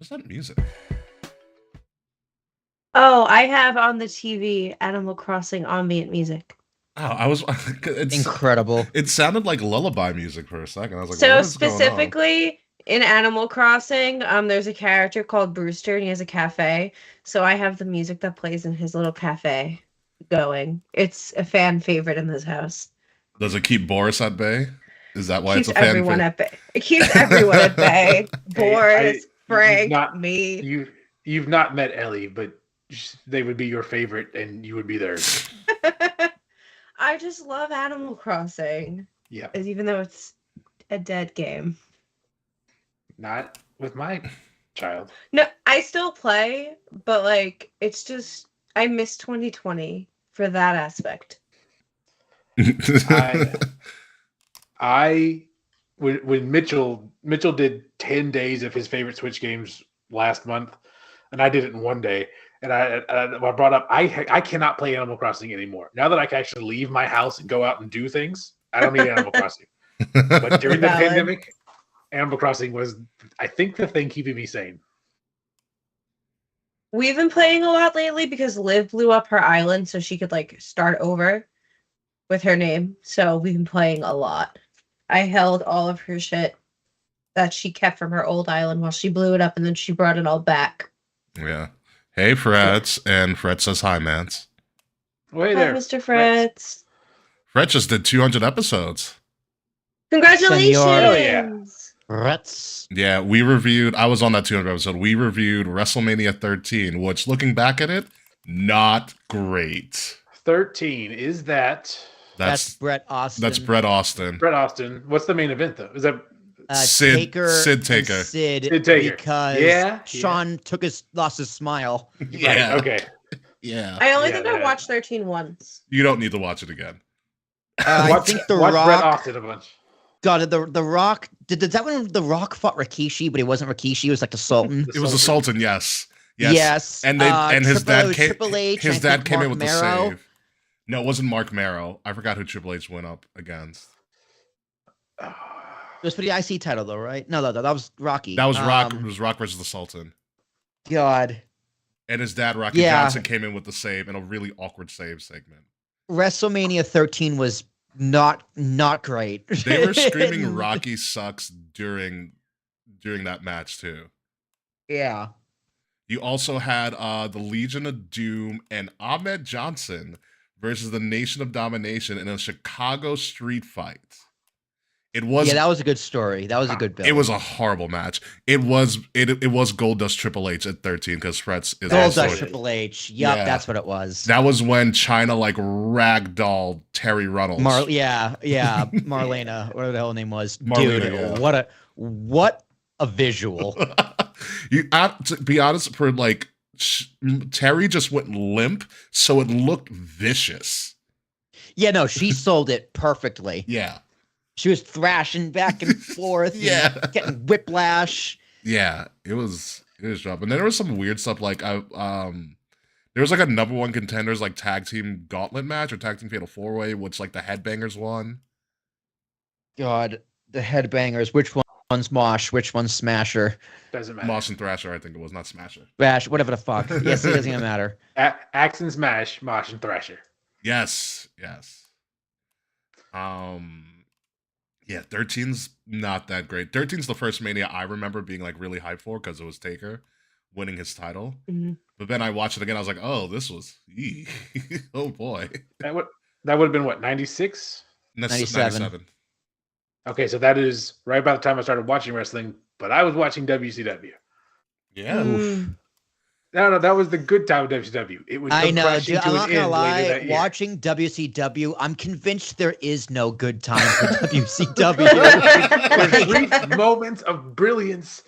What's that music? Oh, I have on the TV Animal Crossing ambient music. Oh, I was. It's Incredible. it sounded like lullaby music for a second. I was like, So what is going on? specifically in Animal Crossing, there's a character called Brewster and he has a cafe. So I have the music that plays in his little cafe going. It's a fan favorite in this house. Does it keep Boris at bay? Is that why it's Keeps a everyone fanfic? at bay. It keeps everyone at bay. Hey, Boris, you've Frank, not me. you've not met Ellie, but they would be your favorite, and you would be theirs. I just love Animal Crossing, Yeah, even though it's a dead game. not with my child. No, I still play, but like it's just I miss 2020 for that aspect. I I when Mitchell did 10 days of his favorite Switch games last month, and I did it in one day. And I brought up I cannot play Animal Crossing anymore. Now that I can actually leave my house and go out and do things, I don't need Animal Crossing. But during the Valid. pandemic, Animal Crossing was, I think, the thing keeping me sane. We've been playing a lot lately because Liv blew up her island so she could like start over with her name. So we've been playing a lot. I held all of her shit that she kept from her old island while she blew it up and then she brought it all back. Yeah. Hey, Frets, and Fret says hi, Mance. Wait Hi, there, Mr. Fritz. Fret just did 200 episodes. Congratulations! Hell yeah. Rats. Yeah, we reviewed. I was on that 200 episode. We reviewed WrestleMania 13, which, looking back at it, not great. 13 is that That's Brett Austin. That's Brett Austin. Brett Austin? What's the main event though? Is that Sid Taker Taker. and Sid Taker. because Yeah. Sean lost his smile. Yeah. right? Okay. Yeah. I only Yeah, think I that- watched 13 once. You don't need to watch it again. I think The watch Brett Rock. Austin a bunch. God, the Rock. Did that when The Rock fought Rikishi, but he wasn't Rikishi. It was like the Sultan. It was the Sultan, yes. Yes. Yes. And his dad came. Triple H, His I dad think came in Mark with Marrow. the save. No, it wasn't Mark Marrow. I forgot who Triple H went up against. It was for the IC title, though, right? No, that was Rocky. That was Rock. It was Rock versus the Sultan. God. And his dad, Rocky Yeah. Johnson, came in with the save in a really awkward save segment. WrestleMania 13 was not great. They were screaming "Rocky sucks" during that match too. Yeah. You also had the Legion of Doom and Ahmed Johnson versus the Nation of Domination in a Chicago street fight. It was Yeah, that was a good story. That was a good build. it was a horrible match. It was Goldust Triple H at 13 because Fretz is Gold also Dust Triple H. Yup, Yeah. that's what it was. that was when China like ragdolled Terry Runnels. Yeah, Marlena, whatever the hell her name was. Marlena, Dude, yeah. what a visual. To be honest, for like Terry just went limp, so it looked vicious. Yeah, no, she sold it perfectly. Yeah, She was thrashing back and forth, Yeah. and getting whiplash. yeah, it was rough. And then there was some weird stuff like there was like a number one contenders like tag team gauntlet match or tag team fatal 4-way, which like the Headbangers won. God, the headbangers. Which one's Mosh? Which one's Smasher? Doesn't matter. Mosh and Thrasher, I think it was, not Smasher. Bash, whatever the fuck. Yes, it doesn't even matter. Axe and Smash, Mosh and Thrasher. Yes. Yeah, 13's not that great. 13's the first Mania I remember being like really hyped for because it was Taker winning his title. Mhm. But then I watched it again. I was like, oh, this was, oh boy. That would have been what, 96? 97. Okay, so that is right about the time I started watching wrestling, but I was watching WCW. Yeah. Mm. No, that was the good time of WCW. It would I come know, crashing dude. to I'm an not gonna end later lie. that year. Watching WCW, I'm convinced there is no good time for WCW. There's brief moments of brilliance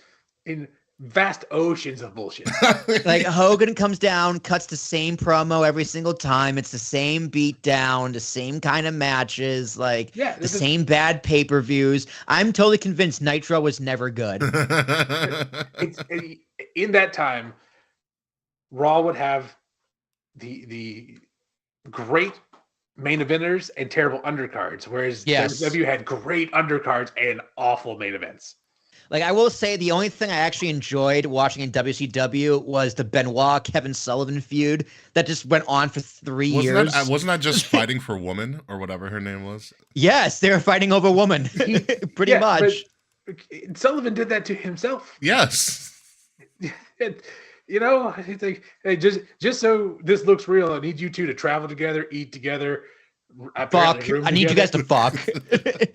in vast oceans of bullshit. Like Hogan comes down, cuts the same promo every single time. It's the same beat down, the same kind of matches, like Yeah, the this is- same bad pay-per-views. I'm totally convinced Nitro was never good. In that time, Raw would have the great main eventers and terrible undercards, whereas Yes. WWE had great undercards and awful main events. Like, I will say the only thing I actually enjoyed watching in WCW was the Benoit Kevin Sullivan feud that just went on for 3 years. Wasn't that just fighting for woman or whatever her name was? Yes, they were fighting over woman, pretty Yeah, much. but Sullivan did that to himself. Yes. You know, it's like, hey, just so this looks real, I need you two to travel together, eat together, Fuck! I need you guys to fuck.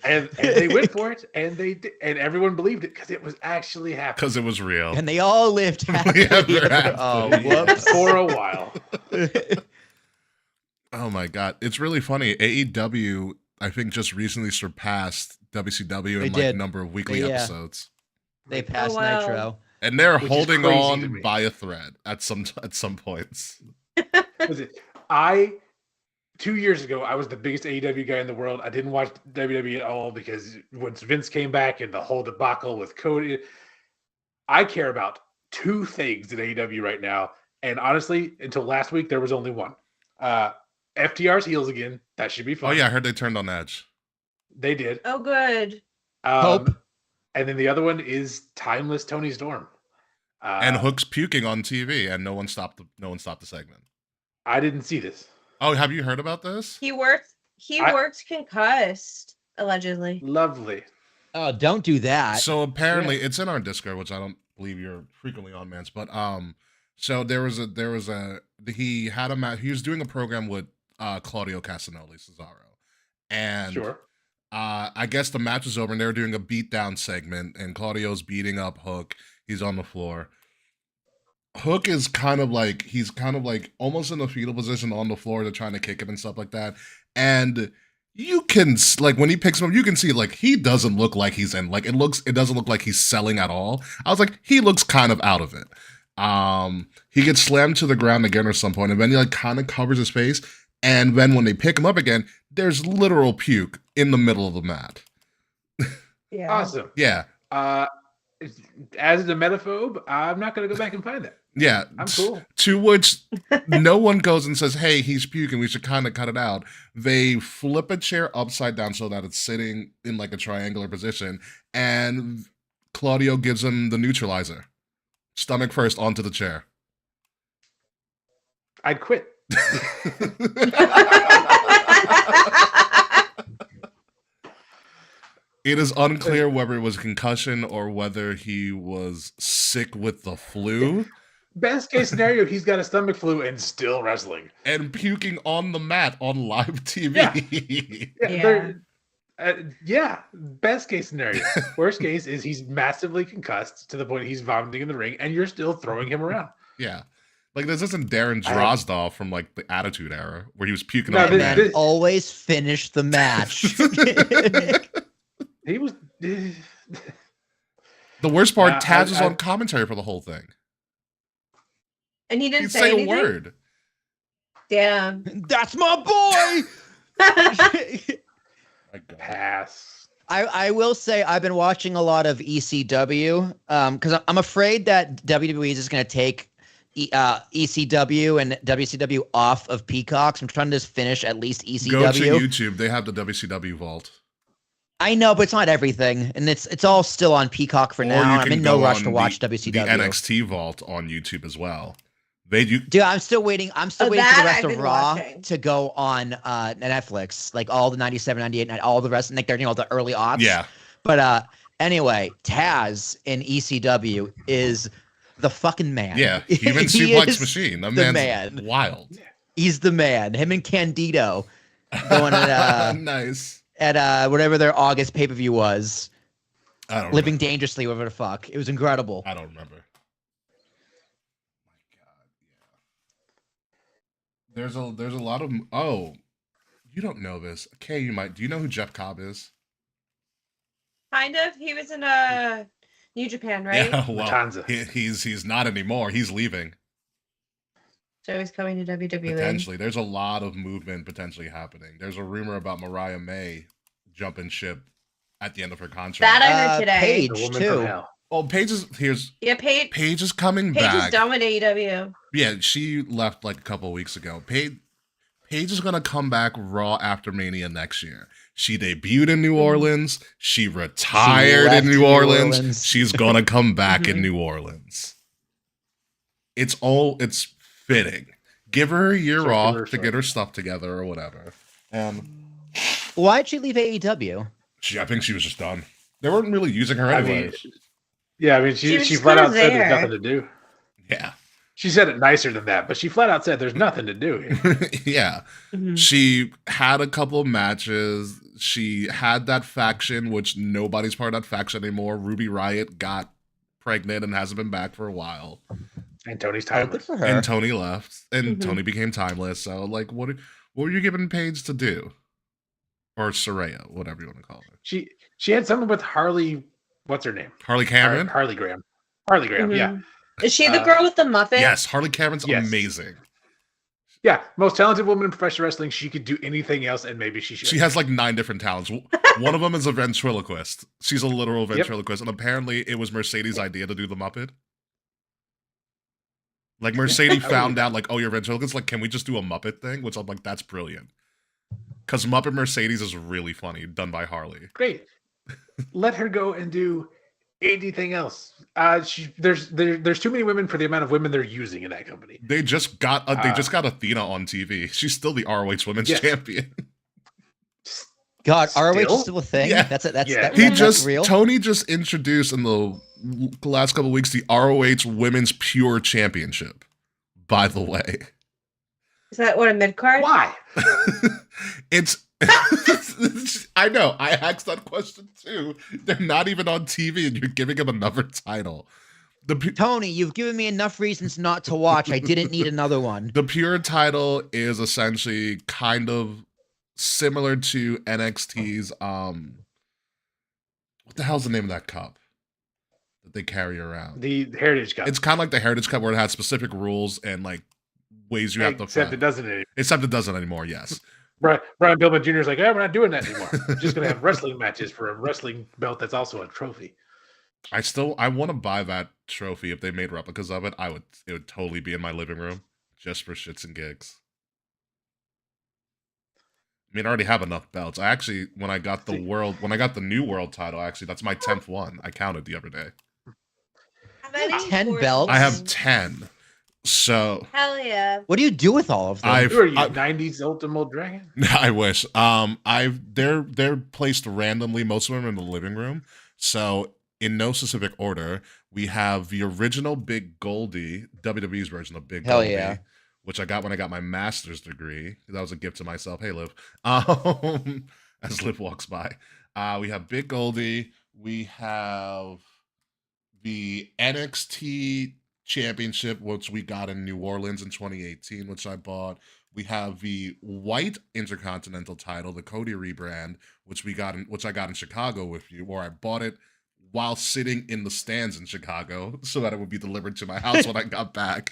and they went for it, and they did, and everyone believed it because it was actually happening. Because it was real. And they all lived happily ever ever. Oh, whoops! For a while. Oh my god, it's really funny. AEW, I think, just recently surpassed WCW They in did. number of weekly Yeah. episodes, They passed wow. Nitro. and they're Which is holding crazy to on me. by a thread at some points. Was it? 2 years ago, I was the biggest AEW guy in the world. I didn't watch WWE at all because once Vince came back and the whole debacle with Cody, I care about two things in AEW right now. And honestly, until last week, there was only one. FTR's heels again. That should be fun. Oh yeah, I heard they turned on Edge. They did. Oh, good. Hope. And then the other one is Timeless Tony Storm. And Hook's puking on TV, and no one stopped the segment. I didn't see this. Oh, have you heard about this? He worked concussed, allegedly. Lovely. Oh, don't do that. So apparently, it's in our Discord, which I don't believe you're frequently on, Mance. But so he had a match. He was doing a program with Claudio Castagnoli, Cesaro, and Sure. I guess the match was over, and they were doing a beatdown segment, and Claudio's beating up Hook. He's on the floor. Hook is kind of like almost in a fetal position on the floor. They're trying to kick him and stuff like that, and you can when he picks him up, you can see he doesn't look like he's in it doesn't look like he's selling at all. I was like, he looks kind of out of it. He gets slammed to the ground again at some point, and then he kind of covers his face, and then when they pick him up again, there's literal puke in the middle of the mat. Yeah. Awesome. Yeah. As a metaphobe, I'm not going to go back and find that. Yeah, I'm cool. To which no one goes and says, hey, he's puking, we should kind of cut it out. They flip a chair upside down so that it's sitting in a triangular position, and Claudio gives him the neutralizer. Stomach first onto the chair. I'd quit. It is unclear whether it was concussion or whether he was sick with the flu. Best case scenario, he's got a stomach flu and still wrestling. And puking on the mat on live TV. Yeah. Best case scenario. Worst case is he's massively concussed to the point he's vomiting in the ring, and you're still throwing him around. Yeah. This isn't Darren Drozdov from the Attitude Era where he was puking No, on the this- mat. this- Always finish the match. He was. The worst part, Taz was I- on commentary for the whole thing. And he didn't He'd say say a anything? word. Damn. That's my boy. My God. Pass. I will say I've been watching a lot of ECW because I'm afraid that WWE is just going to take ECW and WCW off of Peacock. So I'm trying to just finish at least ECW. Go to YouTube. They have the WCW vault. I know, but it's not everything, and it's all still on Peacock for Or now. you I'm can in no go rush on to watch the WCW. NXT vault on YouTube as well. Dude, I'm still waiting. I'm still Oh, waiting for the that rest I've of been Raw watching. to go on Netflix, all the 97, 98, and all the rest, they're the early aughts. Yeah. But anyway, Taz in ECW is the fucking man. Yeah. Human He suplex is machine. That the man's man. wild. He's the man. Him and Candido going Nice. at whatever their August pay-per-view was. I don't Living remember. Dangerously, whatever the fuck. It was incredible. I don't remember. My God, yeah. There's a lot of you don't know this. Kay, you might. Do you know who Jeff Cobb is? Kind of. He was in New Japan, right? Yeah, well, Matanza. he's not anymore. He's leaving. So he's coming to WWE. Potentially. There's a lot of movement potentially happening. There's a rumor about Mariah May jumping ship at the end of her contract. That I heard today. The Paige, woman too. from hell. Oh, Paige is Yeah, Paige is coming Paige is back. done with AEW. Yeah, she left a couple of weeks ago. Paige is gonna come back Raw after Mania next year. She debuted in New Mhm. Orleans. She retired left in New New Orleans. Orleans. She's gonna come back in Mhm. New Orleans. It's fitting. Give her a year Circular off to saw. get her stuff together or whatever. And Why'd she leave AEW? I think she was just done. They weren't really using her I mean, anyways. yeah, I mean, She was she just flat kinda out said there's there. nothing to do. Yeah. She said it nicer than that, but she flat out said there's nothing to do here. Yeah. Mhm. She had a couple of matches. She had that faction, which nobody's part of that faction anymore. Ruby Riott got pregnant and hasn't been back for a while. And Tony's Oh, good timeless. for her. And Tony left. And Mhm. Tony became timeless. So, like, what were you giving Paige to do? Or Soraya, whatever you want to call her. She had something with Harley. What's her name? Harley Cameron? Harley Graham. Harley Graham. Yeah. Mhm. Is she the girl with the Muppet? Yes, Harley Cameron's Yes. amazing. Yeah. Most talented woman in professional wrestling. She could do anything else, and maybe she should. She has like 9 different talents. One of them is a ventriloquist. She's a literal ventriloquist. And apparently it was Mercedes' idea to do the Muppet. Like Mercedes found out like, oh, you're ventriloquist. Like, can we just do a Muppet thing? Which I'm like, that's brilliant. Because Muppet Mercedes is really funny, done by Harley. Great. Let her go and do anything else. There's too many women for the amount of women they're using in that company. They just got Athena on TV. She's still the ROH Women's Yes. Champion. God, ROH Still? is still a thing. Yeah. That's Yeah. that's real. Tony just introduced in the last couple of weeks the ROH Women's Pure Championship. By the way, Is that what, a mid card? Why? it's I know. I asked that question too. They're not even on TV, and you're giving them another title. Tony, you've given me enough reasons not to watch. I didn't need another one. The Pure title is essentially kind of similar to NXT's what the hell's the name of that cup that they carry around? The Heritage Cup. It's kind of like the Heritage Cup where it has specific rules and like ways you have to Except fight. it doesn't anymore. Except it doesn't anymore, yes. Brian Pillman Jr. is like, we're not doing that anymore. We're just going to have wrestling matches for a wrestling belt that's also a trophy. I want to buy that trophy. If they made replicas of it, it would totally be in my living room just for shits and gigs. I mean, I already have enough belts. I actually, when I got the new world title, actually, that's my 10th one. I counted the other day. How many 10 sports belts? I have things? 10. So Hell yeah. What do you do with all of them? I've Who are you, I- 90s Ultimate Dragon? I wish. They're placed randomly. Most of them are in the living room. So in no specific order, we have the original Big Goldie, WWE's version of Big Hell Goldie, yeah. which I got when I got my master's degree. That was a gift to myself. Hey, Liv. As Liv walks by, we have Big Goldie. We have the NXT Championship, which we got in New Orleans in 2018, which I bought. We have the white Intercontinental title, the Cody rebrand, which I got in Chicago with you, or I bought it while sitting in the stands in Chicago, so that it would be delivered to my house when I got back.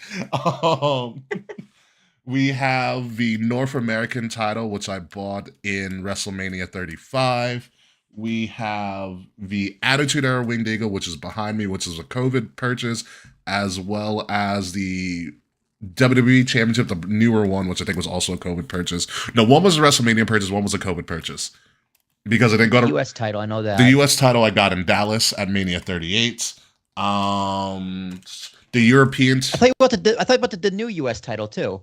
We have the North American title, which I bought in WrestleMania 35. We have the Attitude Era Winged Eagle, which is behind me, which is a COVID purchase, as well as the WWE Championship, the newer one, which I think was also a COVID purchase. No, one was a WrestleMania purchase, one was a COVID purchase. Because I didn't go to U.S. title, I know that. the U.S. title I got in Dallas at Mania 38. The European. I thought about the new U.S. title too.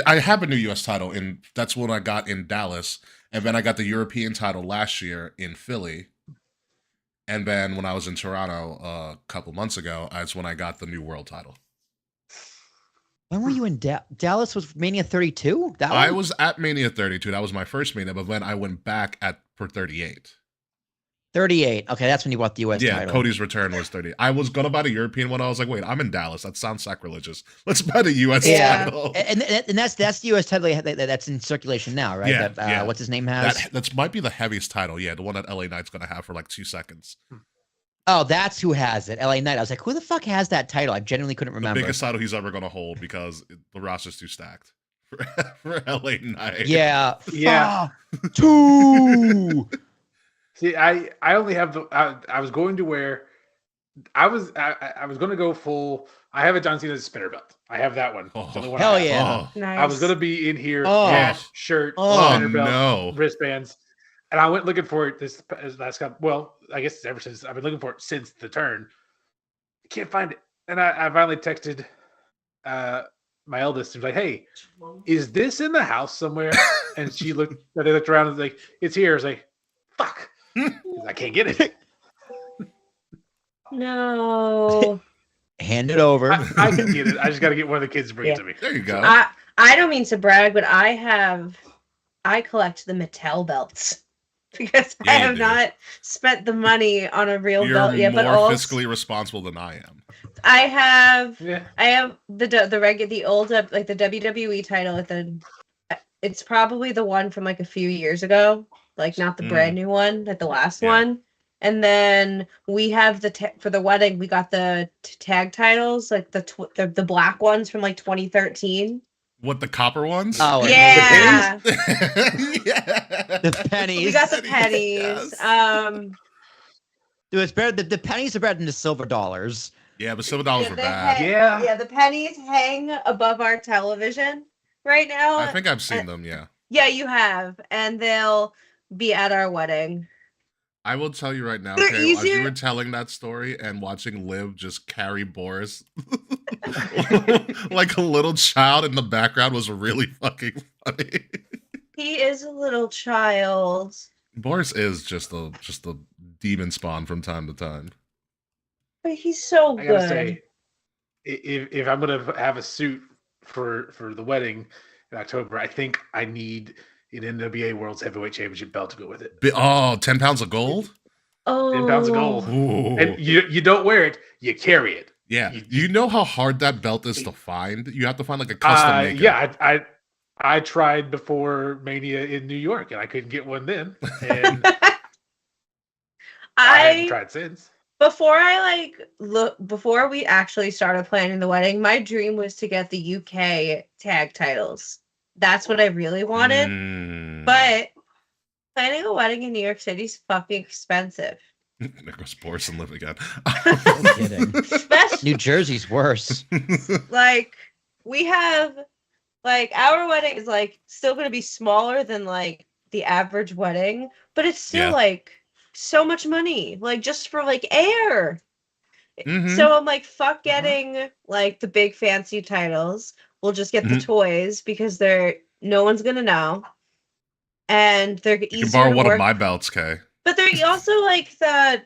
I have a new U.S. title, and that's what I got in Dallas. And then I got the European title last year in Philly. And then when I was in Toronto a couple months ago, that's when I got the new world title. When were you in Dallas? Was Mania 32? That I one? was at Mania 32. That was my first Mania, but then I went back for 38. 38. Okay, that's when you bought the U.S. Yeah, title. Cody's return was 30. I was gonna buy the European one. I was like, wait, I'm in Dallas. That sounds sacrilegious. Let's buy the U.S. Yeah. title. And that's the U.S. title that's in circulation now, right? Yeah, That, yeah. What's his name has? That might be the heaviest title. Yeah, the one that LA Knight's gonna have for like 2 seconds. Oh, that's who has it. LA Knight. I was like, who the fuck has that title? I genuinely couldn't remember. The biggest title he's ever gonna hold because the roster's too stacked for LA Knight. Yeah. Yeah. Two. See, I only have the. I was going to wear. I was going to go full. I have a John Cena spinner belt. I have that one. It's the only one I Hell have. yeah. Oh, Nice. I was going to be in here, Oh. patch, shirt, Oh, spinner belt, no. wristbands. And I went looking for it this last couple. Well, I guess ever since I've been looking for it since the turn. Can't find it. And I finally texted my eldest and was like, "Hey, is this in the house somewhere?" And they looked around and was like, "It's here." I was like, "Fuck," 'cause I can't get it. No. Hand it over. I can get it. I just got to get one of the kids to bring it to me. There you go. I don't mean to brag, but I collect the Mattel belts because Yeah, I you have do. not spent the money on a real You're belt yet. more But also, fiscally responsible than I am. I have Yeah. the old like the WWE title it's probably the one from like a few years ago, like not the brand new one, like the last Yeah. one. And then we have for the wedding, we got the tag titles, like the black ones from like 2013. What, the copper ones? Oh, Yeah, Yeah. the pennies. we got the Pennies, pennies. yes. Dude, it's better. The pennies are better than the silver dollars. Yeah, but silver dollars Yeah, were they bad. Yeah. the pennies hang above our television right now. I think I've seen them, yeah. Yeah, you have, and they'll be at our wedding. I will tell you right now, They're okay, as you easier- were telling that story and watching Liv just carry Boris like a little child in the background was really fucking funny. He is a little child. Boris is just a demon spawn from time to time. But he's so I good. gotta say, if I'm gonna have a suit for the wedding in October, I think I need an NWA World's Heavyweight Championship belt to go with it. 10 pounds of gold? 10 pounds of gold. Ooh. And you don't wear it, you carry it. Yeah. You know how hard that belt is to find? You have to find like a custom maker. Yeah, I tried before Mania in New York and I couldn't get one then. And I haven't tried since. Before we actually started planning the wedding, my dream was to get the UK tag titles. That's what I really wanted. But planning a wedding in New York City is fucking expensive. There goes Boris and Liv again. No kidding. Especially New Jersey's worse. like we have like our wedding is like still going to be smaller than like the average wedding, but it's still Yeah. like so much money, like just for like air. Mhm. So I'm like, fuck getting like the big fancy titles. We'll just get the toys because no one's gonna know, and they're easier You can borrow to one work. of my belts, Kay. But they're also like I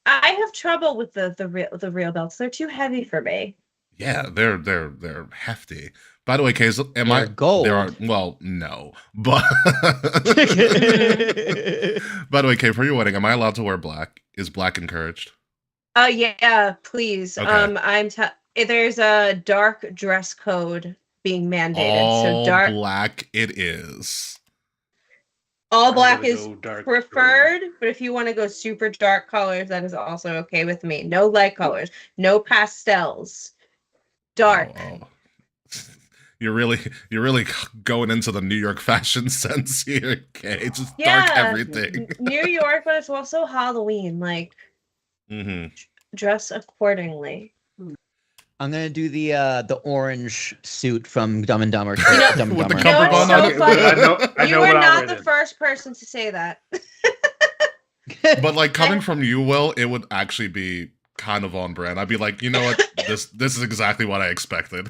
have trouble with the real belts. They're too heavy for me. Yeah, they're hefty. By the way, Kay, am I They're gold. There are no, but by the way, Kay, for your wedding, am I allowed to wear black? Is black encouraged? Yeah, please. Okay. There's a dark dress code being mandated. All So dark black it is. all I'm black gonna is go dark preferred, but if you want to go super dark colors, that is also okay with me. No light colors, no pastels. Dark. Oh. You're really going into the New York fashion sense here, Kay. Just dark everything. New York, but it's also Halloween. Like, dress accordingly. I'm gonna do the orange suit from Dumb and Dumber. You know- Dumb and With the Dumber. cover bun so on it? funny. I You know were what I'll not wear the then. first person to say that. But like coming from you, Will, it would actually be kind of on brand. I'd be like, you know what? This is exactly what I expected.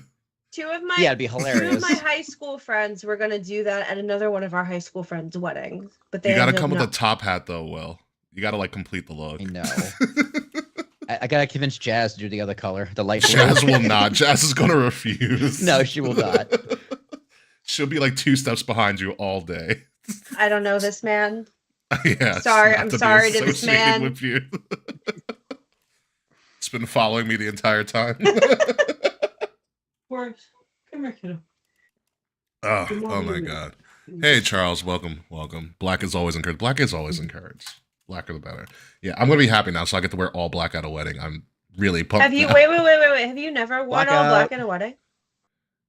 Two of my Yeah, it'd be Two of hilarious. my high school friends were gonna do that at another one of our high school friends' weddings, but they You gotta ended come up with a not. top hat though, Will. You gotta like complete the look. I know. I gotta convince Jazz to do the other color, the light blue. Jazz will not. Jazz is gonna refuse. No, she will not. She'll be like 2 steps behind you all day. I don't know this man. Yeah. Sorry, not I'm to be sorry to this associated man. With you. It's been following me the entire time. Come here, kiddo. Oh my god. Hey Charles, welcome. Black is always encouraged. Black is always encouraged. Blacker the better. Yeah, I'm gonna be happy now, so I get to wear all black at a wedding. I'm really pumped. Have you now. wait? Have you never worn all black at a wedding?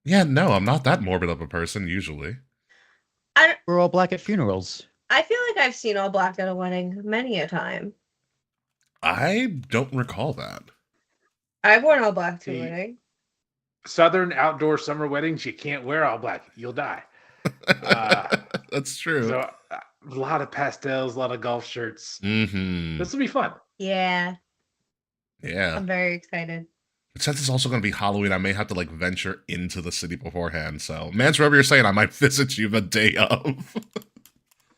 Yeah, no, I'm not that morbid of a person usually. We're all black at funerals. I feel like I've seen all black at a wedding many a time. I don't recall that. I've worn all black to a See, wedding. Southern outdoor summer weddings, you can't wear all black. You'll die. That's true. So of pastels, a lot of golf shirts. Mm-hmm. This will be fun. Yeah, Yeah. I'm very excited. But since it's also going to be Halloween, I may have to like venture into the city beforehand. So, Mance, wherever you're saying, I might visit you the day of.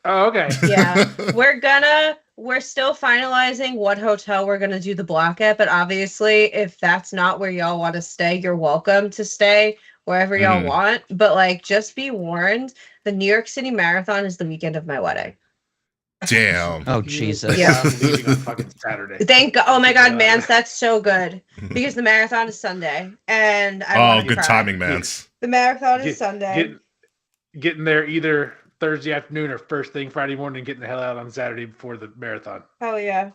Oh, okay. Yeah. We're still finalizing what hotel we're gonna do the block at, but obviously if that's not where y'all want to stay, you're welcome to stay wherever y'all want. But like just be warned, the New York City Marathon is the weekend of my wedding. Damn. Oh Jesus. Yeah. I'm leaving on fucking Saturday. Thank God. Oh my God, Mance, that's so good. Because the marathon is Sunday. And I Oh, wanna good cry. timing, Mance. The marathon is Sunday. Getting there either Thursday afternoon or first thing Friday morning, getting the hell out on Saturday before the marathon. Hell yeah.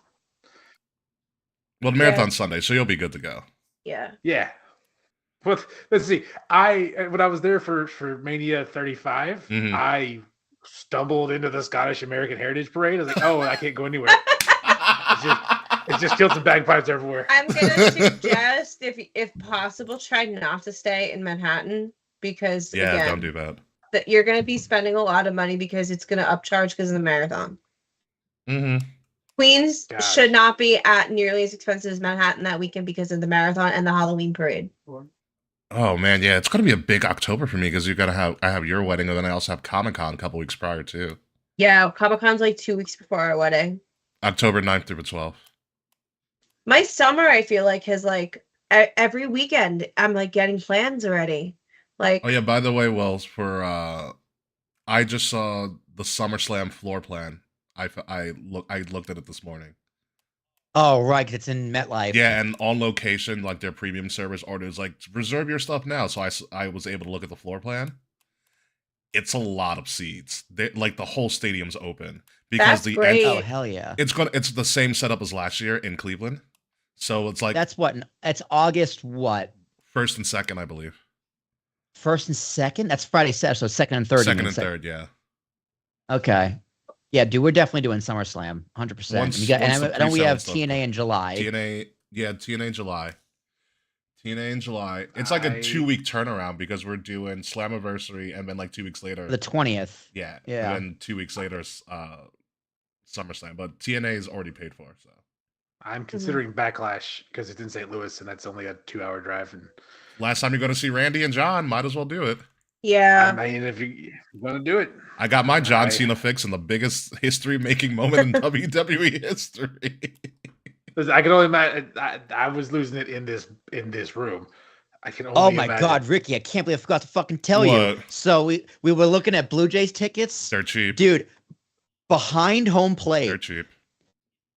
Well, the marathon's Sunday, so you'll be good to go. Yeah. Yeah. Well, let's see. When I was there for Mania 35, I stumbled into the Scottish American Heritage Parade. I was like, oh, I can't go anywhere. It's just kilts and bagpipes everywhere. I'm gonna suggest, if possible, try not to stay in Manhattan because again, don't do that. That you're gonna be spending a lot of money because it's gonna upcharge because of the marathon. Queens should not be at nearly as expensive as Manhattan that weekend because of the marathon and the Halloween parade. Oh man, yeah, it's gonna be a big October for me because I have your wedding and then I also have Comic-Con a couple weeks prior too. Yeah, Comic-Con's like 2 weeks before our wedding. October 9th through the 12th. My summer, I feel like, has like every weekend I'm like getting plans already. Like, oh yeah, by the way, Wells, for I just saw the SummerSlam floor plan. I looked at it this morning. Oh right, 'cause it's in MetLife. Yeah, and on location, like their premium service orders, like reserve your stuff now. So I was able to look at the floor plan. It's a lot of seats. Like the whole stadium's open because that's great. Oh hell yeah. It's the same setup as last year in Cleveland. So it's like That's what? It's August what? 1st and 2nd, I believe. 1st and 2nd? That's Friday, Saturday, so 2nd and 3rd. 2nd and 3rd, yeah. Okay. Yeah, dude, we're definitely doing SummerSlam, 100%. I know we have TNA in July. TNA in July. TNA in July. It's like a 2-week turnaround because we're doing Slammiversary and then like 2 weeks later. The 20th. Yeah. Yeah. And then 2 weeks later, SummerSlam. But TNA is already paid for, so. I'm considering Backlash because it's in St. Louis and that's only a 2-hour drive. And last time you're going to see Randy and John, might as well do it. Yeah. I mean, if you're going to do it. I got my John Cena fix in the biggest history-making moment in WWE history. I can only imagine. I was losing it in this room. I can only. Oh my imagine. God, Ricky! I can't believe I forgot to fucking tell you. So we were looking at Blue Jays tickets. They're cheap, dude. Behind home plate. They're cheap.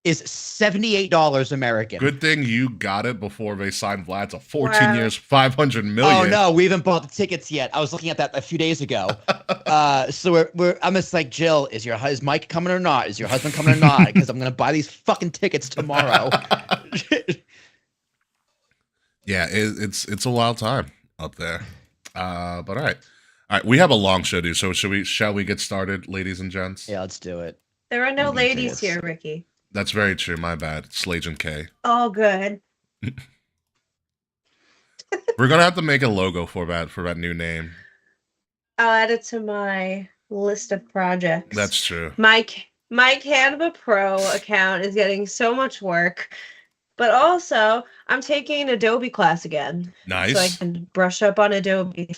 Is $78 American. Good thing you got it before they signed Vlad to 14 years, $500 million. Oh no, we haven't bought the tickets yet. I was looking at that a few days ago. So I'm just like, Jill, is Mike coming or not? Is your husband coming or not? Because I'm gonna buy these fucking tickets tomorrow. Yeah, it's a wild time up there. But all right, we have a long show, dude. So shall we get started, ladies and gents? Yeah, let's do it. There are no ladies here, Ricky. That's very true. My bad. It's Legend K. Oh, good. We're gonna have to make a logo for that new name. I'll add it to my list of projects. That's true. My Canva Pro account is getting so much work, but also I'm taking an Adobe class again. Nice. So I can brush up on Adobe.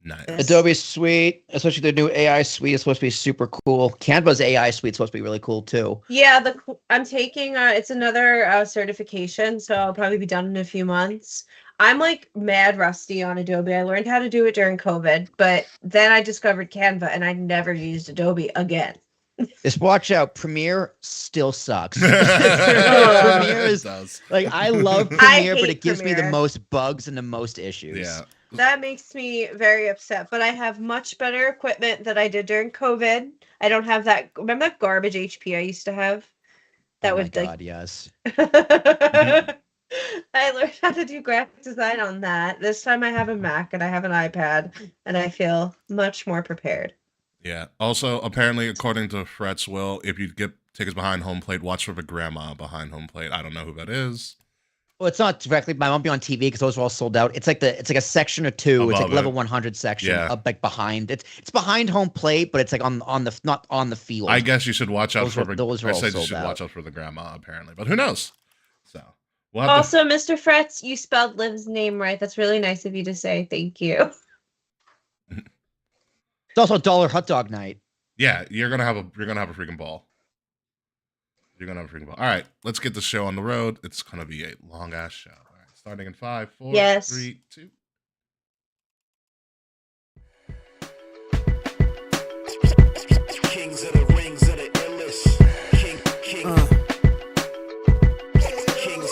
Nice. Adobe Suite, especially the new AI suite, is supposed to be super cool. Canva's AI suite is supposed to be really cool too. Yeah, I'm taking it's another certification, so I'll probably be done in a few months. I'm like mad rusty on Adobe. I learned how to do it during COVID, but then I discovered Canva and I never used Adobe again. Just watch out. Premiere still sucks. Premiere does. Like, I love Premiere, but it gives me the most bugs and the most issues. Yeah. That makes me very upset, but I have much better equipment than I did during COVID. I don't have that. Remember that garbage HP I used to have? That oh my God, yes. I learned how to do graphic design on that. This time I have a Mac and I have an iPad, and I feel much more prepared. Yeah. Also, apparently, according to Fret's will, if you get tickets behind home plate, watch for the grandma behind home plate. I don't know who that is. Well, it's not directly. I won't be on TV because those are all sold out. It's like a section or two. It's like Above level it. 100 section Yeah. up like behind. It's behind home plate, but it's like on the not on the field. I guess you should watch out Those for. are- those are I all said you sold should out. watch out for the grandma, apparently, but who knows? So we'll have Also, Mr. Fretz, you spelled Liv's name right. That's really nice of you to say. Thank you. It's also dollar hot dog night. Yeah, you're gonna have a freaking ball. You're gonna have a freaking ball. All right, let's get the show on the road. It's gonna be a long ass show. All right, starting in 5, 4, Yes. 3, 2. Kings of the rings of the illest. Kings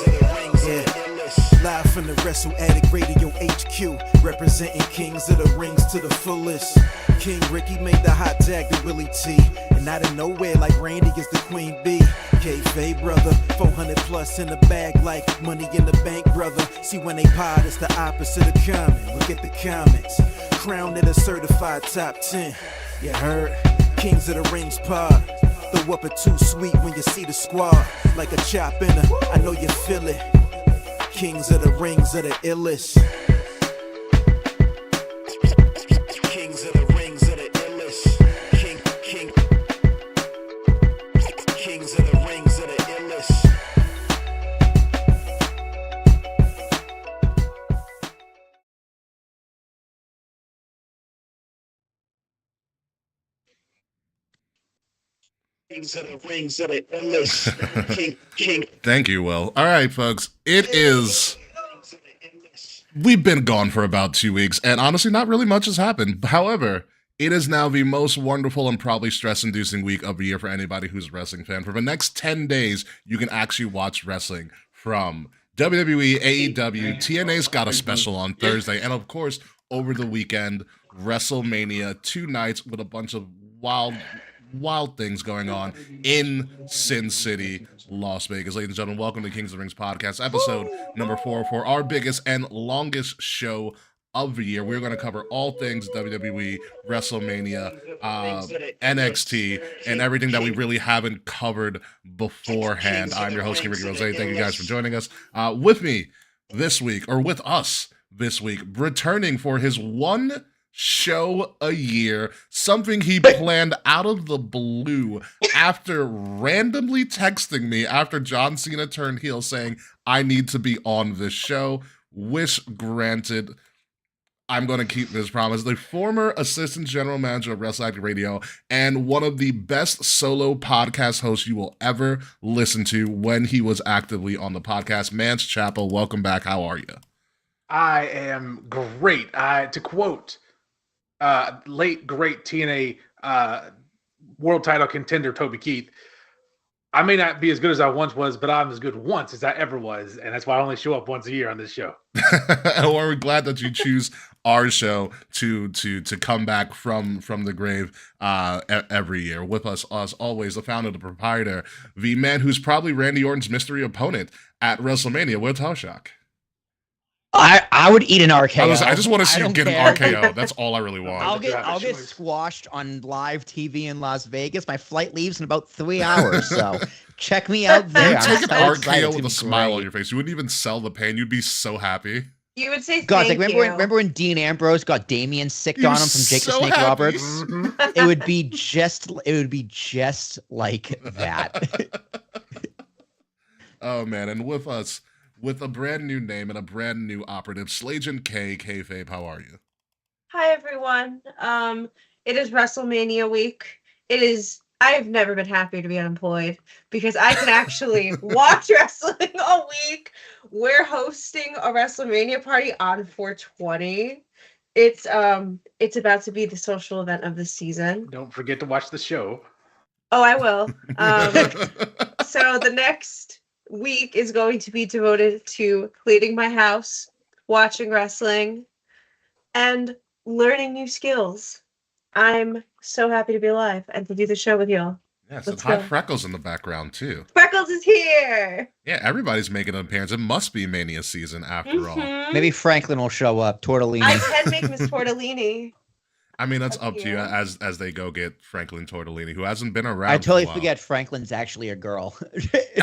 of the rings of the illest. Live from the Wrestle Addict Radio HQ, representing Kings of the Rings to the fullest. King Ricky made the hot tag to Willie T, and out of nowhere like Randy is the Queen Bee. K-Fay brother, 400 plus in the bag like money in the bank brother. See when they pod, it's the opposite of common. Look at the comments, crowned at a certified top 10. You heard? Kings of the Rings pod. Throw up a too sweet when you see the squad. Like a chop in a, I know you feel it. Kings of the Rings of the illest. Kings of the rings of the illest. Kings of the rings of the illest. Kings of the rings of the illest. King. Thank you, Will. All right, folks. It is. We've been gone for about 2 weeks, and honestly, not really much has happened. However, it is now the most wonderful and probably stress-inducing week of the year for anybody who's a wrestling fan. For the next 10 days, you can actually watch wrestling from WWE, AEW. TNA's got a special on Thursday, and of course, over the weekend, WrestleMania, 2 nights with a bunch of wild things going on in Sin City, Las Vegas. Ladies and gentlemen, welcome to Kings of the Rings podcast, episode number 404, our biggest and longest show of the year. We're going to cover all things WWE, WrestleMania, NXT, and everything that we really haven't covered beforehand. I'm your host, King Ricky Rose. Thank you guys for joining us. With me this week, or with us this week, returning for his one show a year, something he planned out of the blue after randomly texting me after John Cena turned heel saying, I need to be on this show. Wish granted. I'm going to keep this promise. The former assistant general manager of Wrestle Active Radio and one of the best solo podcast hosts you will ever listen to when he was actively on the podcast, Mance Chappell. Welcome back. How are you? I am great. To quote late great TNA world title contender Toby Keith, I may not be as good as I once was, but I'm as good once as I ever was, and that's why I only show up once a year on this show. And we're glad that you choose our show to come back from the grave every year. With us, as always, the founder, the proprietor, the man who's probably Randy Orton's mystery opponent at WrestleMania, Will Toshak. I would eat an RKO. I just want to see you don't get care. an RKO. That's all I really want. I'll Grab get it. squashed on live TV in Las Vegas. My flight leaves in about 3 hours, so check me out there. You I'm take an so excited. RKO It's with a gonna be smile on great. your face. You wouldn't even sell the pain. You'd be so happy. You would say God, thank like you. remember when Dean Ambrose got Damien sicked He on was him from Jake the so Snake happy. Roberts? Mhm. It would be just like that. Oh man, and with us, with a brand new name and a brand new operative, Slajan K. Kayfabe, how are you? Hi everyone. It is WrestleMania week. I've never been happier to be unemployed because I can actually watch wrestling all week. We're hosting a WrestleMania party on 420. It's about to be the social event of the season. Don't forget to watch the show. Oh, I will. So the next week is going to be devoted to cleaning my house, watching wrestling, and learning new skills. I'm so happy to be alive and to do the show with y'all. Yes, and Let's hi go. Freckles in the background too. Freckles is here. Yeah, everybody's making an appearance. It must be Mania season after all. Mhm. Maybe Franklin will show up. Tortellini. I can make Miss Tortellini. I mean, that's up to you appear. as they go get Franklin Tortellini, who hasn't been around. I totally for a while. forget Franklin's actually a girl.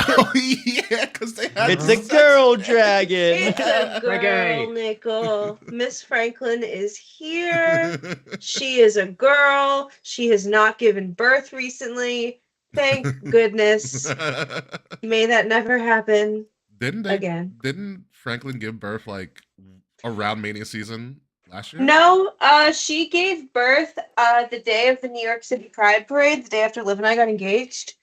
Oh yeah, because they had It's a sex. girl dragon. It's a girl, Frankie. Nickel. Miss Franklin is here. She is a girl. She has not given birth recently. Thank goodness. May that never happen Didn't again. Didn't Franklin give birth like around Mania season last year? No, she gave birth the day of the New York City Pride Parade, the day after Liv and I got engaged.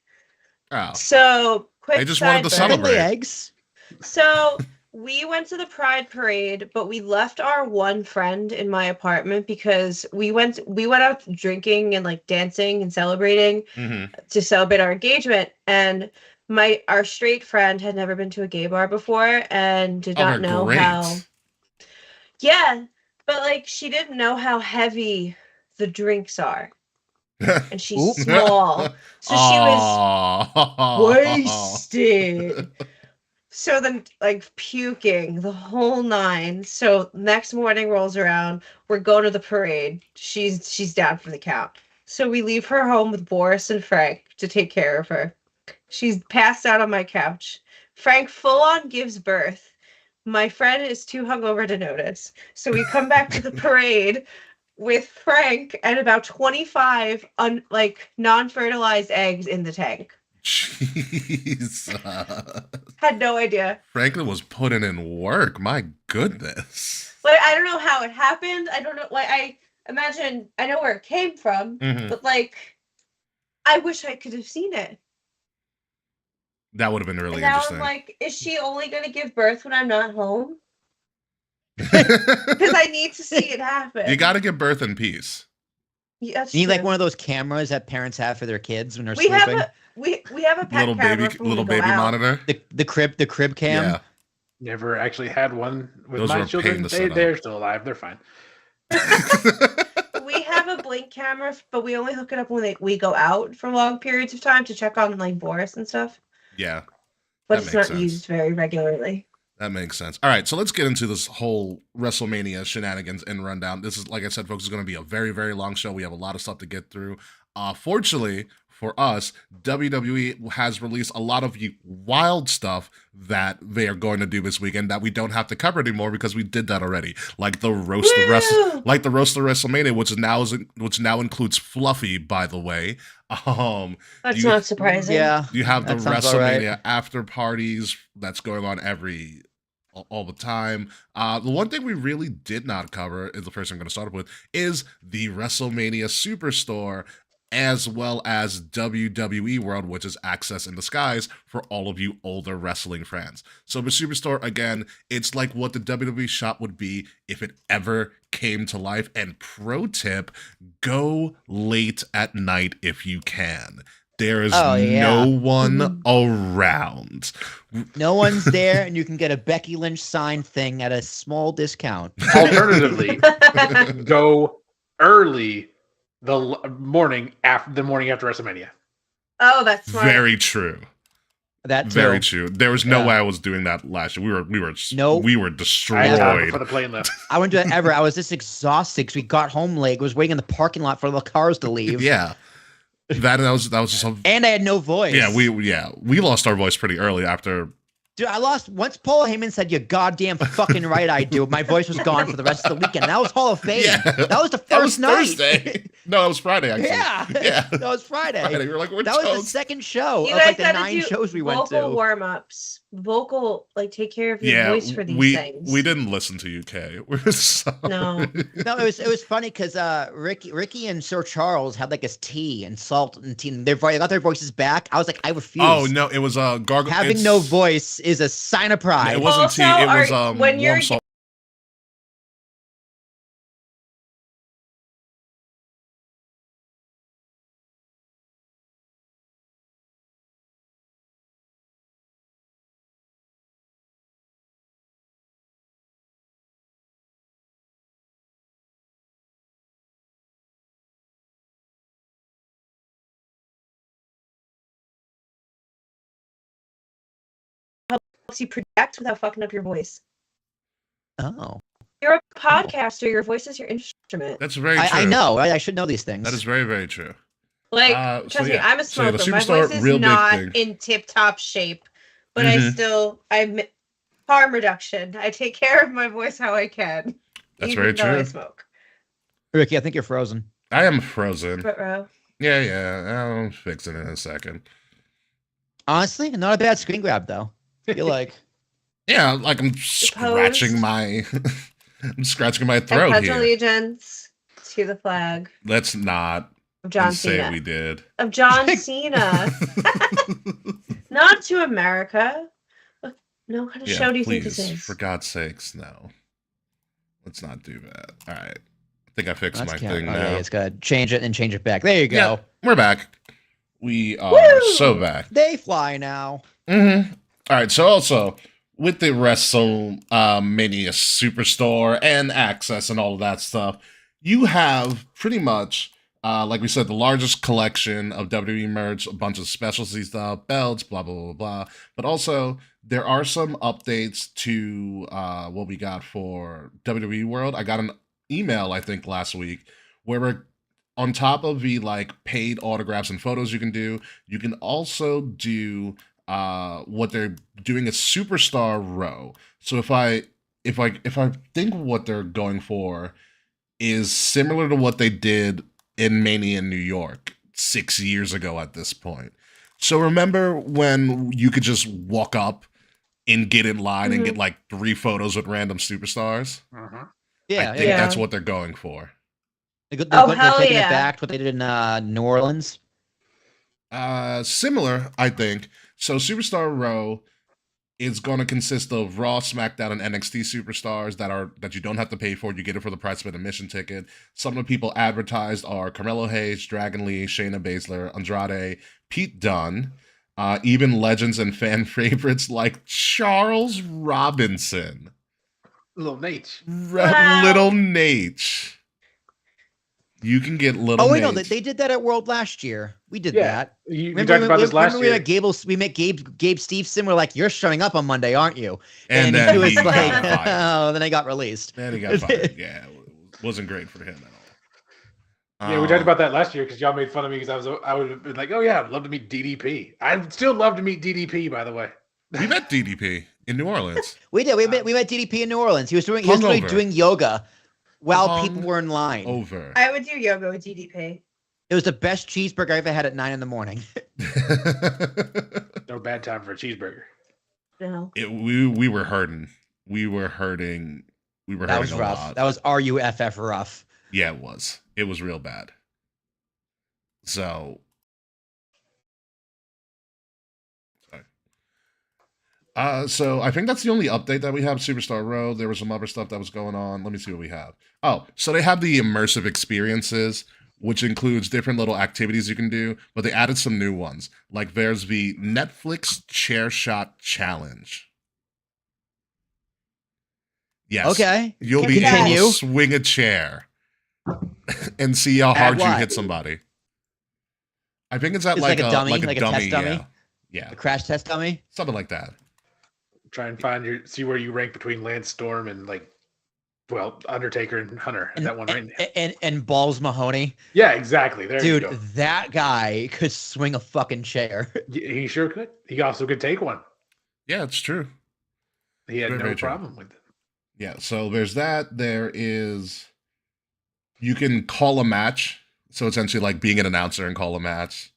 Oh, So, quick I just wanted to side Can note. lay celebrate. eggs. So we went to the Pride Parade, but we left our one friend in my apartment because we went out drinking and like dancing and celebrating hmm to celebrate our engagement. And our straight friend had never been to a gay bar before and did Oh, not they're know great. how. Yeah, but like she didn't know how heavy the drinks are, and she's Oop. small, so she was wasted. So then, like, puking the whole nine. So next morning rolls around. We're going to the parade. She's down for the count. So we leave her home with Boris and Frank to take care of her. She's passed out on my couch. Frank full on gives birth. My friend is too hungover to notice. So we come back to the parade with Frank and about 25 non-fertilized eggs in the tank. Jesus. Had no idea. Franklin was putting in work. My goodness. Like, I don't know how it happened. I don't know. Like, I imagine I know where it came from, Mhm. but like, I wish I could have seen it. That would have been really And now interesting. I'm like, is she only going to give birth when I'm not home? Because I need to see it happen. You got to give birth in peace. Yeah, that's You need like true. one of those cameras that parents have for their kids when they're We have sleeping. a we have a pet Little camera baby, for when we little go baby out. monitor. The crib cam. Yeah. Never actually had one with Those my were a pain children. to set up. They're still alive. They're fine. We have a blink camera, but we only hook it up when we go out for long periods of time to check on like Boris and stuff. Yeah, But That it's makes not sense. used very regularly. that makes sense. All right, so let's get into this whole WrestleMania shenanigans and rundown. This is, like I said, folks, is going to be a very, very long show. We have a lot of stuff to get through. Fortunately for us, WWE has released a lot of wild stuff that they are going to do this weekend that we don't have to cover anymore because we did that already. Like the roast of Woo! WrestleMania, which now includes Fluffy, by the way. That's you- not surprising. Yeah. You have the That sounds about right. WrestleMania after parties that's going on all the time. The one thing we really did not cover is the first thing I'm going to start up with is the WrestleMania Superstore, as well as WWE World, which is access in disguise for all of you older wrestling fans. So the Superstore, again, it's like what the WWE shop would be if it ever came to life. And pro tip, go late at night if you can. There is Oh, yeah. no one around. No one's there, and you can get a Becky Lynch signed thing at a small discount. Alternatively, go early the morning after WrestleMania. Oh, that's smart. Very true. That too. Very true. There was no Yeah. way I was doing that last year. Nope. We were I had time destroyed. before the plane left. I wouldn't do that ever. I was this exhausted because we got home late. Was waiting in the parking lot for the cars to leave. Yeah. That was just a, And I had no voice. we lost our voice pretty early after. Dude, I lost once Paul Heyman said, "You're goddamn fucking right, I do." My voice was gone for the rest of the weekend. That was Hall of Fame. Yeah. That was the That was first night. Thursday. No, it was Friday actually. Yeah. Yeah. That was Friday. Friday. We were like, we're That was the toast. second show You of guys like the gotta 9 do shows we went vocal to. warm-ups. Vocal, like, take care of your Yeah, voice for these things. we didn't listen to UK. We're sorry. No. No, it was funny because Ricky and Sir Charles had like this tea and salt and tea. And they got their voices back. I was like, I refuse. Oh no, it was gargle. Having no voice is a sign of pride. It wasn't Also, tea. It was when you're warm salt. helps you project without fucking up your voice. Oh. You're a podcaster. Your voice is your instrument. That's very true. I know. I should know these things. That is very, very true. Like, so trust me, yeah. I'm a So yeah, the smoker. My Superstar, voice is real big not thing. in tip-top shape, but Mhm. I'm harm reduction. I take care of my voice how I can. That's even very though I true. smoke. Ricky, I think you're frozen. I am frozen. Bro. Yeah. I'll fix it in a second. Honestly, not a bad screen grab though. I feel like Yeah, like I'm scratching my I'm scratching my I throat pledge here. allegiance to the flag Let's not of John say Cena. we did. Of John Cena. Not to America. No, what kind of Yeah, show do you think please, this is? for God's sakes, no. Let's not do that. All right. I think I fixed that's my count. thing Oh, now. yeah, it's good. Change it and change it back. There you go. Yeah, we're back. We are Woo! so back. They fly now. Mm-hmm. All right. So also with the WrestleMania Superstore and Access and all of that stuff, you have pretty much, like we said, the largest collection of WWE merch, a bunch of specialty stuff, belts, blah blah blah blah. But also there are some updates to what we got for WWE World. I got an email I think last week where we're on top of the like paid autographs and photos you can also do what they're doing is Superstar Row. So if I think what they're going for is similar to what they did in Mania in New York 6 years ago at this point. So remember when you could just walk up and get in line and get like 3 photos with random superstars? Uh-huh. Yeah, I think yeah. that's what they're going for. They're hell taking yeah. it back to what they did in New Orleans. Similar, I think. So Superstar Row is going to consist of Raw, SmackDown, and NXT superstars that you don't have to pay for. You get it for the price of an admission ticket. Some of the people advertised are Carmelo Hayes, Dragon Lee, Shayna Baszler, Andrade, Pete Dunne, even legends and fan favorites like Charles Robinson, Little Nate. Wow. Little Nate. You can get Little Oh wait, Nate. no, they did that at World last year. We did Yeah. that. You talked about this last remember year. we met Gabe Steveson. We're like, you're showing up on Monday, aren't you? and he then was he like, got fired. oh, then I got released. Then he got fired. Yeah, it wasn't great for him at all. Yeah, we talked about that last year because y'all made fun of me because I would have been like, oh yeah, I'd love to meet DDP. I'd still love to meet DDP, by the way. We met DDP in New Orleans. We did. We met DDP in New Orleans. He was literally Hungover. doing yoga while people were in line. Over. I would do yoga with DDP. It was the best cheeseburger I ever had at 9 a.m. No bad time for a cheeseburger. No. We were hurting. We were hurting. We were That hurting was a rough. lot. That was RUFF rough. Yeah, it was. It was real bad. So. So I think that's the only update that we have. Superstar Row. There was some other stuff that was going on. Let me see what we have. Oh, so they have the immersive experiences, which includes different little activities you can do, but they added some new ones. Like there's the Netflix Chair Shot Challenge. Yes. Okay. You'll be able Continue. to swing a chair and see how hard you what? hit somebody. I think it's at It's like like a dummy, like a like a dummy, test dummy? Yeah. A crash test dummy. Something like that. Try and see where you rank between Lance Storm and Undertaker and Hunter. That one right now. And Balls Mahoney. Yeah, exactly. There you Dude, go. that guy could swing a fucking chair. He sure could. He also could take one. Yeah, it's true. He had Very, no very true. problem with it. Yeah, so there's that. There is you can call a match. So essentially like being an announcer and call a match.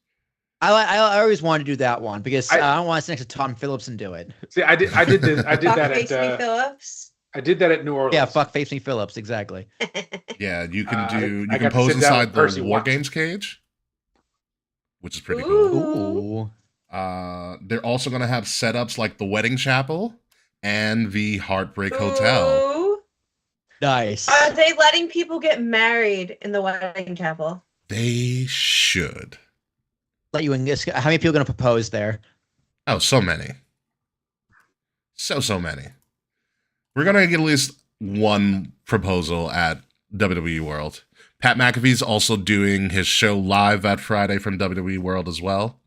I always wanted to do that one because I I don't want to sit next to Tom Phillips and do it. See, I did this. I did Fuck that Face at Me Phillips. I did that at New Orleans. Yeah, fuck Face Me Phillips, exactly. Yeah, you can do I you got can to pose sit down with inside the Percy War once. Games cage, which is pretty cool. Ooh. Ooh. They're also gonna have setups like the Wedding Chapel and the Heartbreak Hotel. Ooh. Nice. Are they letting people get married in the wedding chapel? They should. Let you in this. How many people are going to propose there? Oh, so many. So many. We're gonna get at least one proposal at WWE World. Pat McAfee's also doing his show live that Friday from WWE World as well.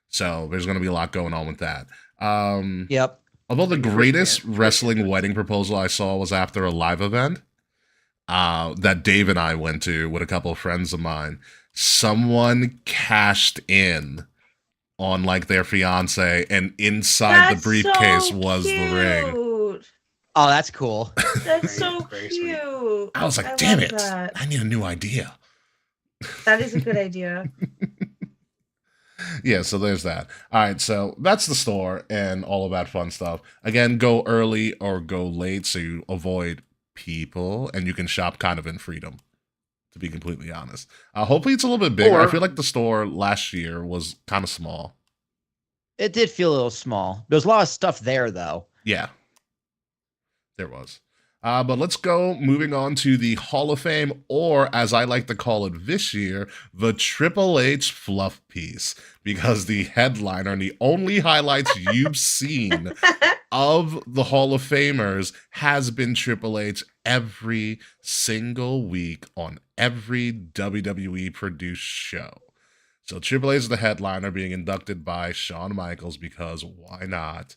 So there's gonna be a lot going on with that. Yep. Although the greatest wrestling wedding proposal I saw was after a live event, that Dave and I went to with a couple of friends of mine, someone cashed in on like their fiance, and inside the briefcase was the ring. Oh, that's cool. That's so Very cute. sweet. I was like, I damn love it, that. I need a new idea. That is a good idea. Yeah, so there's that. All right, so that's the store and all of that fun stuff. Again, go early or go late so you avoid people and you can shop kind of in freedom, to be completely honest. Hopefully it's a little bit bigger. I feel like the store last year was kind of small. It did feel a little small. There's a lot of stuff there, though. Yeah, there was. But let's go moving on to the Hall of Fame, or as I like to call it this year, the Triple H fluff piece, because the headliner and the only highlights you've seen of the Hall of Famers has been Triple H every single week on every WWE produced show. So Triple H is the headliner, being inducted by Shawn Michaels, because why not?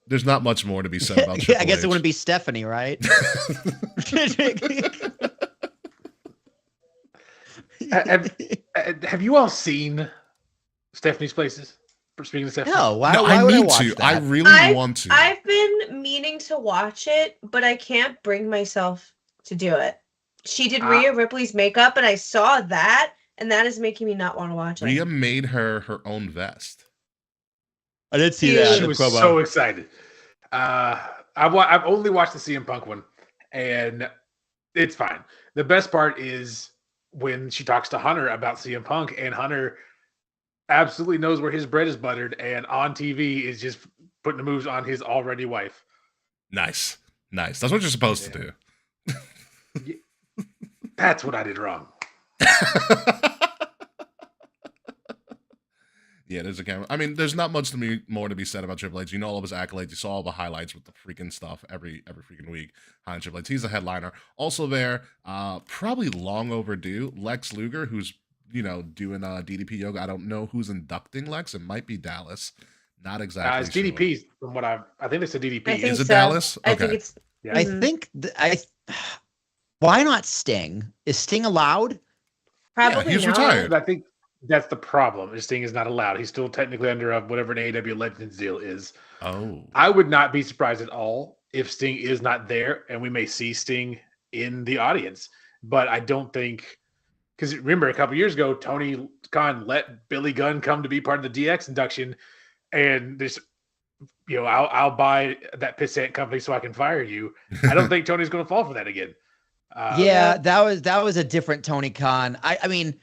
There's not much more to be said about Triple H. I guess it wouldn't be Stephanie, right? Have you all seen Stephanie's Places? Speaking of Stephanie, No, why, No, why I would I need watch to. that? I really want to. I've been meaning to watch it, but I can't bring myself to do it. She did Rhea Ripley's makeup, and I saw that, and that is making me not want to watch it. Rhea made her own vest. I did see Dude. that. she was so excited. I've only watched the CM Punk one, and it's fine. The best part is when she talks to Hunter about CM Punk, and Hunter absolutely knows where his bread is buttered, and on TV is just putting the moves on his already wife. Nice. That's what you're supposed to do. That's what I did wrong. Yeah, there's a camera. I mean, there's not much more to be said about Triple H. You know all of his accolades. You saw all the highlights with the freaking stuff every freaking week. Behind Triple H, he's the headliner. Also there, probably long overdue, Lex Luger, who's doing DDP yoga. I don't know who's inducting Lex. It might be Dallas. Not exactly. It's DDP from what I think it's a DDP. I think Is it so. Dallas? I Okay. think it's. Yeah. I Mhm. think why not Sting? Is Sting allowed? Probably he's not. retired. I think that's the problem. This thing is not allowed. He's still technically under whatever an AEW Legends deal is. Oh. I would not be surprised at all if Sting is not there, and we may see Sting in the audience. But I don't think, because remember a couple years ago, Tony Khan let Billy Gunn come to be part of the DX induction, and this, I'll buy that pissant company so I can fire you. I don't think Tony's going to fall for that again. Yeah, that was a different Tony Khan. I mean,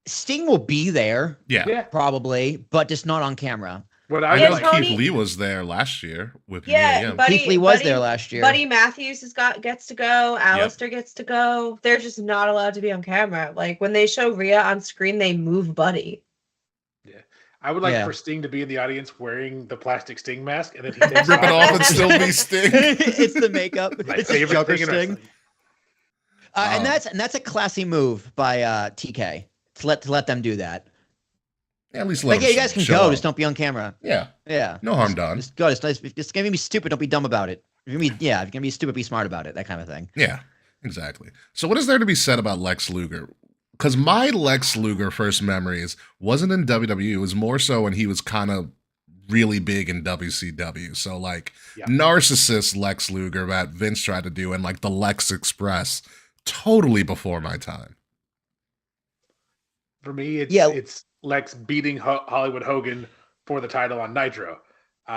Sting will be there, Yeah. probably, but just not on camera. What I Yeah, know Tony- Keith Lee was there last year with Yeah, me. Buddy, Keith Lee was Buddy- there last year. Buddy Matthews gets to go. Alistair gets to go. They're just not allowed to be on camera. Like when they show Rhea on screen, they move Buddy. I would like Yeah. for Sting to be in the audience wearing the plastic Sting mask, and then he takes Rip it off and still be Sting. It's the makeup. My It's the favorite Joker thing in Sting. wrestling. And that's a classy move by TK to let them do that. Yeah, at least let Like, yeah, him you guys can show go, up. just don't be on camera. Yeah, Yeah, no harm done. just go. Just gonna be stupid. Don't be dumb about it. If you're gonna be stupid, be smart about it. That kind of thing. Yeah, exactly. So what is there to be said about Lex Luger? Because my Lex Luger first memories wasn't in WWE. It was more so when he was kind of really big in WCW. So like narcissist Lex Luger that Vince tried to do, and like the Lex Express, totally before my time. For me, it's Lex beating Hollywood Hogan for the title on Nitro.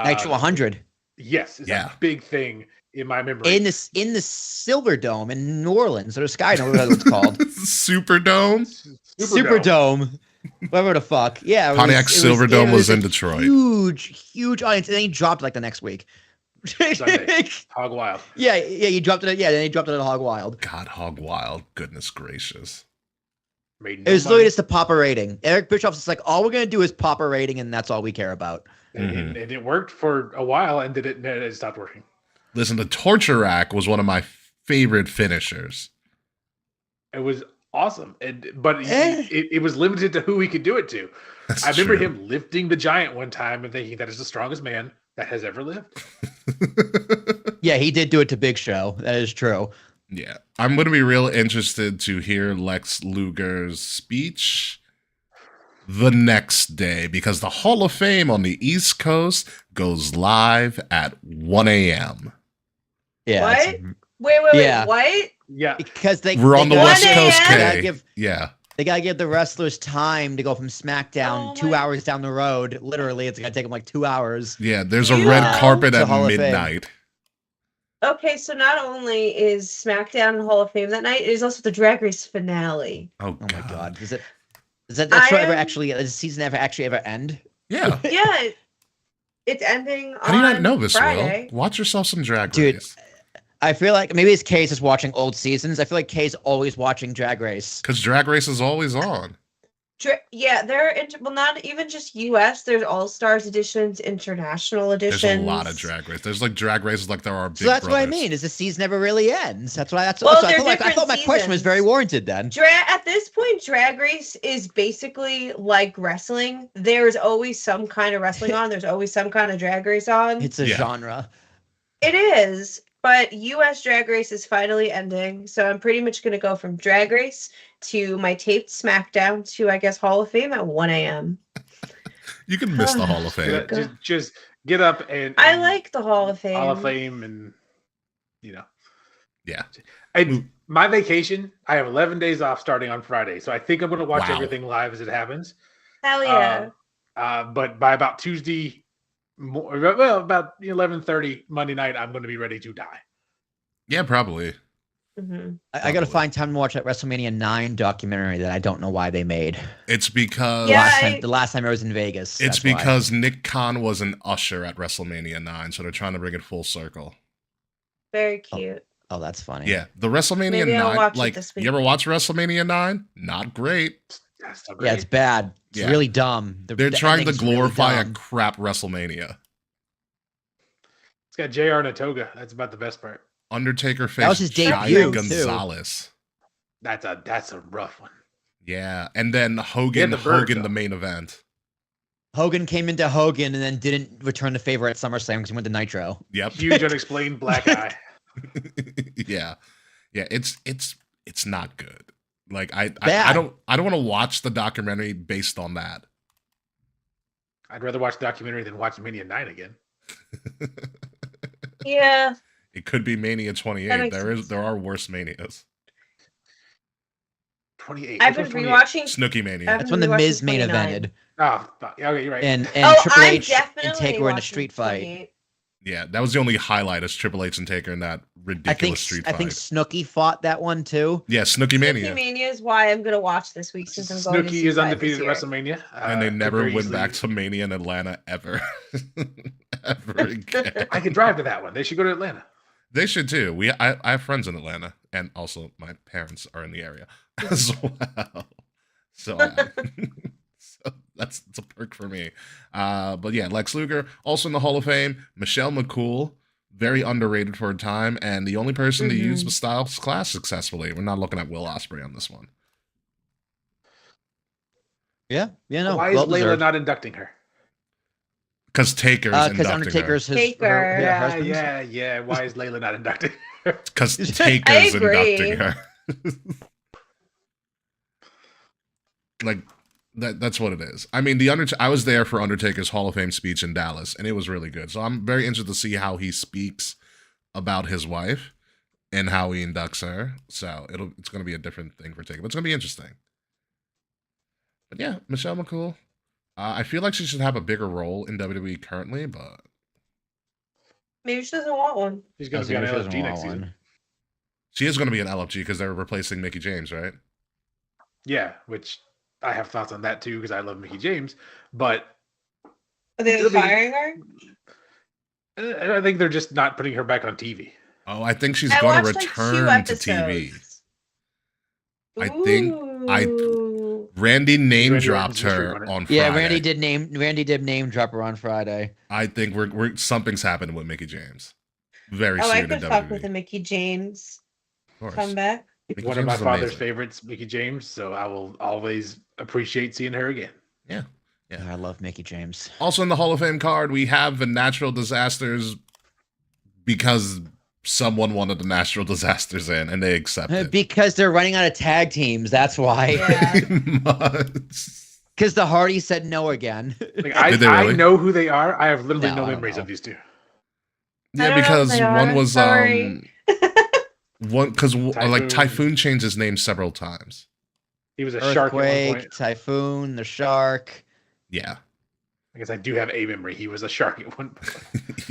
Nitro 100 Yes, it's a big thing in my memory. in the Silver Dome in New Orleans or Sky Dome, whatever it's called. Superdome. Superdome. Whatever the fuck. Yeah. Pontiac Silverdome was in a Detroit. Huge audience. And then he dropped it like the next week. Sunday. Hog Wild. Yeah, he dropped it. Yeah, then he dropped it at Hog Wild. God, Hog Wild. Goodness gracious. Made It no was money. literally just to pop a rating. Eric Bischoff's just like, all we're gonna do is pop a rating, and that's all we care about. And it worked for a while, and then it stopped working. Listen, the Torture Rack was one of my favorite finishers. It was awesome, but it was limited to who he could do it to. That's I remember true. him lifting the giant one time and thinking that is the strongest man. that has ever lived. Yeah, he did do it to Big Show. That is true. Yeah, I'm going to be real interested to hear Lex Luger's speech the next day because the Hall of Fame on the East Coast goes live at 1 a.m. Yeah. What? Wait, Yeah. what? Yeah. Because We're on the 1 West Coast, a.m.? Kay. Yeah. They gotta give the wrestlers time to go from SmackDown Oh 2 my- hours down the road. Literally, it's gonna take them like 2 hours. Yeah, there's a You red know- carpet To at Hall of Fame. midnight. Okay, so not only is SmackDown in Hall of Fame that night, it is also the Drag Race finale. Oh, Oh my god. Does that I show ever am- actually does the season ever end? Yeah. Yeah, it's ending How do you not on know this, Friday. Will? Watch yourself some Drag Dude. Race. I feel like maybe it's Kay's just watching old seasons. I feel like Kay's always watching Drag Race. Because Drag Race is always on. Yeah, well, not even just U.S. There's All Stars editions, international editions. There's a lot of Drag Race. There's like Drag Races like there are Big So that's what I Brothers. mean. Is the season never really ends? That's why. Well, so they're I different thought my question was seasons. very warranted then. At this point, Drag Race is basically like wrestling. There's always some kind of wrestling on. There's always some kind of Drag Race on. It's a Yeah. genre. It is, but U.S. Drag Race is finally ending, so I'm pretty much going to go from Drag Race to my taped SmackDown to, I guess, Hall of Fame at 1 a.m. You can miss the Hall of Fame. Just get up and I like the Hall of Fame. Hall of Fame, and Yeah. And my vacation, I have 11 days off starting on Friday, so I think I'm going to watch Wow. everything live as it happens. Hell yeah. But by about Tuesday, about 11:30 Monday night, I'm going to be ready to die. Yeah, probably. hmm I got to find time to watch that WrestleMania 9 documentary that I don't know why they made. It's because Yeah, The last time I was in Vegas. it's that's why. because Nick Khan was an usher at WrestleMania 9, so they're trying to bring it full circle. Very cute. Oh, that's funny. Yeah, the WrestleMania Maybe I'll 9, watch it like, this you week. ever watch WrestleMania 9? Not great. That's so Yeah, great. it's bad. It's Yeah. really dumb. They're the trying to ending's really glorify a dumb. crap WrestleMania. It's got JR in a toga. That's about the best part. Undertaker That was faced his Giant debut, too. Gonzalez. That's a rough one. Yeah, and then Hogan, the bird, Hogan, though. the main event. Hogan came into Hogan and then didn't return the favor at SummerSlam because he went to Nitro. Yep. Huge unexplained black eye. Yeah, it's not good. Like I Bad. don't want to watch the documentary based on that. I'd rather watch the documentary than watch Mania 9 again. Yeah. It could be Mania That 28. makes sense. There are worse manias. 28. I've Which been one's 28? rewatching. Snooki Mania. I've That's been when the rewatching Miz main 29. evented. Oh, fuck. Yeah, okay, you're right. And Oh, Triple I'm H definitely and Taker in a watching street fight. 28. Yeah, that was the only highlight is Triple H and Taker in that ridiculous street I fight. think Snooki fought that one too. Yeah, Snooki Mania. Mania is why I'm gonna watch this week since I'm going to Snooki see is five undefeated at this year. WrestleMania. And they could never very went easily- back to Mania in Atlanta ever. Ever again. I could drive to that one. They should go to Atlanta. They should too. I have friends in Atlanta, and also my parents are in the area as well. So, so that's a perk for me. But yeah, Lex Luger also in the Hall of Fame. Michelle McCool, very underrated for a time, and the only person to use the Styles Class successfully. We're not looking at Will Ospreay on this one. Yeah, no. Why is well Layla deserved. not inducting her? Because Taker's Because inducting Undertaker's his Taker, her yeah. husband. Yeah. Why is Layla not inducting her? Because I Taker's agree. inducting her. Like that's what it is. I mean, I was there for Undertaker's Hall of Fame speech in Dallas, and it was really good. So I'm very interested to see how he speaks about his wife and how he inducts her. So it's going to be a different thing for Taker, but it's going to be interesting. But yeah, Michelle McCool. I feel like she should have a bigger role in WWE currently, but Maybe she doesn't want one. She's going to be on LFG next season. she is going to be an LFG because they're replacing Mickey James, right? Yeah, which I have thoughts on that too because I love Mickey James. But Are they It'll be- firing her? I think they're just not putting her back on TV. Oh, I think she's I going to watched, like, 2 return to TV. episodes. I think Ooh. Randy name Randy dropped Orton's history her runner. on Friday. Yeah, Randy did name drop her on Friday. I think we're something's happened with Mickey James. Very Oh, I soon in could fuck WWE. with a Mickey James Of course. comeback. Mickey One of James my is father's amazing. favorites, Mickey James. So I will always appreciate seeing her again. Yeah. I love Mickey James. Also in the Hall of Fame card, we have the natural disasters because someone wanted the natural disasters in, and they accepted. Because they're running out of tag teams. That's why. Yeah. Because the Hardys said no again. Like, Did they I really? know who they are. I have literally No, no I don't memories know. of these two. I Yeah, don't know because who they one are, was sorry. one because like Typhoon. Typhoon changed his name several times. He was a shark at one Earthquake, point. Typhoon, the shark. Yeah, I guess I do have a memory. He was a shark at one point.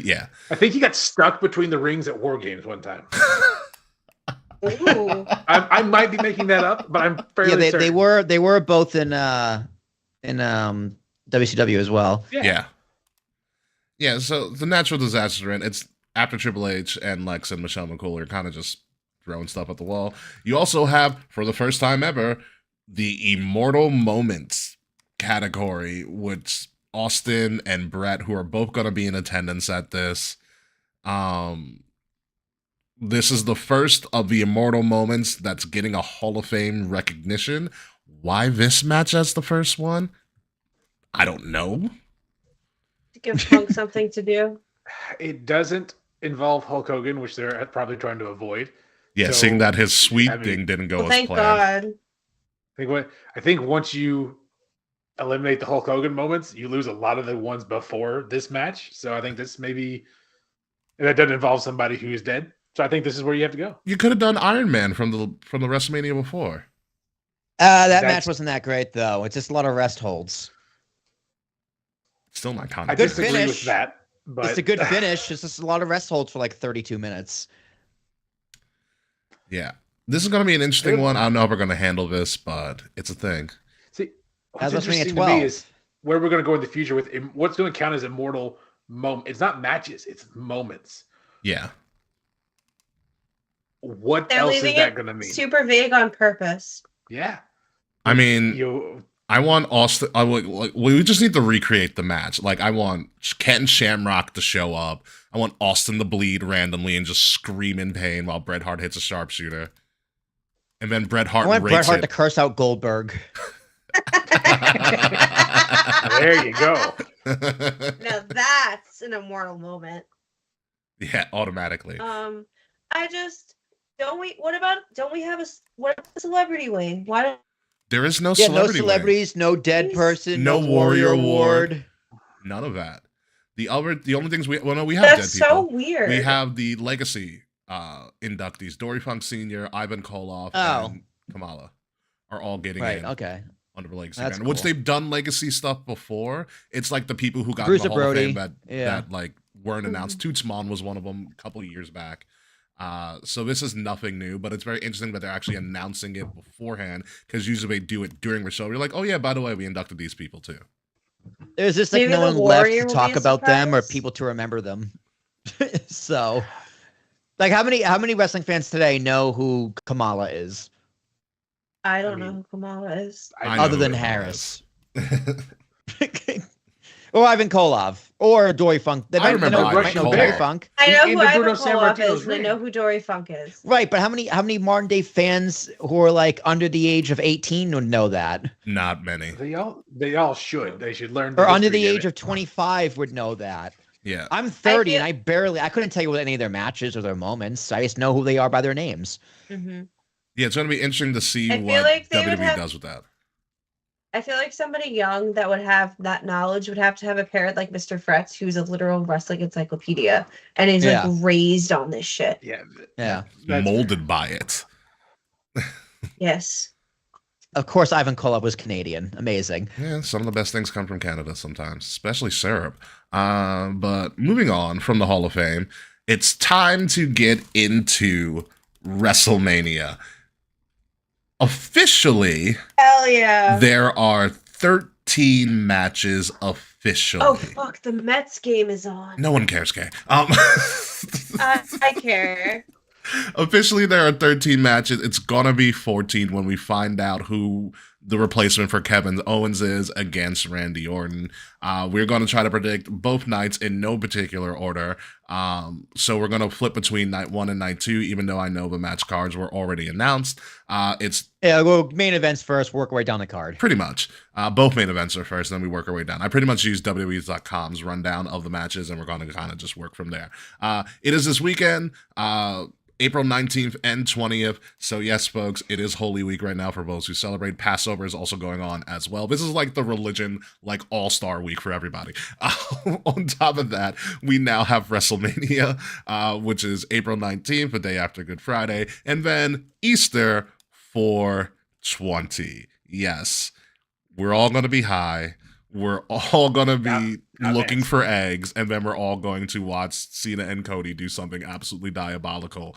yeah. I think he got stuck between the rings at War Games one time. Ooh. I might be making that up, but I'm fairly Yeah, they certain. were both in WCW as well. Yeah. So the natural disaster, and it's after Triple H and Lex and Michelle McCool are kind of just throwing stuff at the wall. You also have, for the first time ever, the Immortal Moments category, which Austin and Brett, who are both going to be in attendance at this. This is the first of the Immortal Moments that's getting a Hall of Fame recognition. Why this match as the first one? I don't know. To give Punk something to do. It doesn't involve Hulk Hogan, which they're probably trying to avoid. Yeah, So, seeing that his sweep I mean, thing didn't go Well, as thank planned. God. I think once you eliminate the Hulk Hogan moments, you lose a lot of the ones before this match. So I think this maybe, and that doesn't involve somebody who is dead. So I think this is where you have to go. You could have done Iron Man from the WrestleMania before. That That's- match wasn't that great though. It's just a lot of rest holds. Still not I kind of Good disagree finish. with that. But It's a good finish. It's just a lot of rest holds for like 32 minutes. Yeah. This is going to be an interesting Good. one. I don't know how we're going to handle this, but it's a thing. See, That what's was WrestleMania interesting to 12. me is where we're going to go in the future with what's going to count as immortal moment. It's not matches; it's moments. Yeah. What They're else is leaving that it going to mean? super vague on purpose. Yeah, I mean, you. I want Austin. We just need to recreate the match. Like, I want Kent and Shamrock to show up. I want Austin to bleed randomly and just scream in pain while Bret Hart hits a sharpshooter. And then Bret Hart I want Bret rates Hart to it. curse out Goldberg. There you go. Now that's an immortal moment. Yeah, automatically. I just don't we have what about the celebrity wing? Why don't There is no Yeah, no celebrity wing. celebrities, no dead Please. person, No no Warrior Warrior Award. Award. None of that. The only things we have that's dead people. so weird. We have the legacy inductees. Dory Funk Sr., Ivan Koloff, Oh. and Kamala are all getting Right, in okay. under the legacy That's banner, which cool. they've done legacy stuff before. It's like the people who got Bruiser in the Hall of Brody. Fame Yeah. that like weren't announced. Tootsmon was one of them a couple of years back. So this is nothing new, but it's very interesting that they're actually announcing it beforehand, because usually they do it during the show. You're like, oh yeah, by the way, we inducted these people too. There's just like Maybe no the one left Warrior to will talk be a about them or surprise? people to remember them. So, like, how many wrestling fans today know who Kamala is, I don't I know mean, who Kamala is. I know other who than Kamala Harris is. or Ivan Koloff or Dory Funk? They I might remember know, Ivan might know Koloff. Dory Funk. I know In who the Ivan Bruno Koloff Sammartino's is, and I ring. know who Dory Funk is. Right, but how many modern day fans who are like under the age of 18 would know that, Not many. They all should. They should learn. or under the history age of 25 would know that? Yeah. I'm 30 feel- and I couldn't tell you what any of their matches or their moments. I just know who they are by their names. Mm-hmm. Yeah, it's going to be interesting to see I feel what like they would WWE have- does with that. I feel like somebody young that would have that knowledge would have to have a parent like Mr. Fretz, who's a literal wrestling encyclopedia, and is Yeah. like raised on this shit. Yeah. Yeah. That's Molded by it. Yes. Of course, Ivan Koloff was Canadian. Amazing. Yeah, some of the best things come from Canada sometimes, especially syrup. But moving on from the Hall of Fame, it's time to get into WrestleMania. Officially, Hell yeah. there are 13 matches officially. Oh fuck, the Mets game is on. No one cares, Kay. I care. Officially, there are 13 matches. It's gonna be 14 when we find out who the replacement for Kevin Owens is against Randy Orton. We're gonna try to predict both nights in no particular order. So we're gonna flip between night 1 and night 2, even though I know the match cards were already announced. It's Go main events first, work our way down the card. pretty much both main events are first, and then we work our way down. I pretty much use WWE.com's rundown of the matches, and we're gonna kind of just work from there. It is this weekend. April 19th and 20th. So yes, folks, it is Holy Week right now for those who celebrate. Passover is also going on as well. This is like the religion, like all-star week for everybody. On top of that, we now have WrestleMania, which is April 19th, the day after Good Friday, and then Easter 420. Yes, we're all going to be high. We're all going to be looking for eggs, and then we're all going to watch Cena and Cody do something absolutely diabolical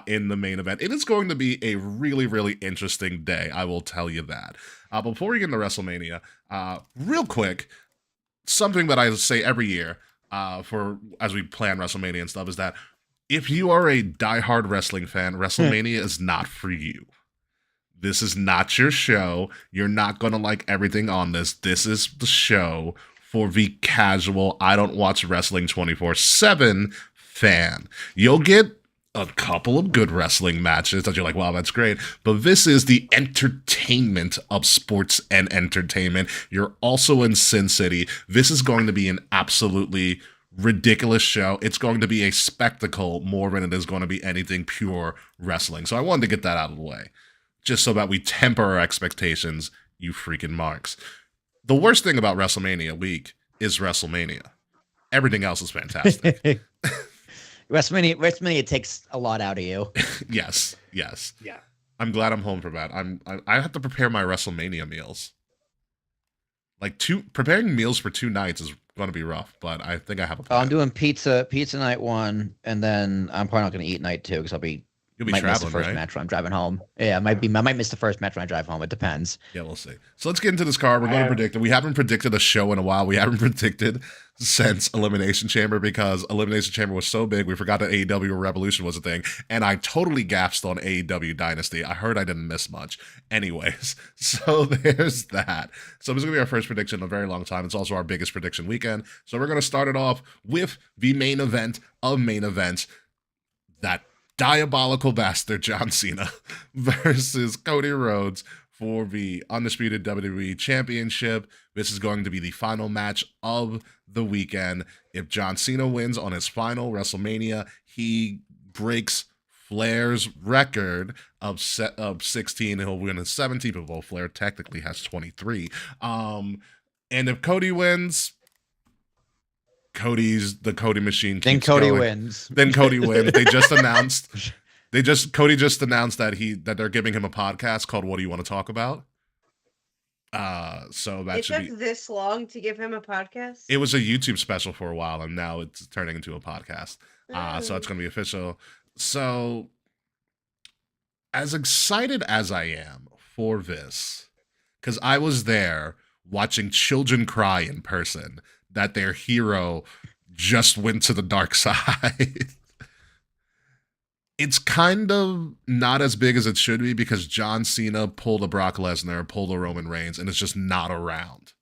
in the main event. It is going to be a really, really interesting day, I will tell you that. Before we get into WrestleMania, real quick, something that I say every year for as we plan WrestleMania and stuff is that if you are a diehard wrestling fan, WrestleMania is not for you. This is not your show. You're not going to like everything on this. This is the show for the casual, I don't watch wrestling 24/7 fan. You'll get a couple of good wrestling matches that you're like, wow, that's great. But this is the entertainment of sports and entertainment. You're also in Sin City. This is going to be an absolutely ridiculous show. It's going to be a spectacle more than it is going to be anything pure wrestling. So I wanted to get that out of the way, just so that we temper our expectations, you freaking marks. The worst thing about WrestleMania week is WrestleMania. Everything else is fantastic. WrestleMania takes a lot out of you. Yes. Yeah. I'm glad I'm home for that. I have to prepare my WrestleMania meals. Like preparing meals for 2 nights is going to be rough, but I think I have a plan. I'm doing pizza night 1, and then I'm probably not going to eat night 2 because You'll be might miss the traveling, first right? match when I'm driving home. Yeah, I might miss the first match when I drive home. It depends. Yeah, we'll see. So let's get into this card. We're going to predict it. We haven't predicted a show in a while. We haven't predicted since Elimination Chamber because Elimination Chamber was so big. We forgot that AEW Revolution was a thing. And I totally gasped on AEW Dynasty. I heard I didn't miss much. Anyways, so there's that. So this is going to be our first prediction in a very long time. It's also our biggest prediction weekend. So we're going to start it off with the main event of main events. That diabolical bastard John Cena versus Cody Rhodes for the undisputed WWE Championship. This is going to be the final match of the weekend. If John Cena wins on his final WrestleMania, he breaks Flair's record of 16. He'll win his 17th, although Flair technically has 23. And if Cody wins, the Cody machine keeps Then Cody going. wins. Then Cody wins. They just announced Cody just announced that they're giving him a podcast called What Do You Want to Talk About? So that It should took be this long to give him a podcast. it was a YouTube special for a while and now it's turning into a podcast. So it's gonna be official. So as excited as I am for this, because I was there watching children cry in person that their hero just went to the dark side. It's kind of not as big as it should be because John Cena pulled a Brock Lesnar, pulled a Roman Reigns, and it's just not around.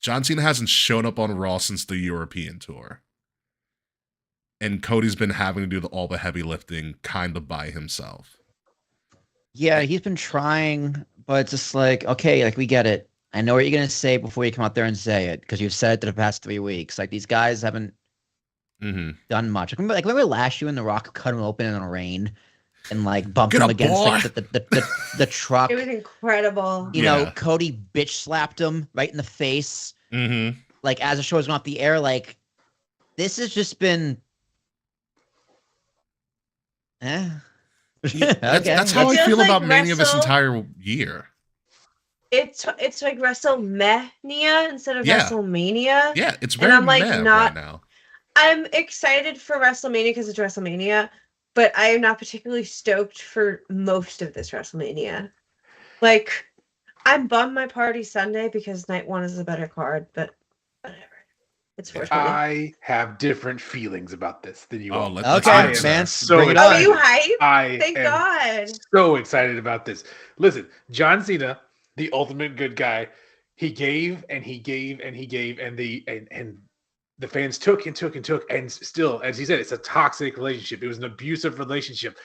John Cena hasn't shown up on Raw since the European tour. And Cody's been having to do all the heavy lifting kind of by himself. Yeah, he's been trying, but it's just like, okay, like we get it. I know what you're gonna say before you come out there and say it because you've said it the past 3 weeks. Like these guys haven't done much. Remember last year when The Rock cut him open in the rain and like bumped him against like, the truck. It was incredible. You know, Cody bitch slapped him right in the face. Like as the show was going off the air, like this has just been. That's how I feel about Mania this entire year. It's like WrestleMania instead of WrestleMania. Yeah, it's very and I'm like right now. I'm excited for WrestleMania because it's WrestleMania, but I am not particularly stoked for most of this WrestleMania. Like, I'm bummed my party Sunday because night 1 is a better card, but whatever. It's 420. I have different feelings about this than you all. let's Okay, hear it, sir. man. so Bring it Oh, on. you hype? I Thank am God. so excited about this. Listen, John Cena, the ultimate good guy, he gave and he gave and he gave, and the fans took and took and took, and still, as he said, it's a toxic relationship. It was an abusive relationship,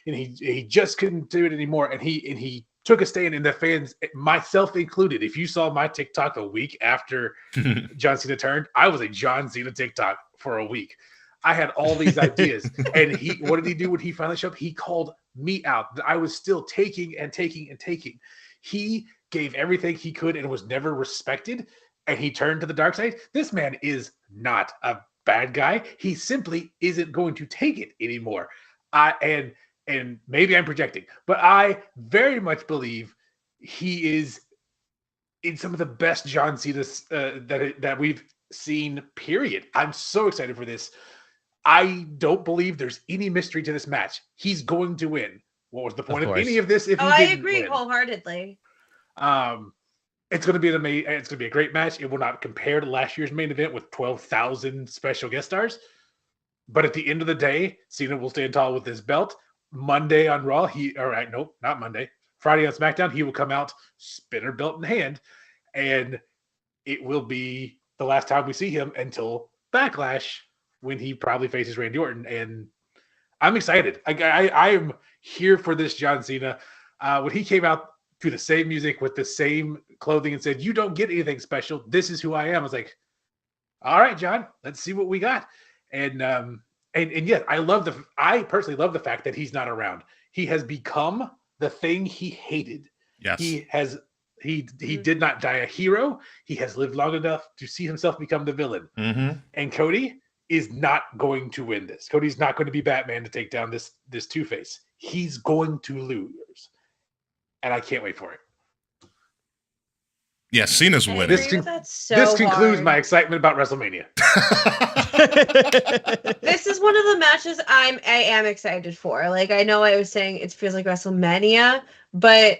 and he just couldn't do it anymore. And he took a stand, and the fans, myself included. If you saw my TikTok a week after John Cena turned, I was a John Cena TikTok for a week. I had all these ideas, and what did he do when he finally showed up? He called me out. I was still taking and taking and taking. He gave everything he could and was never respected, and he turned to the dark side. This man is not a bad guy. He simply isn't going to take it anymore. And maybe I'm projecting, but I very much believe he is in some of the best John Cena that we've seen, period. I'm so excited for this. I don't believe there's any mystery to this match. He's going to win. What was the point of any of this if he I didn't agree win? wholeheartedly. It's going to be it's going to be a great match. It will not compare to last year's main event with 12,000 special guest stars. But at the end of the day, Cena will stand tall with his belt. Monday on Raw, not Monday. Friday on SmackDown, he will come out spinner belt in hand, and it will be the last time we see him until Backlash, when he probably faces Randy Orton. And I'm excited. I am here for this John Cena. When he came out to the same music with the same clothing and said, "You don't get anything special. This is who I am," I was like, "All right, John, let's see what we got." And yes, I personally love the fact that he's not around. He has become the thing he hated. Yes. He did not die a hero. He has lived long enough to see himself become the villain. Mm-hmm. And Cody is not going to win this. Cody's not going to be Batman to take down this Two-Face. He's going to lose. And I can't wait for it. Yeah, Cena's I winning. agree with that so This concludes hard. my excitement about WrestleMania. This is one of the matches I am excited for. Like, I know I was saying it feels like WrestleMania, but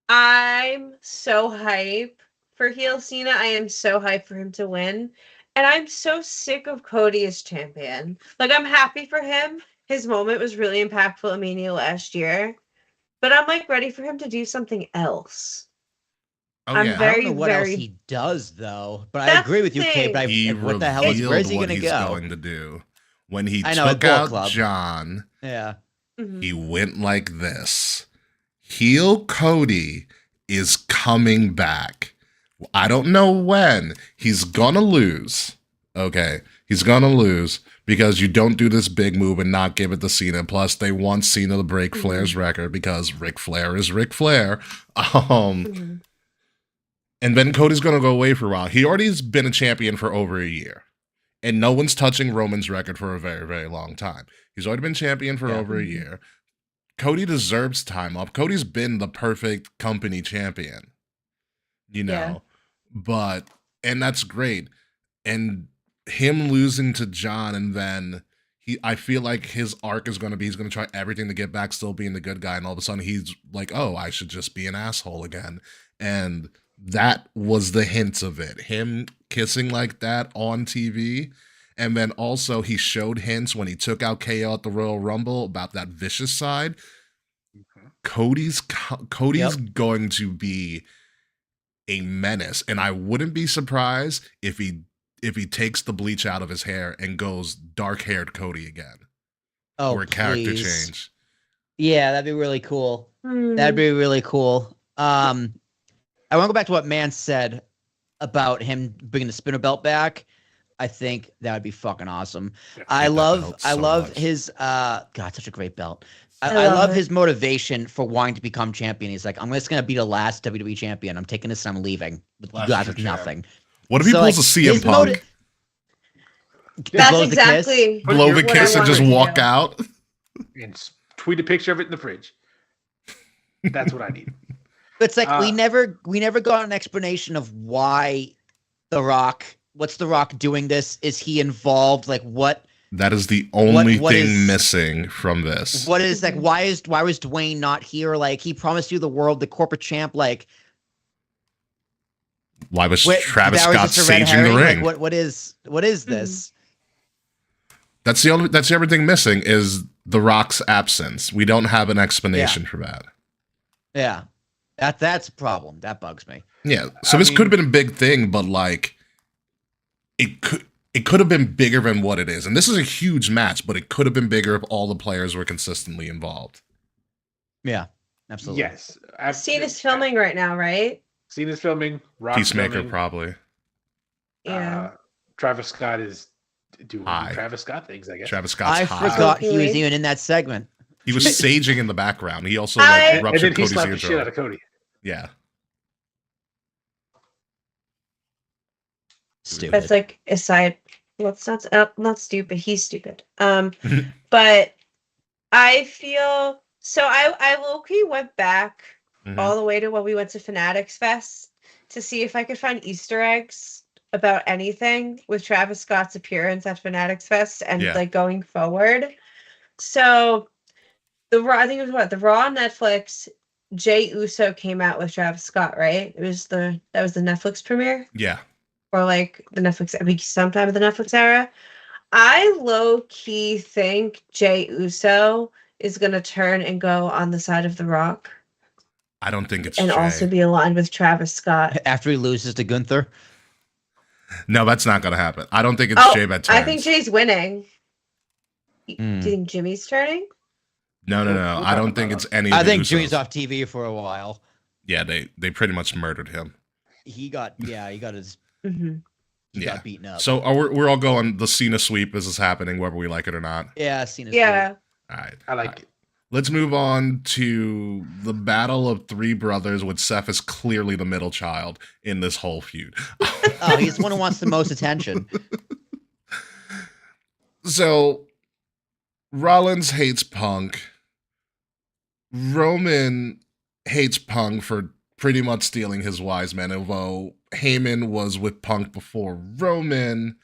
I'm so hype for heel Cena. I am so hyped for him to win. And I'm so sick of Cody as champion. Like, I'm happy for him. His moment was really impactful at Mania last year. But I'm like ready for him to do something else. Oh, I'm yeah. I don't know very, what else very- he does though, but I That's agree with the you, Kate. But He what the hell is? revealed Where's he what gonna he's go? going to do. When he I know, took Bullet out Club. John, Yeah. Mhm. he went like this. Heel Cody is coming back. I don't know when. He's gonna lose. Okay. He's gonna lose because you don't do this big move and not give it to Cena. Plus, they want Cena to break Flair's record because Ric Flair is Ric Flair. Mhm. And then Cody's gonna go away for a while. He already's been a champion for over a year. And no one's touching Roman's record for a very, very long time. He's already been champion for over a year. Cody deserves time off. Cody's been the perfect company champion, you know, and that's great. And him losing to John, and then I feel like his arc is going to be, he's going to try everything to get back, still being the good guy. And all of a sudden he's like, oh, I should just be an asshole again. And that was the hints of it. Him kissing like that on TV. And then also he showed hints when he took out KO at the Royal Rumble about that vicious side. Cody's going to be a menace. And I wouldn't be surprised if he takes the bleach out of his hair and goes dark-haired Cody again. Oh, or a character please. change. Yeah, that'd be really cool. Hmm. That'd be really cool. I want to go back to what Man said about him bringing the spinner belt back. I think that would be fucking awesome. I hate that love belt so much. his God, such a great belt. I love love it. his motivation for wanting to become champion. He's like, I'm just gonna be the last WWE champion. I'm taking this and I'm leaving. With you Last guys true with champ. nothing. What if he So, pulls like, a CM his Punk? That's blows the kiss? exactly Blow the what I kiss and wanted just to walk do. out? And tweet a picture of it in the fridge. That's what I need. It's like we Uh, never got an explanation of why The Rock. What's The Rock doing this? Is he involved? Like what? That is the only what thing is- missing from this. What is like? Why was Dwayne not here? Like he promised you the world, the corporate champ. Like Why was Wait, Travis that was Scott just a red saging the herring? ring? Like, what is this? That's the only thing missing is The Rock's absence. We don't have an explanation for that. Yeah, that's a problem. That bugs me. Yeah. So this could have been a big thing, but like it could have been bigger than what it is. And this is a huge match, but it could have been bigger if all the players were consistently involved. Yeah, absolutely. Yes. Cena's filming right now, right? Cena's filming. Rock's Peacemaker filming. probably. Yeah. Travis Scott is doing Hi. Travis Scott things, I guess. Travis Scott's I hot. forgot he was Really? even in that segment. He was saging in the background. He also I- And ruptured then he Cody's slapped the shit out eardrum. of Cody. Yeah. Stupid. That's like aside. Well, it's not stupid. He's stupid. But I feel so. I low-key went back Mhm. all the way to when we went to Fanatics Fest to see if I could find Easter eggs about anything with Travis Scott's appearance at Fanatics Fest and Yeah. like going forward. So the Raw, I think it was the Raw on Netflix. Jay Uso came out with Travis Scott, right? That was the Netflix premiere. Yeah. Or like the Netflix, I mean, sometime in the Netflix era. I low key think Jay Uso is gonna turn and go on the side of The Rock I don't think it's and Jay. also be aligned with Travis Scott. After he loses to Gunther. No, that's not gonna happen. I don't think it's Oh, Jay that turns. I think Jay's winning. Do Hmm. you think Jimmy's turning? No. We'll I talk don't about think that. it's any. I of the think Usos. Jimmy's off TV for a while. Yeah, they pretty much murdered him. He got Mm-hmm. got beaten up. So we're all going the Cena sweep. This is happening whether we like it or not. yeah, Cena's Yeah. All right. I like it. Let's move on to the battle of three brothers, with Seth is clearly the middle child in this whole feud. Oh, he's the one who wants the most attention. So Rollins hates Punk. Roman hates Punk for pretty much stealing his wise men, although Heyman was with Punk before Roman,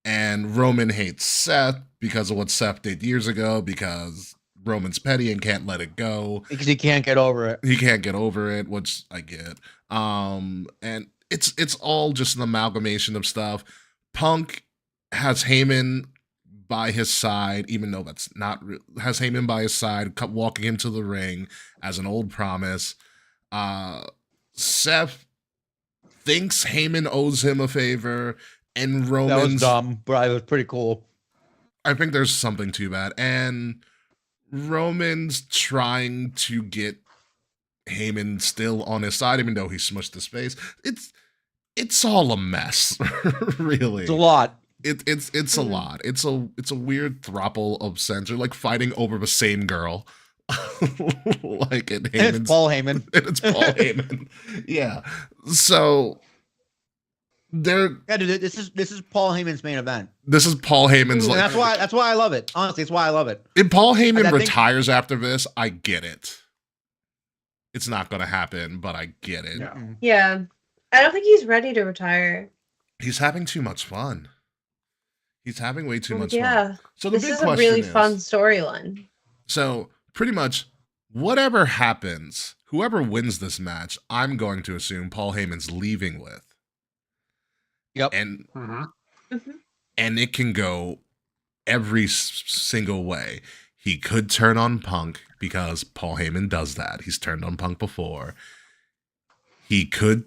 and Roman hates Seth because of what Seth did years ago, because Roman's petty and can't let it go. Because he can't get over it. He can't get over it, which I get. And it's all just an amalgamation of stuff. Punk has Heyman by his side, even though that's not has Heyman by his side, walking him to the ring as an old promise. Seth thinks Heyman owes him a favor, and That was Roman's. dumb, but it was pretty cool. I think there's something to that, and Roman's trying to get Heyman still on his side, even though he smushed his face. It's all a mess, really. It's a lot. It's a lot. It's a weird throuple of censor, like fighting over the same girl. Like in And it's Heyman's, Paul Heyman. and it's Paul Heyman. Yeah. So they're Yeah, dude, this is Paul Heyman's main event. this is Paul Heyman's And like that's why I love it. Honestly, it's why I love it. if Paul Heyman I think- retires after this, I get it. It's not gonna happen, but I get it. Yeah. Yeah. I don't think he's ready to retire. He's having too much fun. He's having way too much Yeah. fun. So the This big is a question really is, fun storyline. so pretty much whatever happens, whoever wins this match, I'm going to assume Paul Heyman's leaving with. Yep. And Mhm. and it can go every single way. He could turn on Punk because Paul Heyman does that. He's turned on Punk before. He could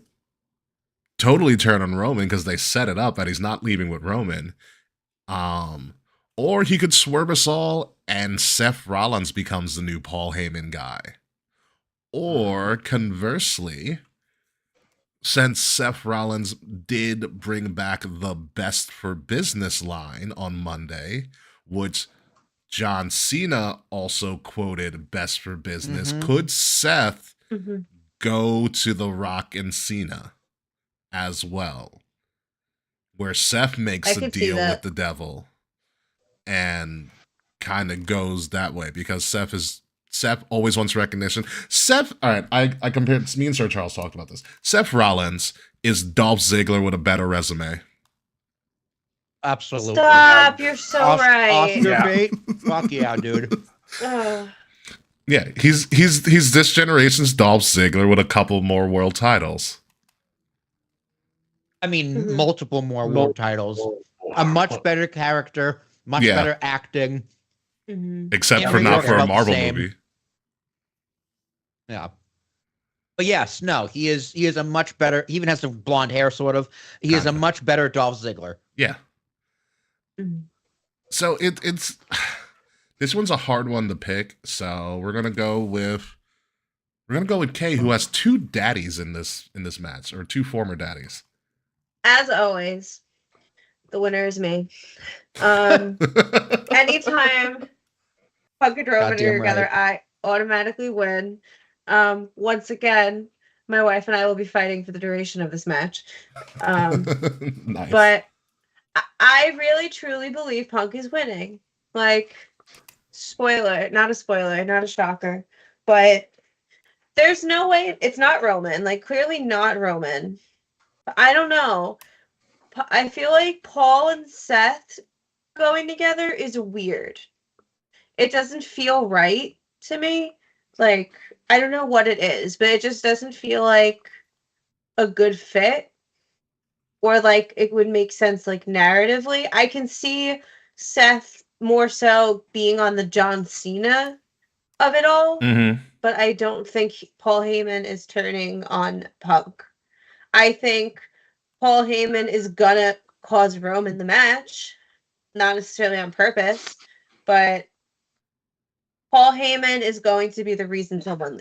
totally turn on Roman because they set it up that he's not leaving with Roman. Or he could swerve us all and Seth Rollins becomes the new Paul Heyman guy. Or conversely, since Seth Rollins did bring back the Best for Business line on Monday, which John Cena also quoted Best for Business, Mhm. could Seth Mm-hmm. go to The Rock and Cena as well? Where Seth makes I a could see deal with that. the devil and kind of goes that way because Seth always wants recognition. Seth, all right, I compared, me and Sir Charles talked about this. Seth Rollins is Dolph Ziggler with a better resume. Absolutely. Stop! You're so right. Oscar Yeah. bait? Fuck yeah, dude. Ugh. Yeah, he's this generation's Dolph Ziggler with a couple more world titles. I mean, Mhm. multiple more world titles, a much better character, much Yeah. better acting. Mhm. Except Yeah, for we not talk for a about the Marvel same. movie. Yeah. But yes, no, he is a much better. He even has some blonde hair, sort of. He is a Kinda. much better Dolph Ziggler. Yeah. Mhm. So it's this one's a hard one to pick. So we're gonna go with Kay, who has two daddies in this match, or two former daddies. As always, the winner is me. Anytime Punk and Roman are Goddamn together, right. I automatically win. Once again, my wife and I will be fighting for the duration of this match. Nice. But I really truly believe Punk is winning. Like, spoiler, not a shocker, but there's no way it's not Roman. Like, clearly not Roman. I don't know. I feel like Paul and Seth going together is weird. It doesn't feel right to me. Like, I don't know what it is, but it just doesn't feel like a good fit, or like it would make sense like narratively. I can see Seth more so being on the John Cena of it all, Mm-hmm. but I don't think Paul Heyman is turning on Punk. I think Paul Heyman is gonna cause Roman the match, not necessarily on purpose, but Paul Heyman is going to be the reason someone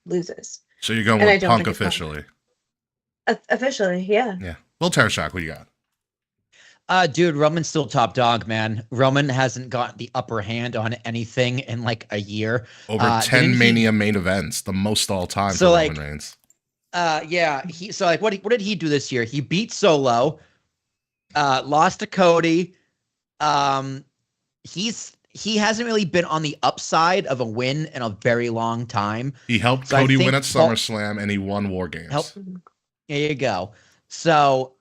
loses. So you're going And I with don't Punk think it's Punk. officially. Officially, yeah. Yeah. Well, Terrashock, what do you got? Dude, Roman's still top dog, man. Roman hasn't got the upper hand on anything in like a year. Over didn't 10 he- Mania main events, the most all time So, for like, Roman Reigns. Yeah. So like, what did he do this year? He beat Solo, lost to Cody. He hasn't really been on the upside of a win in a very long time. He helped So I Cody think win at Paul- SummerSlam, and he won War Games. There you go. So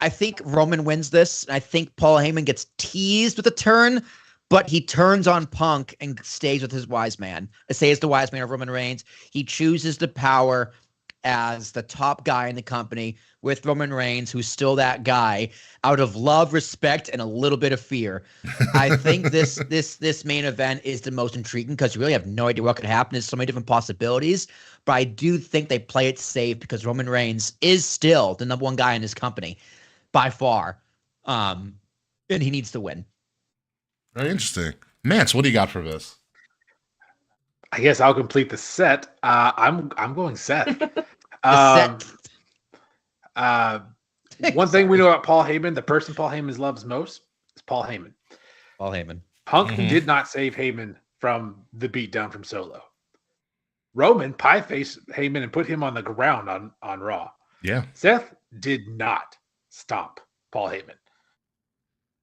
I think Roman wins this. I think Paul Heyman gets teased with a turn, but he turns on Punk and stays with his wise man. Stays the wise man of Roman Reigns. He chooses the power as the top guy in the company with Roman Reigns, who's still that guy, out of love, respect, and a little bit of fear. I think this main event is the most intriguing because you really have no idea what could happen. There's so many different possibilities, but I do think they play it safe because Roman Reigns is still the number one guy in his company by far, and he needs to win. Very interesting. Mance, what do you got for this? I guess I'll complete the set. I'm going Seth. One thing we know about Paul Heyman, the person Paul Heyman loves most is Paul Heyman. Paul Heyman. Punk Mhm. did not save Heyman from the beatdown from Solo. Roman pie-faced Heyman and put him on the ground on Raw. Yeah. Seth did not stop Paul Heyman.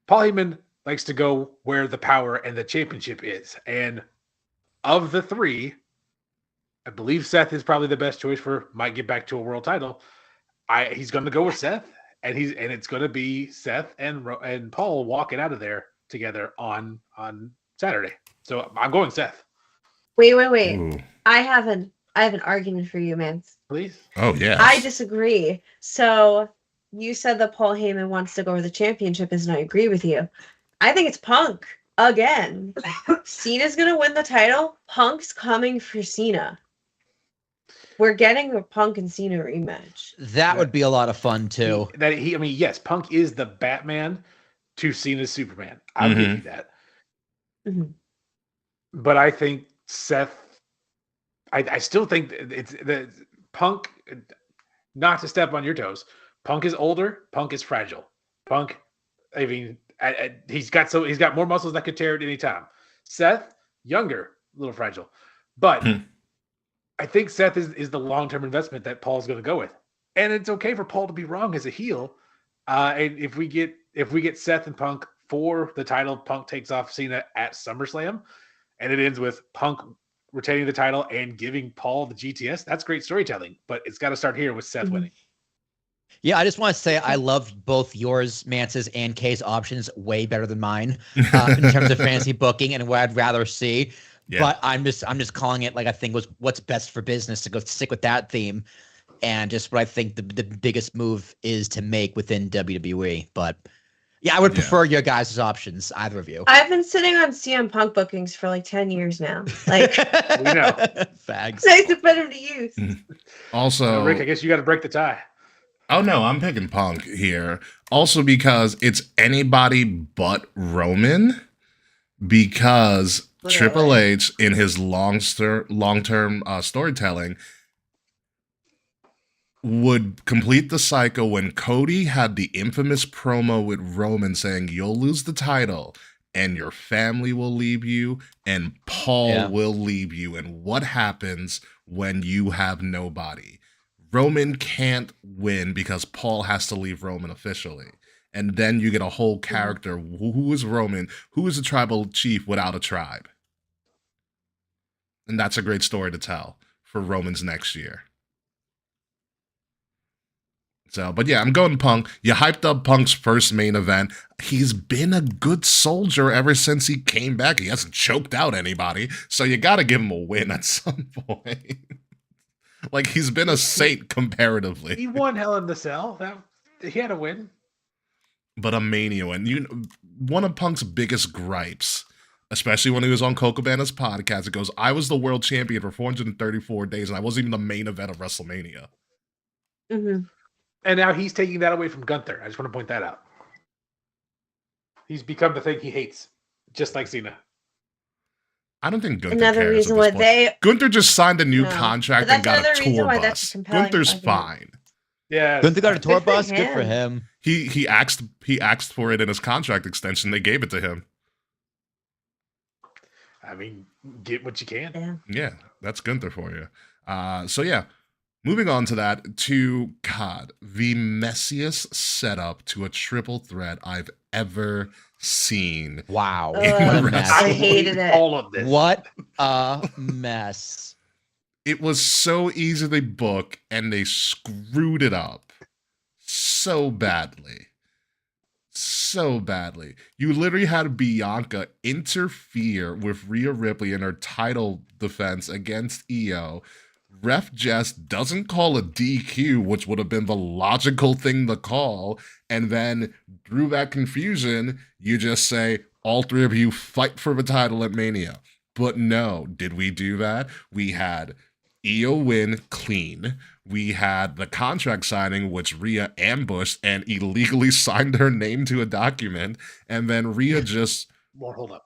Paul Heyman likes to go where the power and the championship is. And of the three, I believe Seth is probably the best choice might get back to a world title. He's going to go with Seth, and it's going to be Seth and Paul walking out of there together on Saturday. So I'm going Seth. Wait. Ooh. I have an argument for you, man. Please. Oh, yeah. I disagree. So you said that Paul Heyman wants to go where the championship is, and I agree with you. I think it's Punk again. Cena's gonna win the title. Punk's coming for Cena. We're getting a Punk and Cena rematch. That would be a lot of fun too. Yes, Punk is the Batman to Cena's Superman. I'll give you that. Mhm. But I think Seth. I still think it's the Punk. Not to step on your toes, Punk is older. Punk is fragile. Punk. I mean, he's got more muscles that could tear at any time. Seth, younger, a little fragile, but I think Seth is the long-term investment that Paul's going to go with, and it's okay for Paul to be wrong as a heel. And if we get Seth and Punk for the title, Punk takes off Cena at SummerSlam, and it ends with Punk retaining the title and giving Paul the GTS. That's great storytelling, but it's got to start here with Seth winning. Yeah, I just want to say I love both yours, Mance's, and Kay's options way better than mine in terms of fantasy booking and what I'd rather see. Yeah. But I'm just calling it like I think was what's best for business to go stick with that theme. and just what I think the biggest move is to make within WWE. But yeah, I would prefer your guys' options, either of you. I've been sitting on CM Punk bookings for like 10 years now. Like, We know. Fags. it's nice to put him to use. Also, Rick, I guess you got to break the tie. oh no, I'm picking Punk here. Also because it's anybody but Roman, because Triple H in his long-term storytelling would complete the cycle when Cody had the infamous promo with Roman saying, "You'll lose the title and your family will leave you and Paul will leave you. And what happens when you have nobody?" Roman can't win because Paul has to leave Roman officially. And then you get a whole character. Who is Roman? Who is a tribal chief without a tribe? And that's a great story to tell for Roman's next year. So, but yeah, I'm going Punk. You hyped up Punk's first main event. He's been a good soldier ever since he came back. He hasn't choked out anybody. So you got to give him a win at some point. Like, he's been a saint comparatively. He won Hell in the Cell. He had a win. But a Mania win. One of Punk's biggest gripes, especially when he was on Colt Cabana's podcast, it goes, "I was the world champion for 434 days, and I wasn't even the main event of WrestleMania." Mm-hmm. And now he's taking that away from Gunther. I just want to point that out. He's become the thing he hates, just like Cena. I don't think Gunther Another cares reason at why this point. Gunther just signed a new contract But and got that's a another tour reason why that's bus. a compelling Gunther's argument. fine. Yeah, Gunther got a tour Good for bus. Good for him. him. He asked for it in his contract extension. They gave it to him. I mean, get what you can. Yeah, that's Gunther for you. So yeah, moving on to that, to God, the messiest setup to a triple threat I've ever seen. Wow. In What a wrestling. mess. I hated it. All of this. What a mess. It was so easy to book, and they screwed it up so badly. So badly. You literally had Bianca interfere with Rhea Ripley in her title defense against Io. Ref just doesn't call a DQ, which would have been the logical thing to call. And then through that confusion, you just say, all three of you fight for the title at Mania. But no, did we do that? We had Io win clean. We had the contract signing, which Rhea ambushed and illegally signed her name to a document. And then Rhea just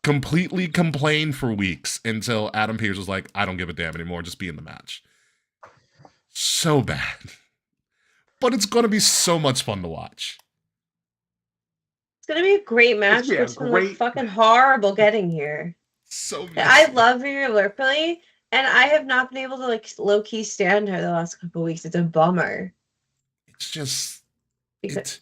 completely complained for weeks until Adam Pearce was like, "I don't give a damn anymore. Just be in the match." So bad. But it's going to be so much fun to watch. It's gonna be a great match. gonna be a It's been great fucking horrible getting here. So I love Rhea Ripley, and I have not been able to like low key stand her the last couple of weeks. It's a bummer. It's just Because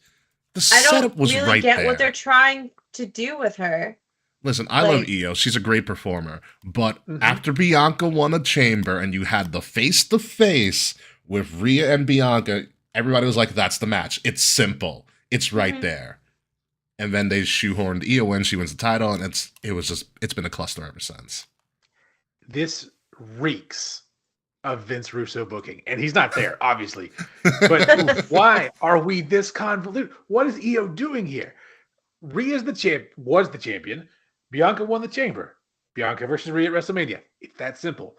the I setup don't was really right get there. what they're trying to do with her. Listen, I love Io. She's a great performer. But after Bianca won a chamber and you had the face-to-face with Rhea and Bianca, everybody was like, that's the match. It's simple. It's right there. And then they shoehorned Io in. She wins the title, and it's been a cluster ever since. This reeks of Vince Russo booking. And he's not there, obviously. But why are we this convoluted? What is Io doing here? Rhea's was the champion. Bianca won the chamber. Bianca versus Rhea at WrestleMania. It's that simple.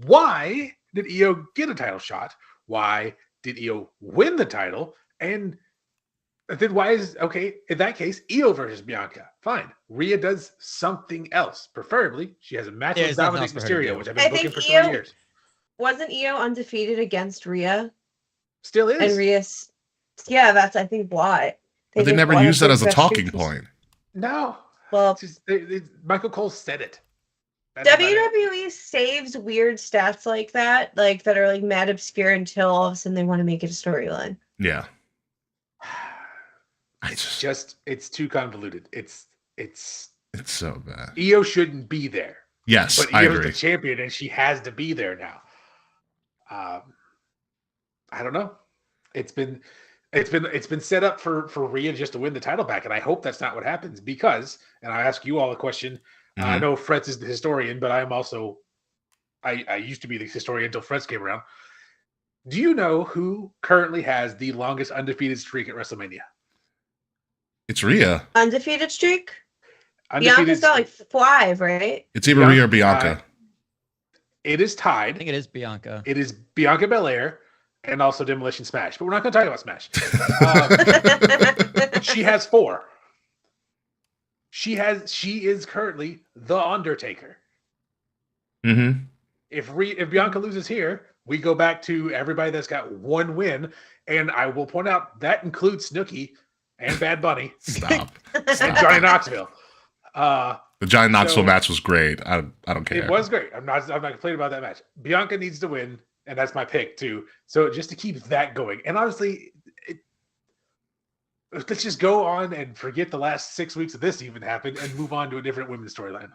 Why did Io get a title shot? Why did Io win the title? And then why is, in that case, Io versus Bianca. Fine. Rhea does something else. Preferably, she has a match with Dominic Mysterio, which I've been booking for 3 years. Wasn't Io undefeated against Rhea? Still is. And Rhea's, yeah, that's I think why. But they never used that as a talking point. No. Well, Michael Cole said it. WWE saves weird stats like that are like mad obscure until all of a sudden they want to make it a storyline. Yeah. It's too convoluted. It's so bad. Io shouldn't be there. Yes, but I Io's agree. the champion and she has to be there now. I don't know. It's been set up for Rhea just to win the title back, and I hope that's not what happens because, and I ask you all a question. I know Fretz is the historian, but I am also I used to be the historian until Fretz came around. Do you know who currently has the longest undefeated streak at WrestleMania? It's Rhea. Undefeated streak? Undefeated Bianca's got like 5, right? It's either Rhea or Bianca. It is I tied. think it is Bianca. It is Bianca Belair and also Demolition Smash. But we're not going to talk about Smash. She has 4. She is currently the Undertaker. Mm-hmm. If Bianca loses here, we go back to everybody that's got 1 win, and I will point out that includes Snooki and Bad Bunny Stop. and Johnny Knoxville. The Johnny Knoxville match was great. I don't care. It was great. I'm not complaining about that match. Bianca needs to win, and that's my pick too. So just to keep that going, and honestly, let's just go on and forget the last 6 weeks of this even happened and move on to a different women's storyline.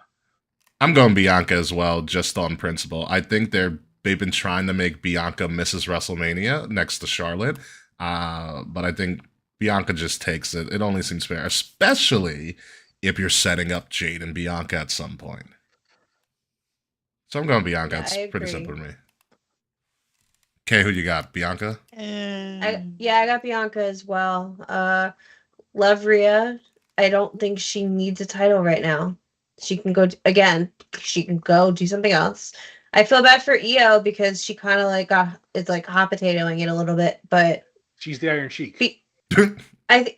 I'm going Bianca as well, just on principle. I think they've been trying to make Bianca Mrs. WrestleMania next to Charlotte, but I think Bianca just takes it. It only seems fair, especially if you're setting up Jade and Bianca at some point. So I'm going Bianca. Yeah, It's pretty agree. simple to me. Okay, who you got? Bianca? I got Bianca as well. Love Rhea. I don't think she needs a title right now. She can go she can go do something else. I feel bad for Io because she kind of like it's like hot potatoing it a little bit, but She's the Iron Sheik. I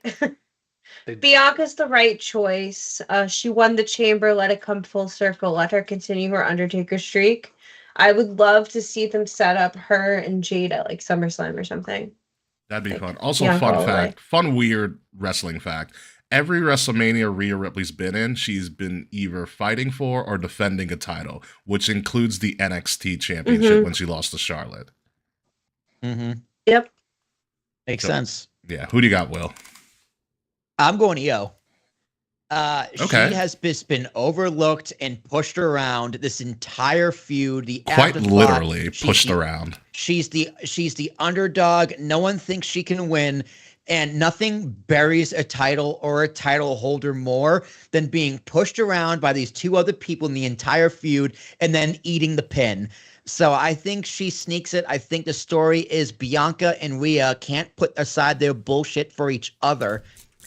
Bianca's the right choice. She won the chamber. Let it come full circle. Let her continue her Undertaker streak. I would love to see them set up her and Jade at like SummerSlam or something. That'd be Like, fun. Also, Bianca fun all the fact, fun weird wrestling fact. Every WrestleMania Rhea Ripley's been in, she's been either fighting for or defending a title, which includes the NXT championship when she lost to Charlotte. Mm-hmm. Yep. Makes So- sense. Yeah, who do you got, Will? I'm going Io. Okay. She has been overlooked and pushed around this entire feud. The Quite afterthought. literally She's pushed the- around. She's the underdog. No one thinks she can win, and nothing buries a title or a title holder more than being pushed around by these 2 other people in the entire feud and then eating the pin. So I think she sneaks it. I think the story is Bianca and Rhea can't put aside their bullshit for each other.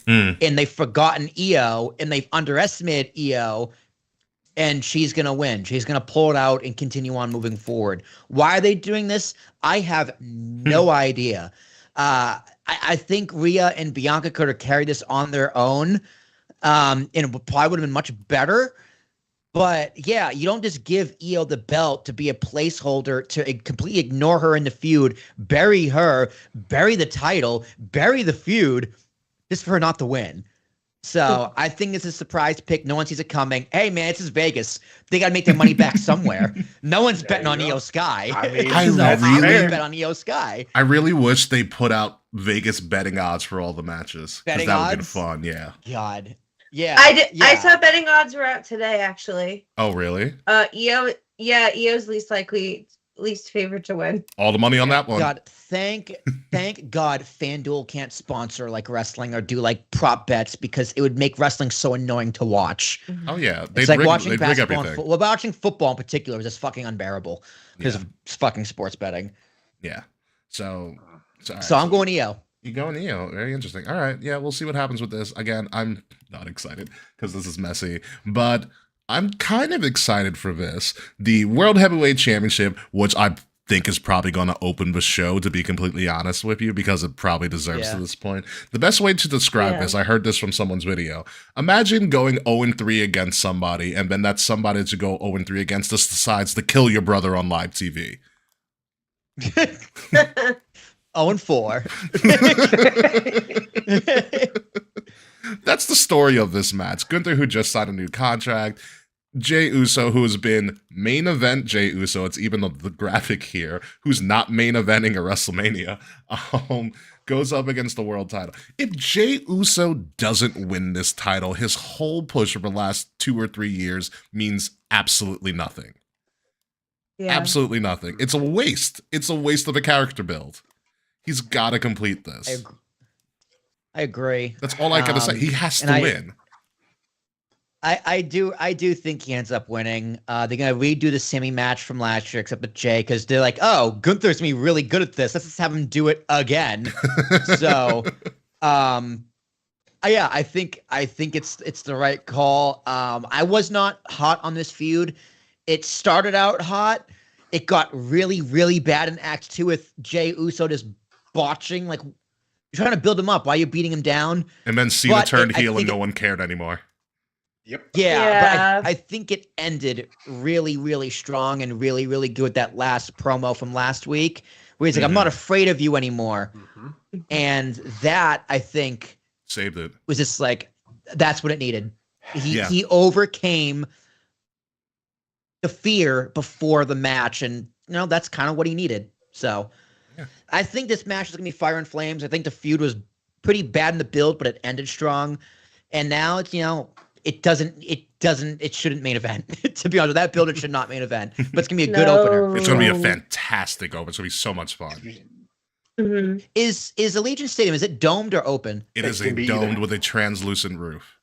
And they've forgotten Io, and they've underestimated Io, and she's going to win. She's going to pull it out and continue on moving forward. Why are they doing this? I have no idea. I think Rhea and Bianca could have carried this on their own, and it probably would have been much better. But yeah, you don't just give Io the belt to be a placeholder to completely ignore her in the feud, bury her, bury the title, bury the feud, just for her not to win. So I think it's a surprise pick. No one sees it coming. Hey man, it's just Vegas. They got to make their money back somewhere. No one's betting on Io Sky. I mean, I So I'm really- gonna bet on Io Sky. I really wish they put out Vegas betting odds for all the matches. 'Cause Betting that would have been odds? fun, yeah. God. Yeah. I did. I yeah. saw betting odds were out today actually. Oh, really? Io's least favorite to win. All the money on that one. God, thank God FanDuel can't sponsor like wrestling or do like prop bets because it would make wrestling so annoying to watch. Oh, yeah. It's like watching they'd rig basketball and everything. watching football in particular is just fucking unbearable because Yeah. of fucking sports betting. Yeah. So So I'm going Io. You go Neo. Very interesting. All right. Yeah, we'll see what happens with this. Again, I'm not excited because this is messy, but I'm kind of excited for this. The World Heavyweight Championship, which I think is probably going to open the show, to be completely honest with you, because it probably deserves Yeah. to this point. The best way to describe Yeah. this, I heard this from someone's video. Imagine going 0-3 against somebody, and then that somebody that you go 0-3 against just decides to kill your brother on live TV. 0-4. That's the story of this match. Gunther, who just signed a new contract. Jey Uso, who has been main event Jey Uso. It's even the graphic here, who's not main eventing a WrestleMania, goes up against the world title. If Jey Uso doesn't win this title, his whole push over the last 2 or 3 years means absolutely nothing. Yeah. Absolutely nothing. It's a waste. It's a waste of a character build. He's got to complete this. I agree. That's all I gotta say. He has to and win. I do think he ends up winning. They're gonna redo the semi match from last year, except with Jay, because they're like, oh, Gunther's gonna be really good at this. Let's just have him do it again. So, yeah, I think it's the right call. I was not hot on this feud. It started out hot. It got really, really bad in Act 2 with Jay Uso just botching. Like, you're trying to build him up. Why are you beating him down? And then Cena But turned I heel and think no one cared anymore. Yep. Yeah, but I think it ended really, really strong and really, really good. That last promo from last week, where he's like, "I'm not afraid of you anymore," and that I think Saved it. was just like that's what it needed. He overcame the fear before the match, and that's kind of what he needed. So, I think this match is gonna be fire and flames. I think the feud was pretty bad in the build, but it ended strong, and now it's it shouldn't main event. To be honest, that build it should not main event, but it's gonna be a good opener. It's gonna be a fantastic opener. It's gonna be so much fun. Mm-hmm. Is Allegiant Stadium, is it domed or open? It is a domed with a translucent roof.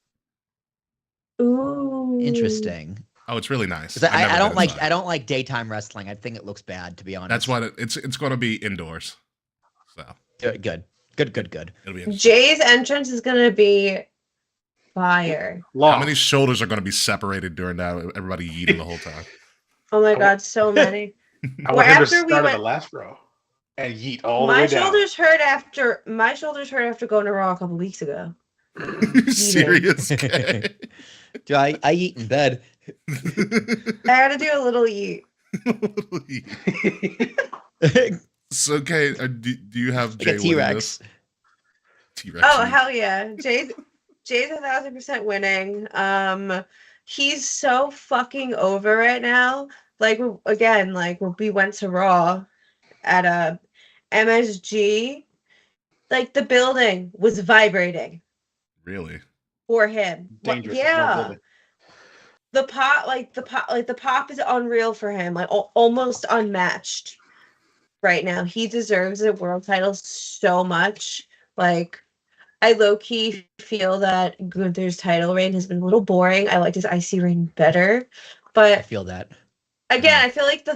Ooh. Interesting. Oh, it's really nice. I don't like daytime wrestling. I think it looks bad, to be honest. That's why it's going to be indoors. So good. It'll be Jay's entrance is gonna be fire. How many shoulders are going to be separated during that? Everybody eating the whole time. Oh my god, so many. I want him to start at the last row and yeet all the way down. My shoulders hurt after going to Raw a couple weeks ago. Serious? Do I eat in bed? I had to do a little eat. So, okay, do you have Jay like a T-Rex? T-Rex. Oh hell yeah, Jay's 1,000% winning. He's so fucking over right now. Like again, like when we went to Raw at a MSG, like the building was vibrating. Really? For him. Dangerous. Yeah. The pop is unreal for him. Like almost unmatched right now. He deserves a world title so much. Like, I low-key feel that Gunther's title reign has been a little boring. I liked his IC reign better. But I feel that. Again, I feel like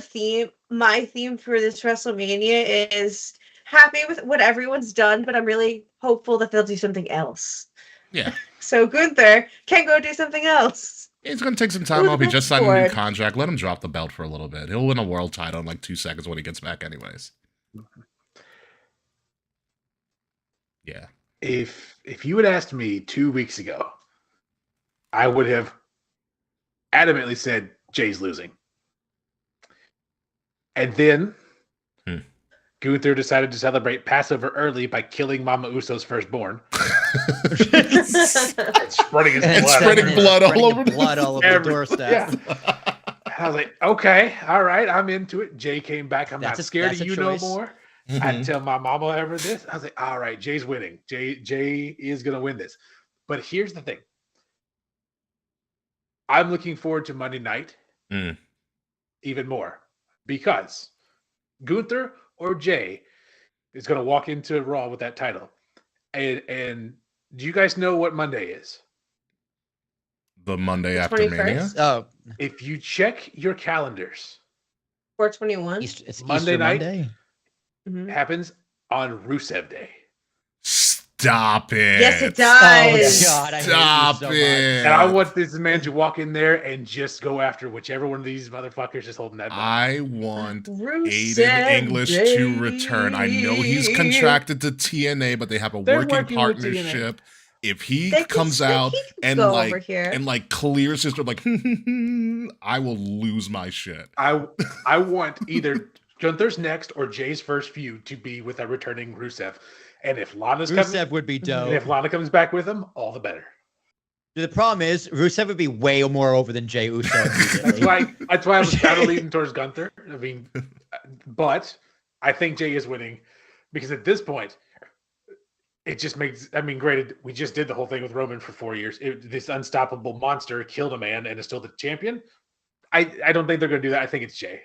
my theme for this WrestleMania is happy with what everyone's done, but I'm really hopeful that they'll do something else. Yeah. So Gunther can go do something else. He's going to take some time off. He just signed a new contract. Let him drop the belt for a little bit. He'll win a world title in like 2 seconds when he gets back anyways. Yeah. If you had asked me 2 weeks ago, I would have adamantly said Jay's losing. And then Gunther decided to celebrate Passover early by killing Mama Uso's firstborn. and spreading blood all over the doorstep. Yeah. I was like, okay, all right, I'm into it. Jay came back. I'm not scared of you no more. I didn't tell my mama ever this. I was like, all right, Jay's winning. Jay is gonna win this. But here's the thing. I'm looking forward to Monday night even more because Gunther or Jay is going to walk into Raw with that title. And do you guys know what Monday is? The Monday after Mania? Oh. If you check your calendars, 4/21. It's Monday Easter night Monday? happens on Rusev Day. Stop it. Yes, it does. Oh, God, I Stop hate you so it. much. And I want this man to walk in there and just go after whichever one of these motherfuckers is holding that belt. I want Rusev Aiden English Day. to return. I know he's contracted to TNA, but they have a They're working working with partnership. If he They comes can out and go like over here. and like clears his throat, like I will lose my shit. I want either Gunther's next or Jay's first feud to be with a returning Rusev. And if Lana's Rusev would be dope. and if Lana comes back with him, all the better. The problem is Rusev would be way more over than Jay Uso. That's why I was kind of leaning towards Gunther. I mean, but I think Jay is winning because at this point, it just makes. I mean, granted, we just did the whole thing with Roman for 4 years. This unstoppable monster killed a man and is still the champion. I don't think they're going to do that. I think it's Jay.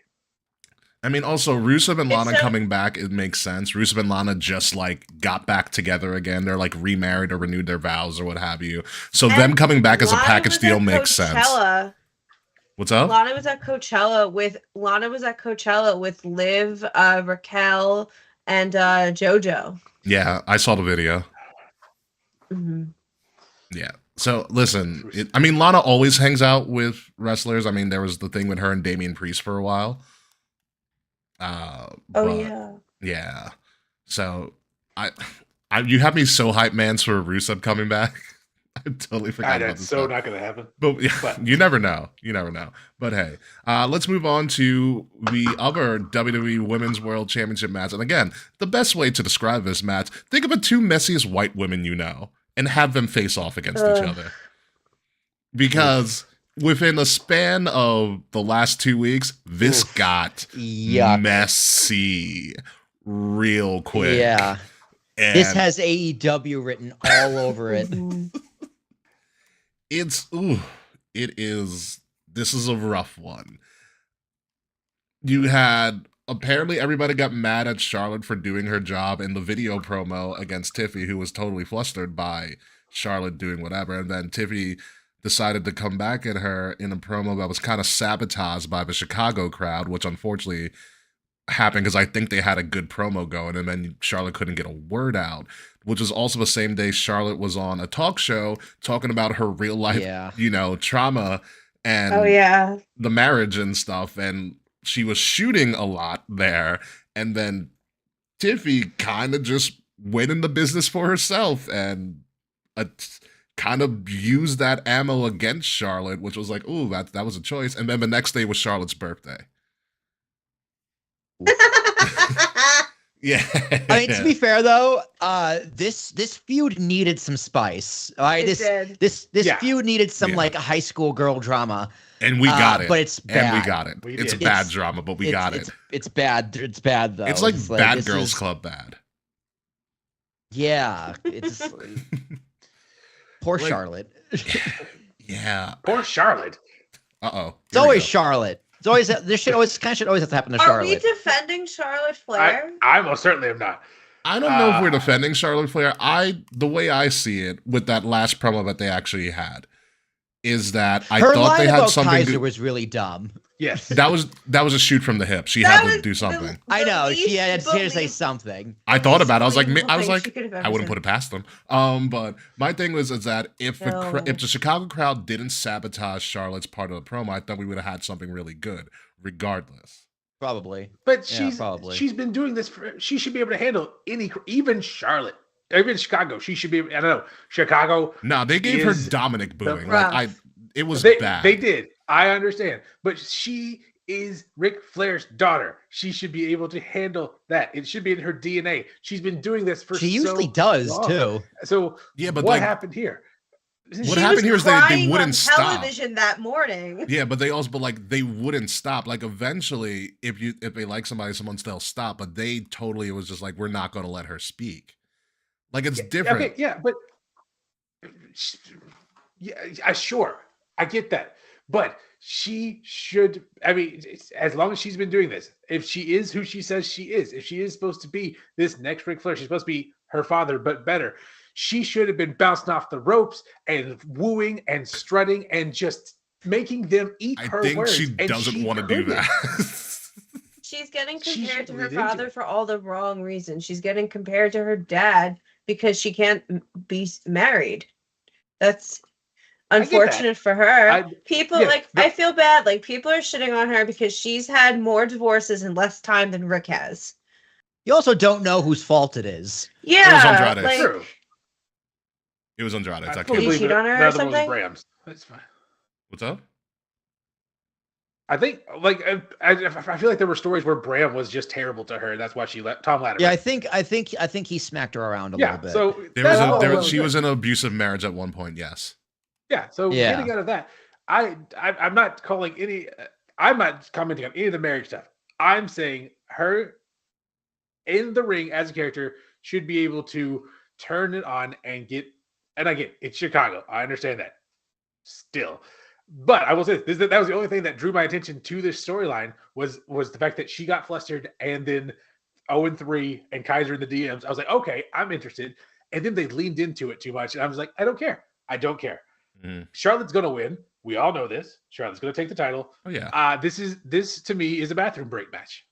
I mean, also Rusev and It's Lana so- coming back, it makes sense. Rusev and Lana just like got back together again. They're like remarried or renewed their vows or what have you. So them And coming back as a Lana package was deal at makes sense. Coachella. What's up? Lana was at Coachella with Liv, Raquel, and JoJo. Yeah, I saw the video. Mhm. Yeah. So listen, I mean, Lana always hangs out with wrestlers. I mean, there was the thing with her and Damian Priest for a while. Oh But, yeah. yeah. So I, you have me so hyped, man, for Rusev coming back. I totally forgot about That's this. so stuff. not going to happen. But, yeah, But- you never know. You never know. But hey, let's move on to the other WWE Women's World Championship match. And again, the best way to describe this match: think of the two messiest white women you know, and have them face off against each other. Because within a span of the last 2 weeks, this got Yuck. messy real quick. Yeah. And This has AEW written all over it. Mhm. this is a rough one. You had, apparently everybody got mad at Charlotte for doing her job in the video promo against Tiffy, who was totally flustered by Charlotte doing whatever. And then Tiffy decided to come back at her in a promo that was kind of sabotaged by the Chicago crowd, which unfortunately happened because I think they had a good promo going, and then Charlotte couldn't get a word out, which was also the same day Charlotte was on a talk show talking about her real life, Yeah. trauma and Oh yeah. the marriage and stuff, and she was shooting a lot there, and then Tiffy kind of just went into business for herself and kind of used that ammo against Charlotte, which was like, ooh, that was a choice. And then the next day was Charlotte's birthday. Yeah. I mean, to be fair though, this feud needed some spice. All right, It did. this Yeah. feud needed some Yeah. like high school girl drama. And we got it. But it's bad. And we got it. We It's did. bad It's- drama, but we got it. It's bad. It's bad though. It's like Bad this Girls is- Club bad. Yeah, it's poor Like- Charlotte. Yeah. Poor Charlotte. Uh-oh. It's always Charlotte. It's always this should always have to happen to Are we Charlotte. defending Charlotte Flair? I most certainly am not. I don't know if we're defending Charlotte Flair. The way I see it with that last promo that they actually had is that I Her thought line they had about something Kaiser good. was really dumb. Yes. That was a shoot from the hip. She That had to was do something. I The know she least had to say believe- something. I thought about it. I was like, believable I was thing like, she could have I ever wouldn't said. put it past them. But my thing was is that if No. if the Chicago crowd didn't sabotage Charlotte's part of the promo, I thought we would have had something really good, regardless. Probably. But Yeah, she's probably. she's been doing this for. She should be able to handle even Charlotte, even Chicago. She should be. I don't know Chicago. No, they gave her Is Dominic booing. rough. Like it was They bad. they did. I understand, but she is Ric Flair's daughter. She should be able to handle that. It should be in her DNA. She's been doing this for. She usually so does long. too. So Yeah, but what like, happened here? What happened here is they crying wouldn't on stop. television that morning. Yeah, but they wouldn't stop. Like eventually, if they like somebody, they'll stop. But they totally, it was just like, we're not going to let her speak. Like it's different. Okay, yeah, but yeah, sure, I get that, but she should. I mean, as long as she's been doing this, if she is who she says she is, if she is supposed to be this next Ric Flair, she's supposed to be her father, but better. She should have been bouncing off the ropes and wooing and strutting and just making them eat I her think words. she and doesn't want to do couldn't. that. She's getting She compared should to her lead into father it. for all the wrong reasons. She's getting compared to her dad because she can't be married. That's get that. unfortunate for her. People yeah, like I feel bad. Like people are shitting on her because she's had more divorces in less time than Rick has. You also don't know whose fault it is. Yeah, Andrade. like True. It was Andrade. I I can't Did he believe cheat it. on her or The other one was something? Bram's. That's fine. What's up? I think, like, I feel like there were stories where Bram was just terrible to her, and that's why she let Tom Latimer. Yeah, I think he smacked her around a little bit. So There was she she was in an abusive marriage at one point. Yes. Yeah, so Yeah. getting out of that, I'm not calling any. I'm not commenting on any of the marriage stuff. I'm saying her in the ring as a character should be able to turn it on and get. And again, it's Chicago. I understand that. Still, But I will say that was the only thing that drew my attention to this storyline was the fact that she got flustered and then 0-3 and Kaiser in the DMs. I was like, okay, I'm interested. And then they leaned into it too much. And I was like, I don't care. I don't care. Charlotte's going to win. We all know this. Charlotte's going to take the title. Oh, yeah. This to me is a bathroom break match.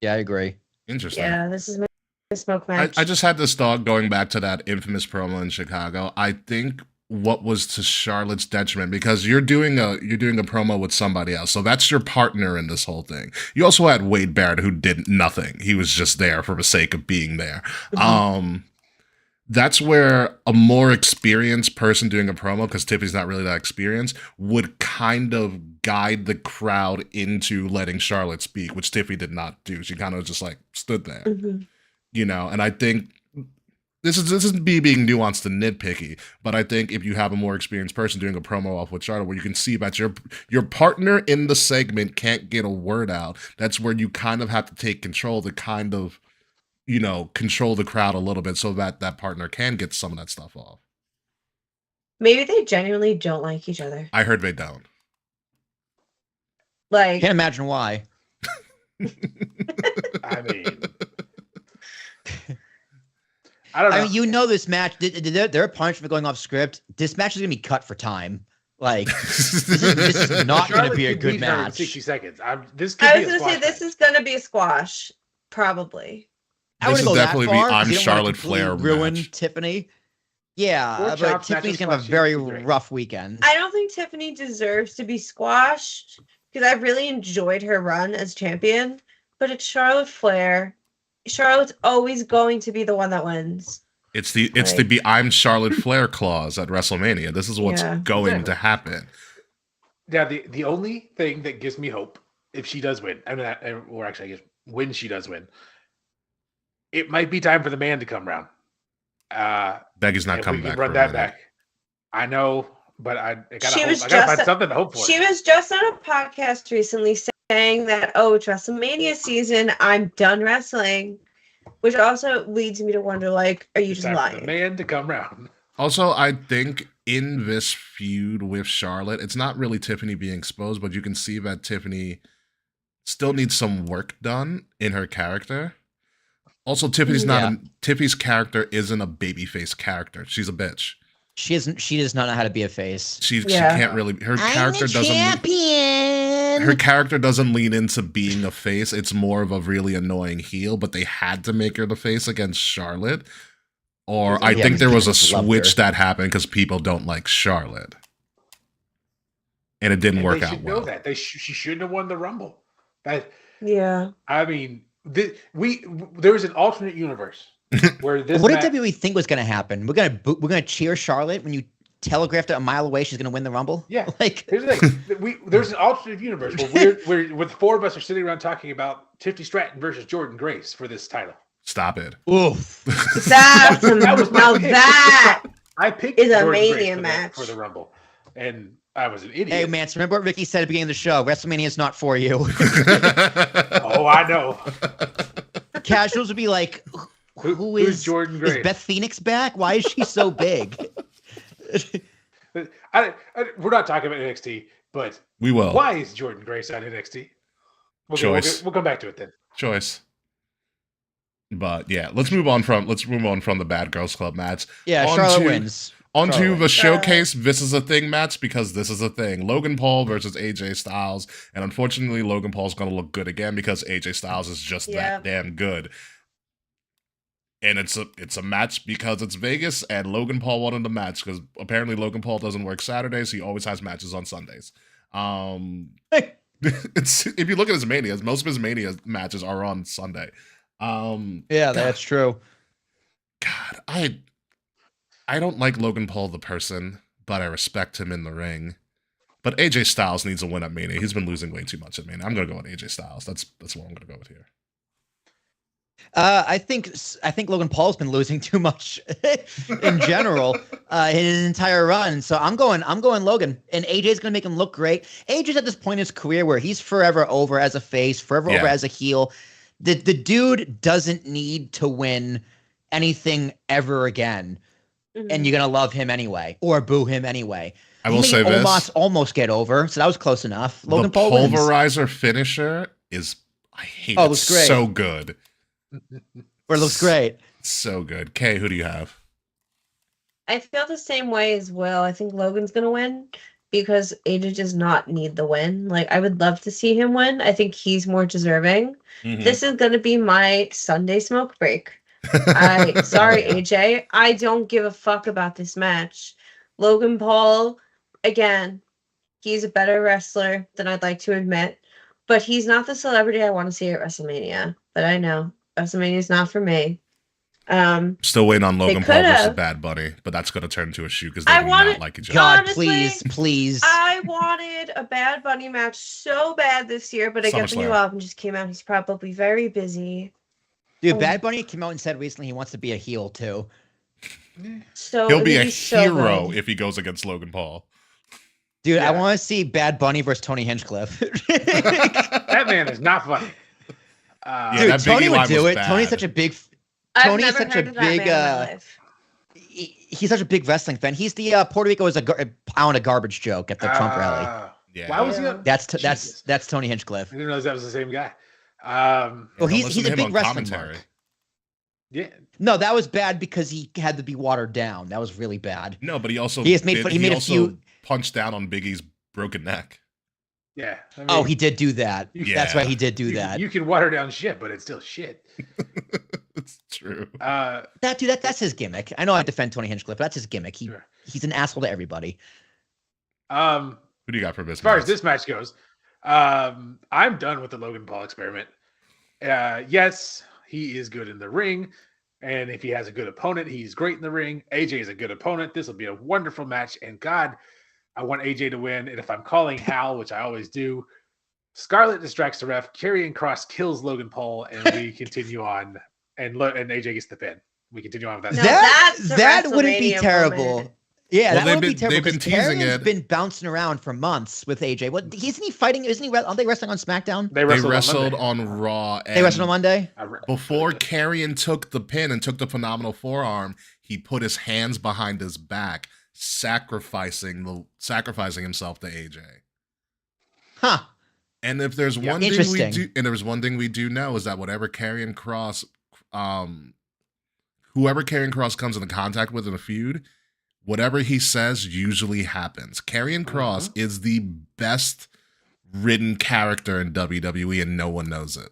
Yeah, I agree. Interesting. Yeah, this is my smoke match. I just had this thought going back to that infamous promo in Chicago. I think what was to Charlotte's detriment, because you're doing a promo with somebody else, so that's your partner in this whole thing. You also had Wade Barrett, who did nothing. He was just there for the sake of being there. That's where a more experienced person doing a promo, because Tiffany's not really that experienced, would kind of guide the crowd into letting Charlotte speak, which Tiffany did not do. She kind of just like stood there, you know. And I think this is me being nuanced and nitpicky, but I think if you have a more experienced person doing a promo off with Charlotte, where you can see that your partner in the segment can't get a word out, that's where you kind of have to take control to kind of, you know, control the crowd a little bit so that that partner can get some of that stuff off. Maybe they genuinely don't like each other. I heard they don't. Like, Can't imagine why. I mean, I don't know. I mean, you know, this match, they're a punch for going off script. This match is going to be cut for time. Like, this is not going to be a Charlotte good beat her in match. 60 seconds. This could I be was a going to say, squash this match. is going to be a squash. Probably. I This wouldn't is go that definitely the far, 'cause I'm you don't wanna Charlotte completely Flair ruin match. Tiffany. Yeah, Or but chops Tiffany's matches, going to have a squash very would be great. rough weekend. I don't think Tiffany deserves to be squashed because I really enjoyed her run as champion. But it's Charlotte Flair. Charlotte's always going to be the one that wins. It's the I'm Charlotte Flair clause at WrestleMania. This is what's going Exactly. to happen. Now, the only thing that gives me hope if she does win, I mean, or actually, I guess when she does win, it might be time for the man to come around. Becky's not If coming we can back. run for a that minute. back. I know, but I She was gotta find just- something to hope for. She was just on a podcast recently saying that, oh, it's WrestleMania season. I'm done wrestling. Which also leads me to wonder, like, are you It's just time for the lying? man to come round. Also, I think in this feud with Charlotte, it's not really Tiffany being exposed, but you can see that Tiffany still needs some work done in her character. Also, Tiffany's Tiffany's character isn't a babyface character. She's a bitch. She does not know how to be a face. She can't really. Her character doesn't. Her character doesn't lean into being a face. It's more of a really annoying heel. But they had to make her the face against Charlotte, or I think there was a switch that happened because people don't like Charlotte, and it didn't work They out should well. know that she shouldn't have won the Rumble. Yeah. I mean, there was an alternate universe where this. What did WWE think was going to happen? We're gonna cheer Charlotte when you telegraphed it a mile away she's going to win the Rumble. Yeah, like here's the thing: there's an alternate universe where the four of us are sitting around talking about Tiffany Stratton versus Jordan Grace for this title. Stop it. oof. That was my pick. that I picked is a Jordan Grace Mania for match. for the Rumble, and I was an idiot. Hey, Mance, remember what Ricky said at the beginning of the show? WrestleMania is not for you. Oh, I know. Casuals would be like, Who's Jordan Is Grace? Beth Phoenix back? Why is she so big? We're not talking about NXT, but We will. why is Jordan Grace on NXT? Choice. We'll come back to it then. Choice. But yeah, let's move on from the Bad Girls Club match. Yeah, On Charlotte to- wins. Onto Charlotte. the showcase, this is a thing match because this is a thing. Logan Paul versus AJ Styles. And unfortunately, Logan Paul's going to look good again because AJ Styles is just that damn good. And it's a match because it's Vegas and Logan Paul wanted the match because apparently Logan Paul doesn't work Saturdays. He always has matches on Sundays. It's if you look at his Manias, most of his Mania matches are on Sunday. Yeah, that's true. God, I don't like Logan Paul the person, but I respect him in the ring. But AJ Styles needs a win at Mania. He's been losing way too much at Mania. I'm gonna go with AJ Styles. That's what I'm gonna go with here. I think Logan Paul's been losing too much in general in his entire run. So I'm going Logan, and AJ's gonna make him look great. AJ's at this point in his career where he's forever over as a face, forever over as a heel. The dude doesn't need to win anything ever again, and you're gonna love him anyway or boo him anyway. I will He say made this. Omos almost get over, so that was close enough. Logan The Paul wins. pulverizer finisher is, I hate Oh, it. it looks great. So good. Or it looks great. So good. Kay, who do you have? I feel the same way as Will. I think Logan's gonna win because AJ does not need the win. Like, I would love to see him win. I think he's more deserving. Mhm. This is gonna be my Sunday smoke break. Sorry, Yeah. AJ. I don't give a fuck about this match. Logan Paul, again, he's a better wrestler than I'd like to admit, but he's not the celebrity I want to see at WrestleMania. But I know WrestleMania is not for me. Still waiting on Logan Paul versus could've. Bad Bunny, but that's going to turn into a shoot because they I do wanted- not like each other. God, Honestly, please. I wanted a Bad Bunny match so bad this year, but I guess the new SummerSlam. album just came out. He's probably very busy. Dude, Oh. Bad Bunny came out and said recently he wants to be a heel too. So He'll be a he's so hero good. if he goes against Logan Paul. Dude, I Yeah. want to see Bad Bunny versus Tony Hinchcliffe. That man is not funny. Yeah, Dude, that Tony Biggie would line do was it. Tony's bad. such a big I've Tony's never such a heard of that big, man in my life. he's such a big wrestling fan. He's the Puerto Rico is a pound of garbage joke at the Trump rally. Yeah. Why was he? Yeah. On? That's Jesus. that's Tony Hinchcliffe. I didn't realize that was the same guy. Well, Don't he's listen a to him big on wrestling commentary. mark. Yeah. No, that was bad because he had to be watered down. That was really bad. No, but he also He has made- he made a also few- punched down on Biggie's broken neck. Yeah. I mean, Oh, he did do that. Yeah. That's right, he did do you, that. You can water down shit, but it's still shit. It's true. That's his gimmick. I know I defend Tony Hinchcliffe, but that's his gimmick. Sure. He's an asshole to everybody. As Who do you got for this? far as match? this match goes, I'm done with the Logan Paul experiment. Yes, he is good in the ring. And if he has a good opponent, he's great in the ring. AJ is a good opponent. This will be a wonderful match. And God, I want AJ to win. And if I'm calling Hal, which I always do, Scarlett distracts the ref. Karrion Kross kills Logan Paul, and we continue on. And AJ gets the pin. We continue on with that. No, that's the that wouldn't be WrestleMania terrible. moment. Yeah, Well, that would be they've terrible. been teasing Karrion's it. been bouncing around for months with AJ. What isn't he fighting? Isn't he? Aren't they wrestling on SmackDown? They They wrestled, wrestled on Monday. on Raw. They wrestled on Monday. Before Karrion took the pin and took the phenomenal forearm, he put his hands behind his back, sacrificing himself to AJ. Huh. And if there's Yeah. one thing we Interesting. do, and there's one thing we do know is that whatever Karrion Kross, whoever Karrion Kross comes into contact with in a feud, whatever he says usually happens. Karrion Kross is the best written character in WWE, and no one knows it.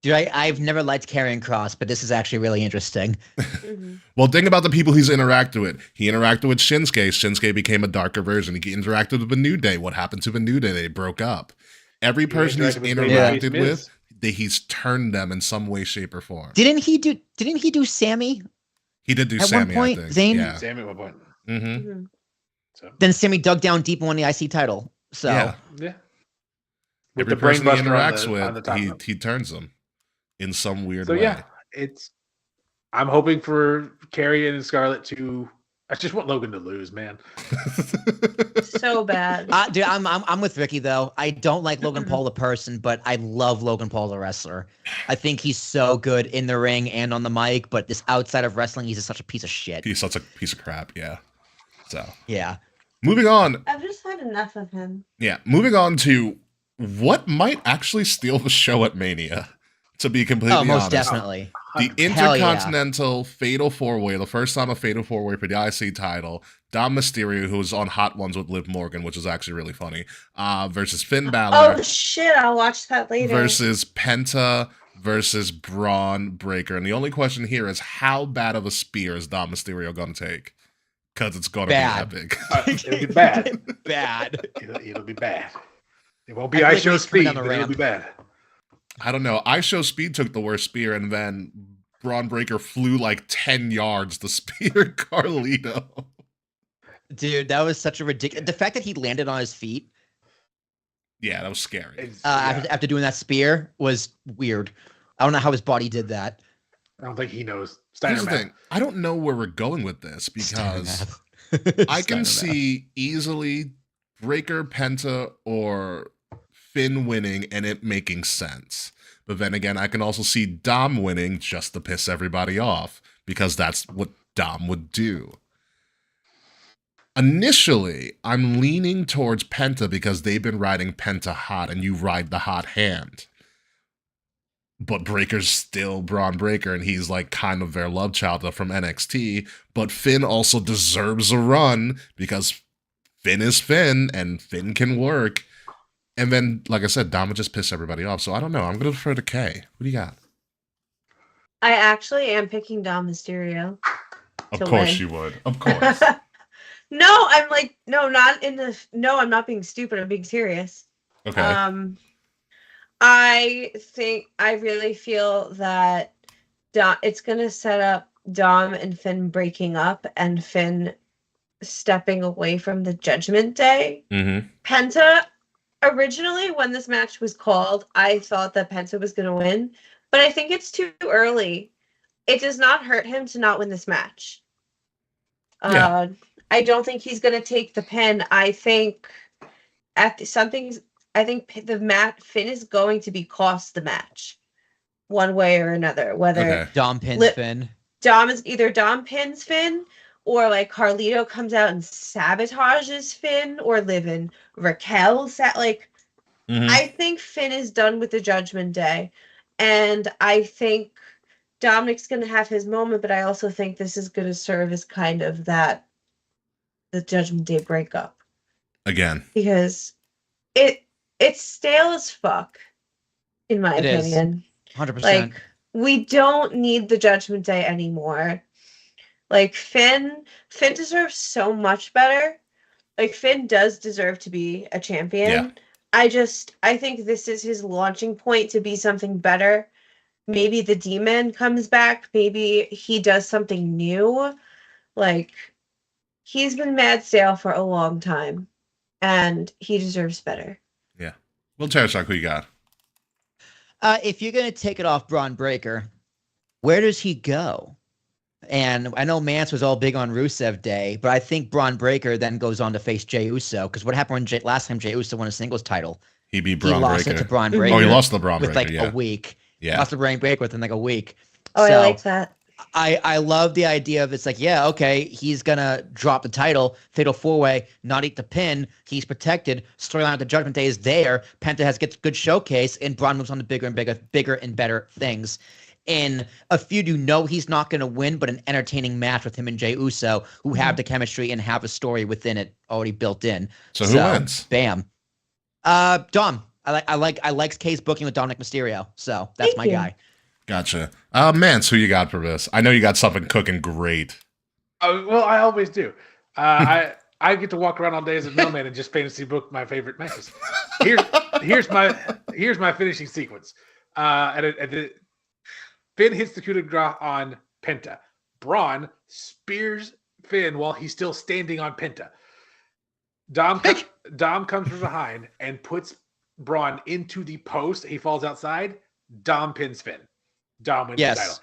Dude, I've never liked Karrion Kross, but this is actually really interesting. Mhm. Well, think about the people he's interacted with. He interacted with Shinsuke. Shinsuke became a darker version. He interacted with the New Day. What happened to the New Day? They broke up. Every person he's interacted with interacted Miz. with, he's turned them in some way, shape, or form. Didn't he do Sammy? He did do At one Sammy, point, I think. Zayn- Yeah. Sammy at one point. Mm-hmm. Mhm. So Then Sammy dug down deep and won the IC title. So Yeah. yeah. With Every the brain person he buster interacts on the top with, rope. he turns them in some weird So way. yeah, I'm hoping for Karrion and Scarlett to. I just want Logan to lose, man. So bad. Dude, I'm with Ricky though. I don't like Logan Paul the person, but I love Logan Paul the wrestler. I think he's so good in the ring and on the mic, but this outside of wrestling, he's just such a piece of shit. He's such a piece of crap, yeah. So Yeah. moving on. I've just had enough of him. Yeah, moving on to what might actually steal the show at Mania, to be completely Oh, most honest. definitely. The Hell yeah. Intercontinental Fatal 4-Way, the first time a Fatal 4-Way for the IC title, Dom Mysterio, who was on Hot Ones with Liv Morgan, which is actually really funny, versus Finn Balor, Oh shit! I'll watch that later. versus Penta, versus Braun Breaker. And the only question here is how bad of a spear is Dom Mysterio going to take? Because it's going to be Bad. epic. It'll be bad. Bad. It'll be bad. It won't be I I think show he's coming speed, down the but it'll ramp. be bad. I don't know. I Show Speed took the worst spear, and then Braun Breaker flew like 10 yards to spear Carlito. Dude, that was such a ridiculous. The fact that he landed on his feet Yeah, that was scary. It's- yeah, after doing that spear was weird. I don't know how his body did that. I don't think he knows. Here's Steiner the math. thing. I don't know where we're going with this because I can Steiner math. see easily Breaker, Penta, or Finn winning and it making sense. But then again, I can also see Dom winning just to piss everybody off because that's what Dom would do. Initially, I'm leaning towards Penta because they've been riding Penta hot and you ride the hot hand. But Breaker's still Braun Breaker, and he's like kind of their love child from NXT. But Finn also deserves a run because Finn is Finn, and Finn can work. And then, like I said, Dom would just piss everybody off. So I don't know. I'm going to defer to Kay. What do you got? I actually am picking Dom Mysterio. Of to course win. you would. Of course. No, I'm like, no, not in the. No, I'm not being stupid. I'm being serious. Okay. I really feel that it's gonna set up Dom and Finn breaking up and Finn stepping away from the Judgment Day. Mm-hmm. Penta, originally when this match was called, I thought that Penta was gonna win, but I think it's too early. It does not hurt him to not win this match. Yeah. I don't think he's gonna take the pin. I think Finn is going to be cost the match one way or another. Whether Okay. Dom pins Finn. Dom pins Finn, or like Carlito comes out and sabotages Finn, or Liv and Raquel I think Finn is done with the Judgment Day, and I think Dominic's going to have his moment, but I also think this is going to serve as kind of the Judgment Day breakup. Again. Because it's stale as fuck, in my opinion. 100%. Like, we don't need the Judgment Day anymore. Like, Finn deserves so much better. Like, Finn does deserve to be a champion. Yeah. I think this is his launching point to be something better. Maybe the Demon comes back. Maybe he does something new. Like, he's been mad stale for a long time, and he deserves better. Yeah. Well, Terrashock, who you got? If you're going to take it off Braun Breaker, where does he go? And I know Mance was all big on Rusev Day, but I think Braun Breaker then goes on to face Jey Uso, because what happened when last time Jey Uso won a singles title? He beat He Braun lost Breaker. it to Braun Breaker. Oh, he lost the Braun with Breaker, like a week. Yeah. Lost the Braun Breaker within like a week. Oh, So, I like that. I love the idea of it's like, yeah, okay, he's gonna drop the title, fatal 4-way, not eat the pin. He's protected. Storyline of the Judgment Day is there. Penta gets good showcase, and Braun moves on to bigger and better things. In a feud, you know he's not gonna win, but an entertaining match with him and Jey Uso, who have the chemistry and have a story within it already built in. So who wins? Bam. Dom. I like Kay's booking with Dominic Mysterio, so that's Thank my you. guy. Gotcha. Mance, who you got for this? I know you got something cooking great. Well, I always do. I get to walk around all day as a mailman and just fantasy book my favorite matches. Here's my finishing sequence. Finn hits the coup de grace on Penta. Braun spears Finn while he's still standing on Penta. Dom comes from behind and puts Braun into the post. He falls outside. Dom pins Finn. Dom wins the title.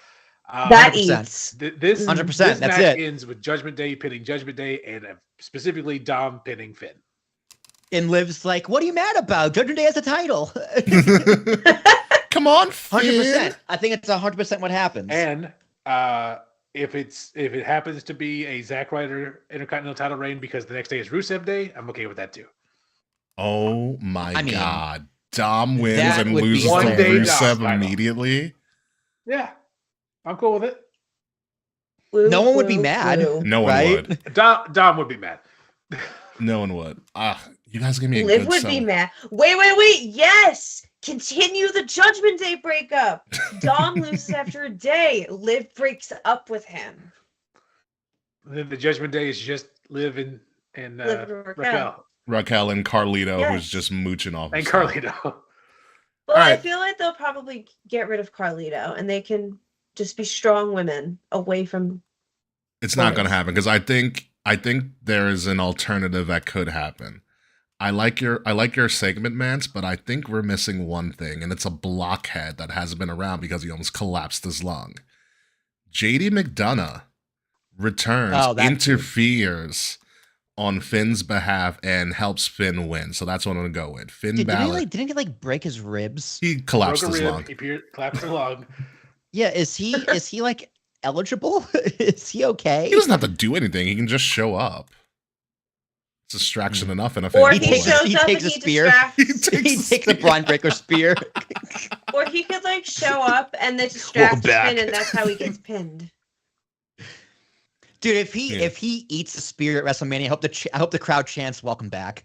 That 100%. eats. This 100%, This that's match it. ends with Judgment Day pinning Judgment Day, and specifically Dom pinning Finn. And Liv's like, what are you mad about? Judgment Day has the title. Come on, Finn. 100%. I think it's 100% what happens. And if it happens to be a Zack Ryder Intercontinental title reign because the next day is Rusev Day, I'm okay with that too. Oh my I mean, God. Dom wins that and would be loses to One day Rusev Dom, immediately. Yeah, I'm cool with it. No one would be mad. No one Right? would. Dom would be mad. No one would. You guys give me a Liv good would sell. be mad. Wait. Yes! Continue the Judgment Day breakup. Dom loses after a day. Liv breaks up with him. Then the Judgment Day is just Liv and Liv and Raquel Raquel and Carlito, Yes. who's just mooching off. and of stuff. Carlito. Well, I Alright. feel like they'll probably get rid of Carlito and they can just be strong women away from. It's not going to happen because I think there is an alternative that could happen. I like your segment, Mance, but I think we're missing one thing, and it's a blockhead that hasn't been around because he almost collapsed his lung. JD McDonough returns, Oh, that interferes on Finn's behalf, and helps Finn win. So that's what I'm gonna go with. Finn Balor. Didn't he like break his ribs? He collapsed Broke a his rib, lung. he collapsed his lung. Yeah, is he like eligible? Is he okay? He doesn't have to do anything. He can just show up. Distraction enough in a Or fatal he four-way. shows He up takes and a he spear. distracts. He takes a Braun Breaker spear. Or he could like show up and then Welcome distract back. Finn, and that's how he gets pinned. Dude, if he Yeah. if he eats the spear at WrestleMania, I hope the crowd chants "Welcome back."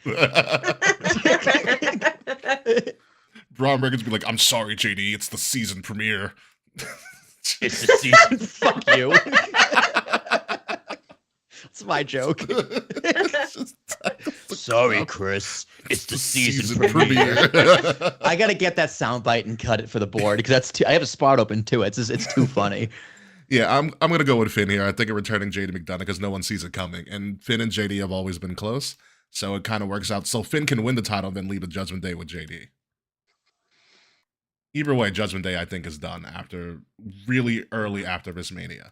Braun Breaker's be like, I'm sorry, JD, it's the season premiere. It's the season. Fuck you. That's my joke. Sorry, Chris. It's the season premiere. I gotta get that soundbite and cut it for the board because that's too. I have a spot open too. It's too funny. Yeah, I'm gonna go with Finn here. I think of returning JD McDonough because no one sees it coming, and Finn and JD have always been close, so it kind of works out. So Finn can win the title, then lead the Judgment Day with JD. Either way, Judgment Day I think is done after really early after WrestleMania.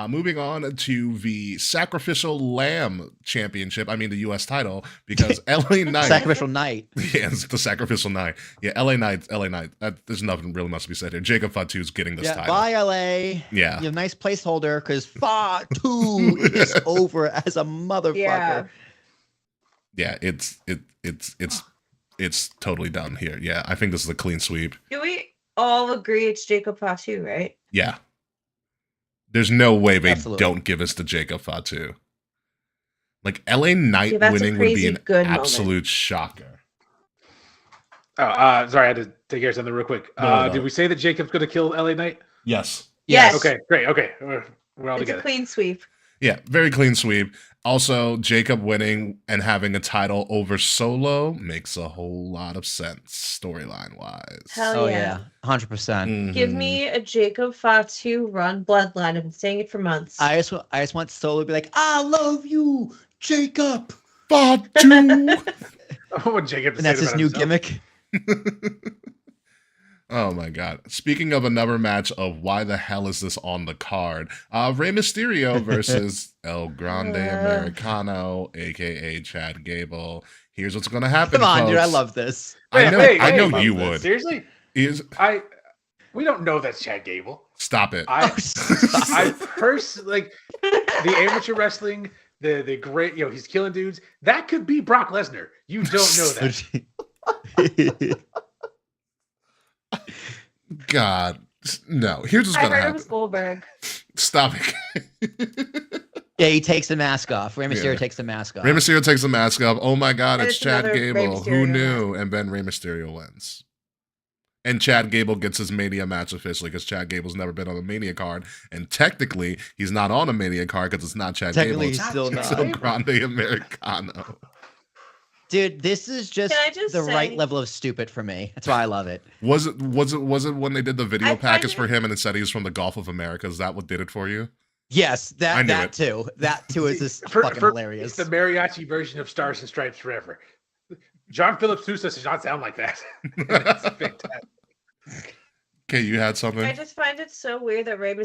Moving on to the Sacrificial Lamb Championship. I mean the U.S. title because LA Knight. Sacrificial night. Yeah, it's the Sacrificial Night. Yeah, LA Knight. There's nothing really much to be said here. Jacob Fatu's getting this title. Bye, LA. Yeah. You have a nice placeholder because Fatu is over as a motherfucker. Yeah. Yeah, it's totally done here. Yeah, I think this is a clean sweep. Do we all agree it's Jacob Fatu, right? Yeah. There's no way they Absolutely. don't give us to Jacob Fatu. Like LA Knight Yeah, that's a winning would be crazy an good moment. absolute shocker. Oh, sorry, I had to take care of something real quick. No. Did we say that Jacob's going to kill LA Knight? Yes. Yes. Okay, great. Okay, we're all It's a together. clean sweep. Yeah, very clean sweep. Also, Jacob winning and having a title over Solo makes a whole lot of sense storyline wise. Hell Oh yeah. yeah, 100%. Give me a Jacob Fatu run bloodline. I've been saying it for months. I just want Solo to be like, "I love you, Jacob," Fatu. I want Jacob to and say that's it his about new himself. gimmick. Oh my god. Speaking of another match of why the hell is this on the card? Rey Mysterio versus El Grande Americano, aka Chad Gable. Here's what's gonna happen. Come on, dude, I folks. love this. I know I know wait, you wait, would. Seriously? We don't know that's Chad Gable. Stop it. I personally like the amateur wrestling, the great, he's killing dudes. That could be Brock Lesnar. You don't know that. God. No. Here's what's I gonna heard it happen. was Goldberg. Stop it. Yeah, he takes the mask off. Rey Mysterio Yeah. takes the mask off. Rey Mysterio takes the mask off. Oh my god, And it's it's Chad another Rey Gable. Who Mysterio knew? And then Rey Mysterio wins. And Chad Gable gets his Mania match officially because Chad Gable's never been on a Mania card. And technically, he's not on a Mania card because it's not Chad Technically, Gable. he's still It's not. El Grande Americano. Dude, this is just Can I just the right say- level of stupid for me. That's why I love it. Was it when they did the video I package find for him and it said he was from the Gulf of America? Is that what did it for you? Yes, I knew that it. too. That too is just fucking hilarious. It's the mariachi version of Stars and Stripes Forever. John Philip Sousa does not sound like that. It's fantastic. Okay, you had something? I just find it so weird that Rey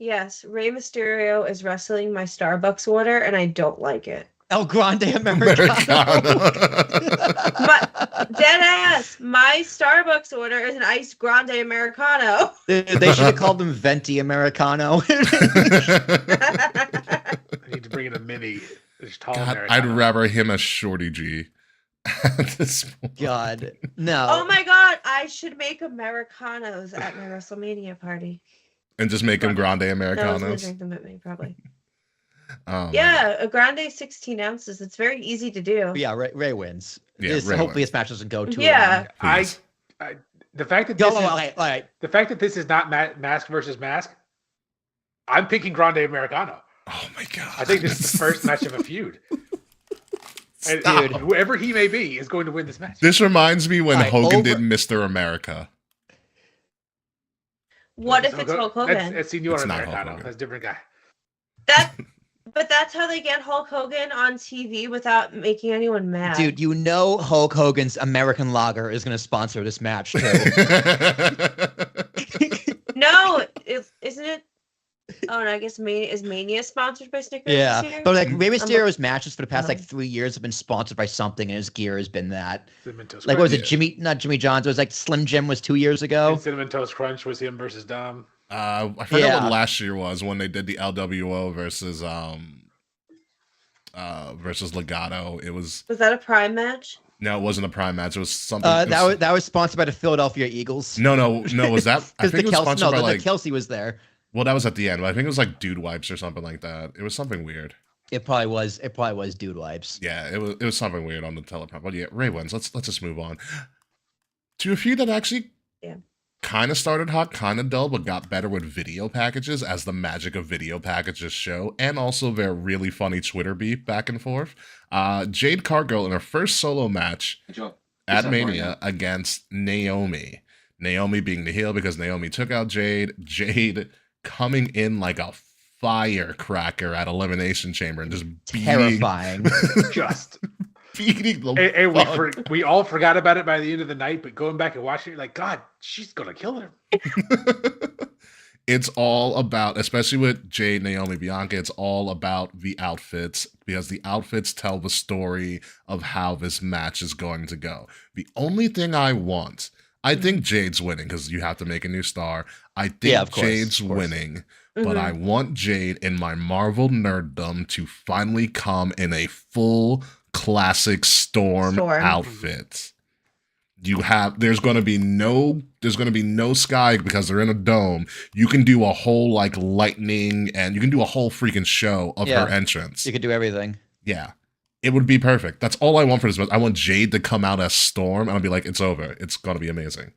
Mysterio is wrestling my Starbucks order, and I don't like it. El Grande Americano. But dead ass, my Starbucks order is an iced grande Americano. They should have called them Venti Americano. I need to bring in a mini. It's tall God, Americano. I'd rather him as Shorty G. At this point. God, no. Oh my god, I should make Americanos at my WrestleMania party. And just make him Grande No, I was gonna Americanos. drink them at me, probably. Oh, Yeah, a grande 16 ounces. It's very easy to do. Yeah, Ray wins. Yeah, This- Ray hopefully wins. this match doesn't go too Yeah. long. Please. The fact that Go, this is, all right. the fact that this is not mask versus mask, I'm picking Grande Americano. Oh my god. I think this is the first match of a feud. And Dude. whoever he may be is going to win this match. This reminds me when All right, Hogan over- did Mr. America. What if it's Hulk Hogan? That's Senor It's not Hulk Americano. Hogan. That's a different guy. But that's how they get Hulk Hogan on TV without making anyone mad. Dude, you know Hulk Hogan's American Lager is going to sponsor this match too. No, isn't it? Oh, and I guess Mania sponsored by Snickers Yeah, this year? but like Rey Mysterio's matches for the past like Uh-huh. 3 years have been sponsored by something, and his gear has been that. Cinnamon Toast Like, what was Crunch. it? Not Jimmy John's. It was like Slim Jim was 2 years ago. And Cinnamon Toast Crunch was him versus Dom. I forgot Yeah. what last year was when they did the LWO versus versus Legato. It was Was that a Prime match? no, it wasn't a Prime match. It was something. It That was sponsored by the Philadelphia Eagles. no. Was that? I Because think it was sponsored by like. Kelsey was there. Well, that was at the end. But I think it was like Dude Wipes or something like that. It was something weird. It probably was. It probably was Dude Wipes. Yeah, it was something weird on the teleprompter. But yeah, Ray wins. Let's just move on to a feud that actually kind of started hot, kind of dull, but got better with video packages as the magic of video packages show, and also their really funny Twitter beef back and forth. Jade Cargill in her first solo match at Mania against Naomi. Naomi being the heel because Naomi took out Jade. Jade coming in like a firecracker at Elimination Chamber and just terrifying. Just beating the and we all forgot about it by the end of the night, but going back and watching it, like, God, she's gonna kill her. It's all about, especially with Jade, Naomi, Bianca, it's all about the outfits because the outfits tell the story of how this match is going to go. The only thing I think Jade's winning because you have to make a new star. I think Jade's winning, but I want Jade in my Marvel nerddom to finally come in a full classic Storm outfit. There's going to be no sky because they're in a dome. You can do a whole like lightning and you can do a whole freaking show of her entrance. You could do everything. Yeah. It would be perfect. That's all I want for this match. I want Jade to come out as Storm and I'll be like, it's over. It's going to be amazing.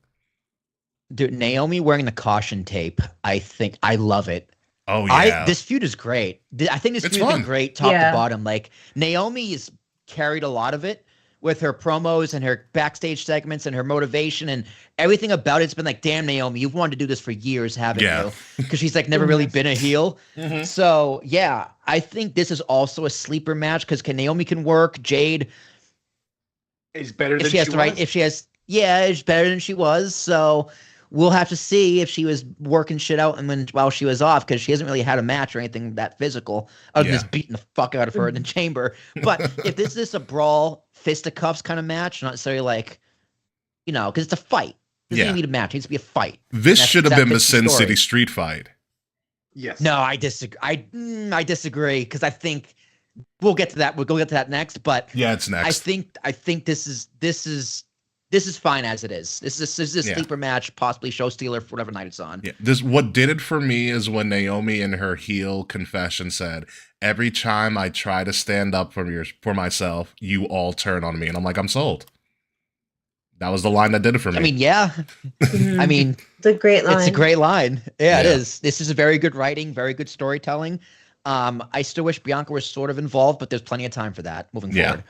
Dude, Naomi wearing the caution tape, I think I love it. Oh, yeah. This feud is great. I think this feud has been great top to bottom. Like, Naomi has carried a lot of it with her promos and her backstage segments and her motivation and everything about it's been like, damn, Naomi, you've wanted to do this for years, haven't you? Because she's like never really been a heel. So, yeah, I think this is also a sleeper match because Naomi can work. Jade is better than she was. It's better than she was. So we'll have to see if she was working shit out and while she was off because she hasn't really had a match or anything that physical other than just beating the fuck out of her in the chamber. But if this is a brawl, fisticuffs kind of match, not necessarily like, because it's a fight. This doesn't need a match. It needs to be a fight. This should have been the Sin City street fight. Yes. No, I disagree. I disagree because I think we'll get to that. We'll go get to that next. But yeah, it's next. I think this is fine as it is. This is a sleeper match, possibly show stealer for whatever night it's on. Yeah, what did it for me is when Naomi in her heel confession said, "Every time I try to stand up for myself, you all turn on me," and I'm like, I'm sold. That was the line that did it for me. I mean, yeah. I mean, it's a great line. It's a great line. Yeah, it is. This is a very good writing, very good storytelling. I still wish Bianca was sort of involved, but there's plenty of time for that moving forward.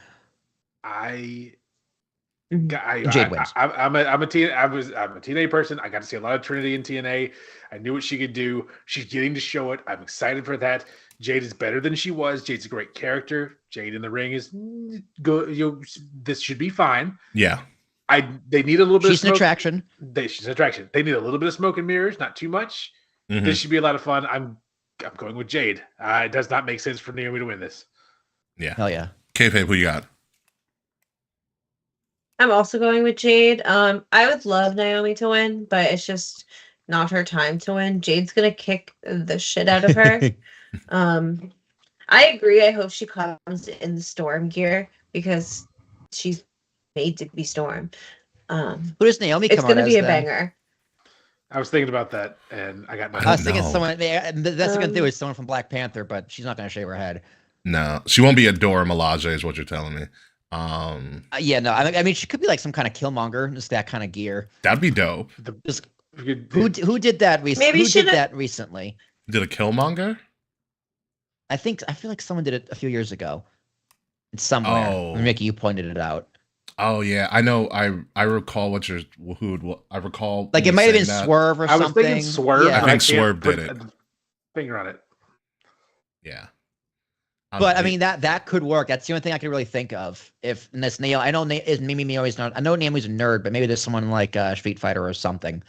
Jade wins. I'm a TNA person. I got to see a lot of Trinity in TNA. I knew what she could do. She's getting to show it. I'm excited for that. Jade is better than she was. Jade's a great character. Jade in the ring is good. This should be fine. Yeah. They need a little bit of smoke. She's an attraction. She's an attraction. They need a little bit of smoke and mirrors, not too much. This should be a lot of fun. I'm going with Jade. It does not make sense for Naomi to win this. Yeah. Hell yeah. K-Fabe, who you got? I'm also going with Jade. I would love Naomi to win, but it's just not her time to win. Jade's gonna kick the shit out of her. I agree. I hope she comes in the Storm gear because she's made to be Storm. Who does Naomi come on as? It's gonna be a banger. I was thinking about that, and I got nothing. I was thinking someone. That's gonna do is someone from Black Panther, but she's not gonna shave her head. No, she won't be a Dora Milaje, is what you're telling me. Yeah, no. I mean, she could be like some kind of Killmonger, just that kind of gear. That'd be dope. Who did that recently? Maybe did that recently? Did a Killmonger? I feel like someone did it a few years ago. It's somewhere. Oh. Mickey, you pointed it out. Oh yeah, I know. I recall I recall. Like it might have been Swerve or something. I was thinking Swerve. Yeah. I think Swerve did it. Finger on it. Yeah. But I mean that could work. That's the only thing I can really think of. If and that's Naomi. I know Naomi's not. I know Naomi's a nerd, but maybe there's someone like Street Fighter or something.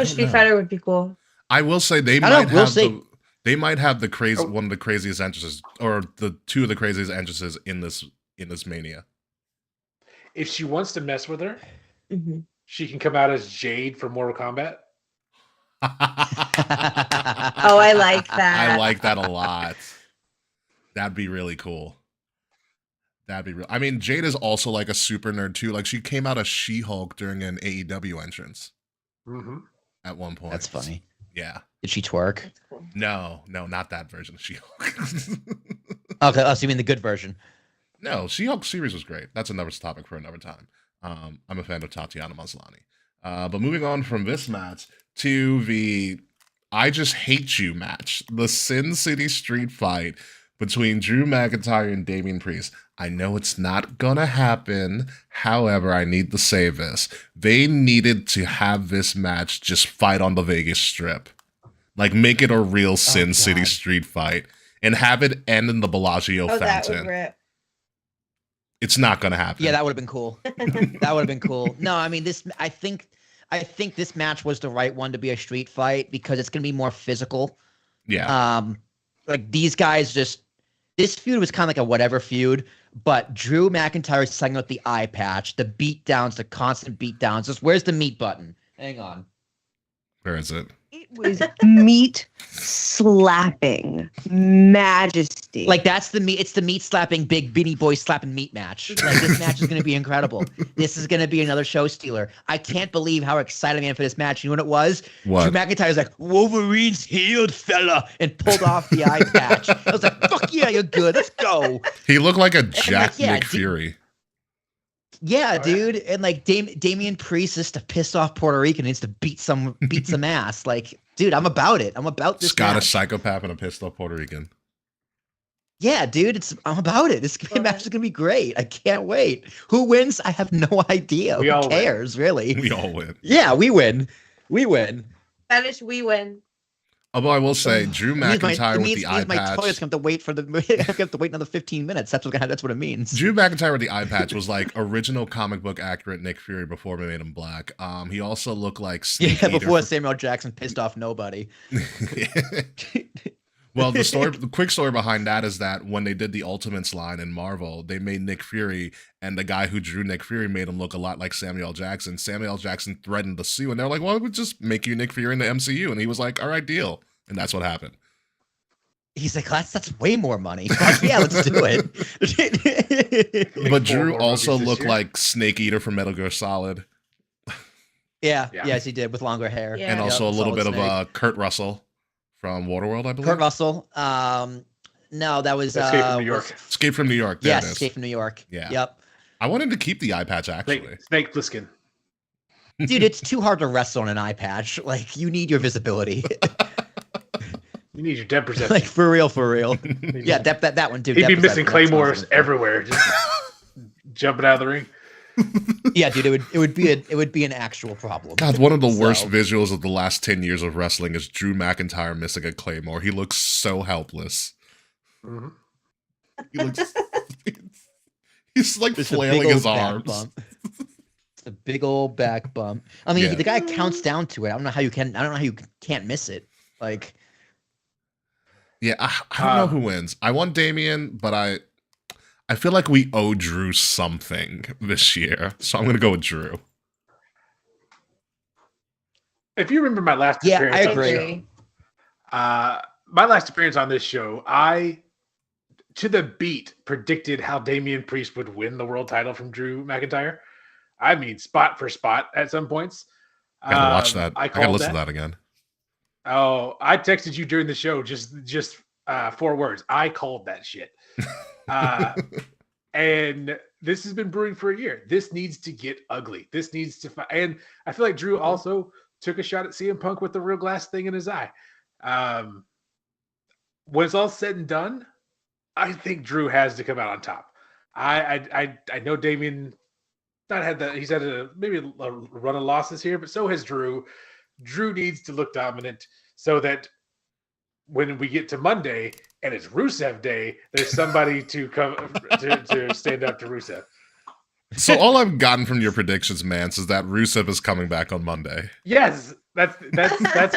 Street Fighter would be cool. I will say they might have the crazy one of the craziest entrances, or the two of the craziest entrances in this Mania. If she wants to mess with her, she can come out as Jade from Mortal Kombat. Oh, I like that. I like that a lot. That'd be really cool. That'd be real. I mean, Jade is also like a super nerd too. Like she came out as She-Hulk during an AEW entrance at one point. That's funny. Yeah. Did she twerk? That's cool. No, not that version of She-Hulk. Okay, oh, so you mean the good version? No, She-Hulk series was great. That's another topic for another time. I'm a fan of Tatiana Maslany. But moving on from this match to the I Just Hate You match, the Sin City Street fight between Drew McIntyre and Damian Priest. I know it's not gonna happen. However, I need to say this. They needed to have this match just fight on the Vegas Strip. Like, make it a real Sin City Street fight. And have it end in the Bellagio That would fountain. rip. It's not gonna happen. Yeah, that would have been cool. That would have been cool. No, I mean I think this match was the right one to be a street fight because it's gonna be more physical. Yeah. Like these guys this feud was kind of like a whatever feud, but Drew McIntyre is selling out the eye patch, the beatdowns, the constant beatdowns. Just where's the meat button? Hang on. Where is it? It was meat slapping majesty. Like that's the meat. It's the meat slapping, big Beanie Boy slapping meat match. Like this match is going to be incredible. This is going to be another show stealer. I can't believe how excited I am for this match. You know what it was? What? Drew McIntyre's like Wolverine's healed, fella, and pulled off the eye patch. I was like, fuck yeah, you're good. Let's go. He looked like a Jack yeah, Nick Fury. Yeah, dude, and like Damian Priest is to piss off Puerto Rican needs to beat some ass. Like, dude, I'm about it. I'm about this. Scottish match. psychopath and a pissed off Puerto Rican. Yeah, dude, I'm about it. This match is gonna be great. I can't wait. Who wins? I have no idea. We Who all cares, really? We all win. Yeah, we win. We win. Spanish, we win. Although I will say, Drew McIntyre with the eye my patch. toilets have to wait for the. I have to wait another 15 minutes. That's what it means. Drew McIntyre with the eye patch was like original comic book accurate Nick Fury before we made him black. He also looked like Snake Eater before Samuel Jackson pissed off nobody. Well, the quick story behind that is that when they did the Ultimates line in Marvel, they made Nick Fury, and the guy who drew Nick Fury made him look a lot like Samuel Jackson. Samuel Jackson threatened to sue, and they're like, well, we'll just make you Nick Fury in the MCU. And he was like, all right, deal. And that's what happened. He's like, that's way more money. Like, yeah, let's do it. But Drew also looked like Snake Eater from Metal Gear Solid. Yeah, yes, he did with longer hair. Yeah. And also a little bit Snake. of Kurt Russell from Waterworld, I believe. Kurt Russell. No, that was Escape from New York. Escape from New York. There Yes, it is. Escape from New York. Yeah. Yep. I wanted to keep the eye patch, actually. Snake Plissken. Dude, it's too hard to wrestle on an eye patch. Like, you need your visibility. You need your depth perception. Like, for real. Yeah, that one, too. He'd be Depth missing perception, claymores that's everywhere, just jumping out of the ring. awesome. Yeah, dude, it would be an actual problem. God, one of the worst So- visuals of the last 10 years of wrestling is Drew McIntyre missing a claymore. He looks so helpless. Mhm. He looks, he's like It's a big flailing old his back arms. bump. It's a big old back bump. I mean, Yeah. the guy counts down to it. I don't know how you can't miss it. Like, Yeah, I don't know who wins. I want Damian, but I feel like we owe Drew something this year, so I'm gonna go with Drew. If you remember my last Yeah, appearance I on the agree. show, my last appearance on this show, I to the beat predicted how Damian Priest would win the world title from Drew McIntyre. I mean, spot for spot at some points. I gotta watch that. I gotta called listen to that again. Oh, I texted you during the show. Just 4 words. I called that shit. And this has been brewing for a year. This needs to get ugly. This needs to and I feel like Drew also took a shot at CM Punk with the real glass thing in his eye. When it's all said and done, I think Drew has to come out on top. I know Damian not had that. He's had maybe a run of losses here, but so has Drew. Drew needs to look dominant so that when we get to Monday and it's Rusev Day, there's somebody to come to stand up to Rusev. So all I've gotten from your predictions, Mance, is that Rusev is coming back on Monday. Yes, that's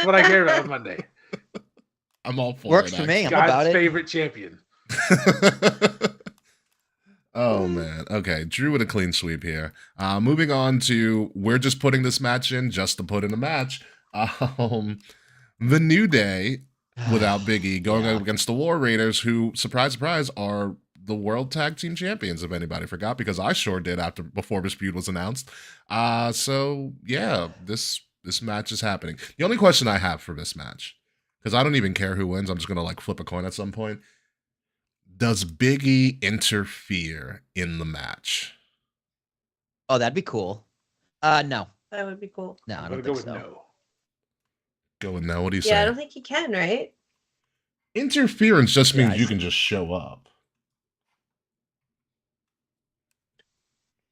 what I care about on Monday. I'm all for works it. for me. I'm God's about it. favorite champion. Oh man. Okay, Drew with a clean sweep here. Moving on to we're just putting this match in just to put in a match. The New Day without Big E going Yeah. up against the War Raiders, who, surprise, surprise, are the World Tag Team Champions, if anybody forgot, because I sure did before this feud was announced. So yeah, this match is happening. The only question I have for this match, because I don't even care who wins, I'm just gonna like flip a coin at some point. Does Big E interfere in the match? Oh, that'd be cool. No, That would be cool. no, I I'm don't gonna go think with so. no. Go with no. What do you Yeah, I say? don't think he can, right? Interference just Yeah, means you can just show up.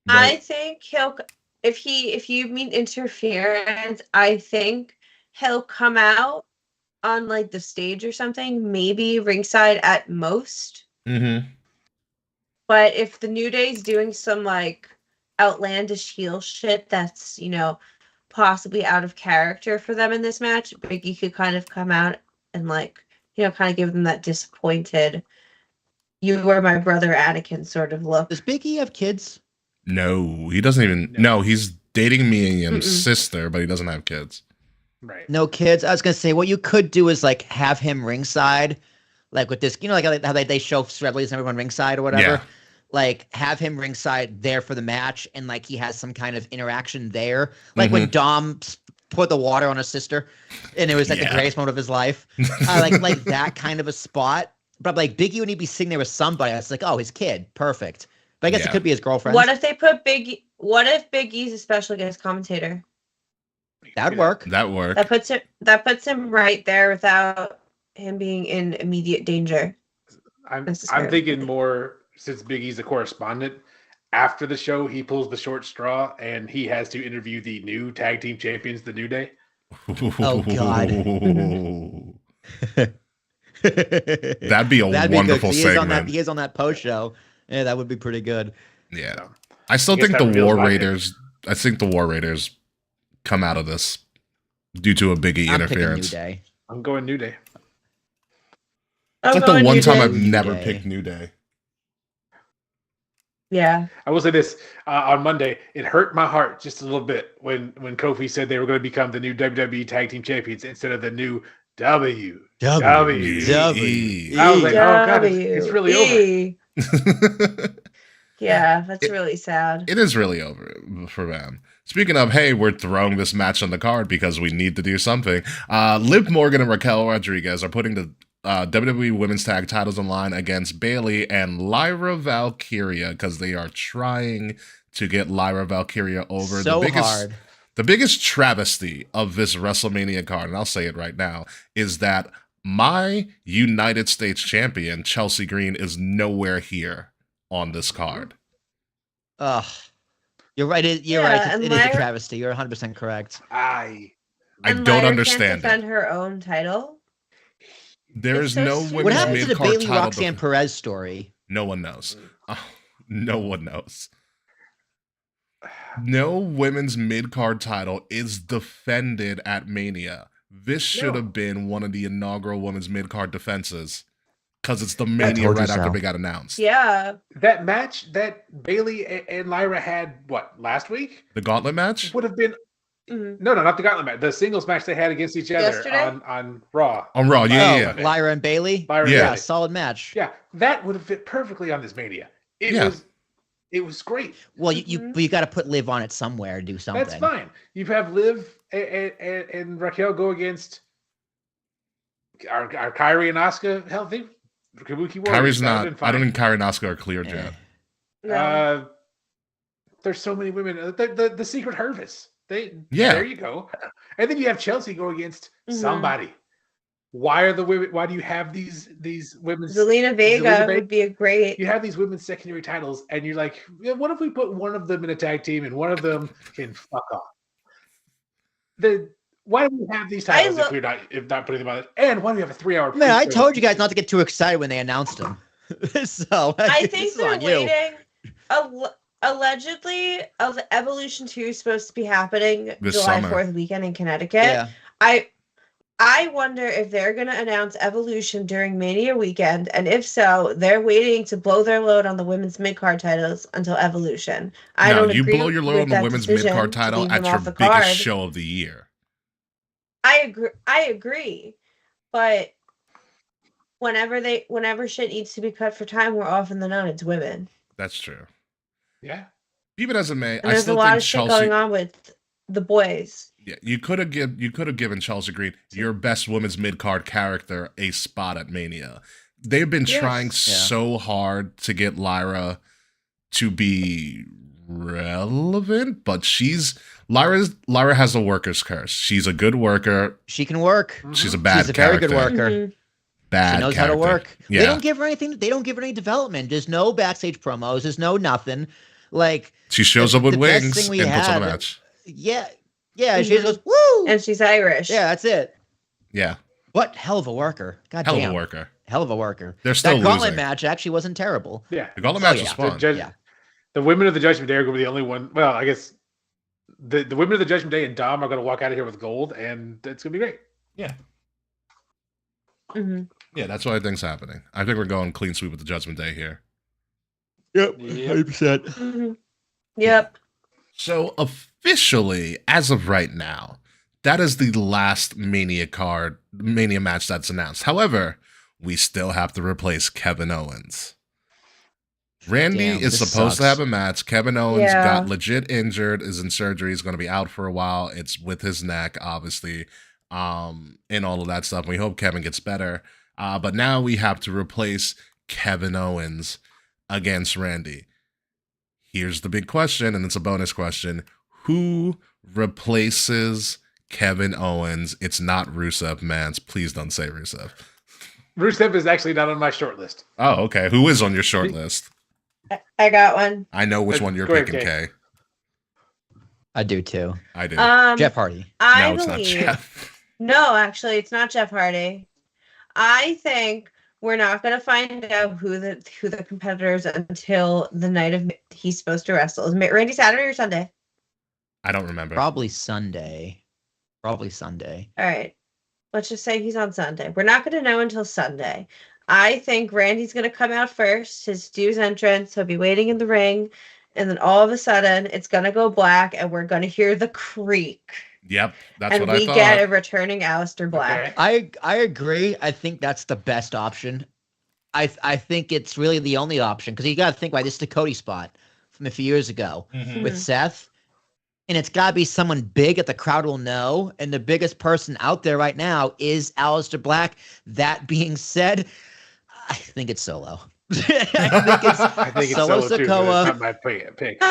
I Right? think he'll if you mean interference, I think he'll come out on like the stage or something, maybe ringside at most. Mm-hmm. But if the New Day's doing some like outlandish heel shit that's, possibly out of character for them in this match, Biggie could kind of come out and like, kind of give them that disappointed, you were my brother Anakin sort of look. Does Big E have kids? No, he doesn't even. No, he's dating Mia sister, but he doesn't have kids. Right. No kids. I was gonna say what you could do is like have him ringside, like with this, like how they show celebrities and everyone ringside or whatever. Yeah. Like have him ringside there for the match, and like he has some kind of interaction there, like when Dom poured the water on his sister, and it was like the greatest moment of his life. Like that kind of a spot. But like Biggie would need to be sitting there with somebody that's like, oh, his kid, perfect. But I guess it could be his girlfriend. What if they put what if Big E's a special guest commentator? That'd work. That work. That puts him right there without him being in immediate danger. I'm thinking more, since Big E's a correspondent, after the show he pulls the short straw and he has to interview the new tag team champions, the New Day. Oh God. That'd be a wonderful segment. He is on that post show. Yeah, that would be pretty good. Yeah. I still think the War Raiders. I think the War Raiders come out of this due to a Big E interference. New Day. I'm going New Day. It's like the one time I've never picked New Day. Yeah. I will say this on Monday, it hurt my heart just a little bit when Kofi said they were going to become the new WWE Tag Team Champions instead of the new WWE. E. I was like, oh God, it's really over. Yeah, that's really sad. It is really over for them. Speaking of, hey, we're throwing this match on the card because we need to do something. Liv Morgan and Raquel Rodriguez are putting the WWE Women's Tag titles on line against Bayley and Lyra Valkyria because they are trying to get Lyra Valkyria over. So hard. The biggest travesty of this WrestleMania card, and I'll say it right now, is that my United States champion, Chelsea Green, is nowhere here on this card. Ugh. You're right. You're right. It is a travesty. You're 100% correct. I don't understand can't defend her own title. There's so no stupid. women's What happened to the mid-card Bayley title. Roxanne Perez story? No one knows. No one knows. No women's mid-card title is defended at Mania. This should have been one of the inaugural women's mid-card defenses because it's the Mania right after they got announced. Yeah. That match that Bayley and Lyra had, last week? The gauntlet match? Would have been... No, not the gauntlet match. The singles match they had against each other on Raw. On Raw, yeah. Lyra and Bayley? Yeah, solid match. Yeah, that would have fit perfectly on this Mania. It was great. Well, you got to put Liv on it somewhere, do something. That's fine. You have Liv and Raquel go against our Kairi and Asuka healthy. Kabuki Warriors. Kairi's not. I don't think Kairi and Asuka are cleared yet. No. There's so many women. The Secret Hervis. There you go. And then you have Chelsea go against somebody. Why are the women? Why do you have these women's? Zelina Vega would be a great. You have these women's secondary titles, and you're like, what if we put one of them in a tag team and one of them can fuck off? Why do we have these titles if not putting them on it? And why do we have a 3-hour? Man, I told you guys not to get too excited when they announced them. So I think they're waiting. Allegedly, Evolution 2 is supposed to be happening this July summer. 4th weekend in Connecticut. Yeah. I wonder if they're going to announce Evolution during Mania weekend, and if so, they're waiting to blow their load on the women's mid-card titles until Evolution. I don't agree blow your load on the women's mid-card title at your biggest show of the year. I agree, but whenever shit needs to be cut for time, we're often than not it's women. That's true. Yeah. Even as a man, And I there's a still lot think of shit Chelsea. going on with the boys. Yeah, you could have given Chelsea Green, your best women's mid card character, a spot at Mania. They've been trying so hard to get Lyra to be relevant, but Lyra has a worker's curse. She's a good worker. She can work. She's a bad She's a very character. good worker. Mhm. Bad She knows character. how to work. Yeah. They don't give her anything. They don't give her any development. There's no backstage promos. There's no nothing. Like She shows up with the best wings thing we and puts on a had- match. yeah. She Mhm. goes woo. And she's Irish. Yeah, that's it. Yeah, What hell of a worker. God hell damn. of a worker. Hell of a worker. They're still that gauntlet losing. match actually wasn't terrible. Yeah. The gauntlet Oh, match yeah. was fun. Yeah. The women of the Judgment Day are going to be the only one. Well, I guess the women of the Judgment Day and Dom are going to walk out of here with gold, and it's going to be great. Yeah. Mhm. Yeah, that's what I think's happening. I think we're going clean sweep with the Judgment Day here. Yep. Yep. 100%. Mhm. Yep. So officially, as of right now, that is the last Mania match that's announced. However, we still have to replace Kevin Owens. Randy Damn, is this supposed to sucks. have a match. Kevin Owens Yeah. got legit injured, is in surgery, is going to be out for a while. It's with his neck, obviously, and all of that stuff. We hope Kevin gets better. But now we have to replace Kevin Owens against Randy. Here's the big question, and it's a bonus question. Who replaces Kevin Owens? It's not Rusev, Mance. Please don't say Rusev. Rusev is actually not on my short list. Oh, okay. Who is on your short list? I got one. I know which one you're Go ahead, picking, Kay. Kay. I do too. I do. Jeff Hardy. I no, it's not believe. Jeff. No, actually, it's not Jeff Hardy. I think we're not going to find out who the competitors until the night of he's supposed to wrestle. Is Randy Saturday or Sunday? I don't remember. Probably Sunday. All right. Let's just say he's on Sunday. We're not going to know until Sunday. I think Randy's going to come out first, his dude's entrance. He'll be waiting in the ring. And then all of a sudden, it's going to go black and we're going to hear the creak. Yep, that's And what I we thought. get a returning Aleister Black. Okay. I agree. I think that's the best option. I think it's really the only option because you got to think about this is the Cody spot from a few years ago Mhm. with Seth. And it's got to be someone big that the crowd will know. And the biggest person out there right now is Aleister Black. That being said, I think it's Solo. I think it's Solo Solo too, but Sikoa. it's not my pick.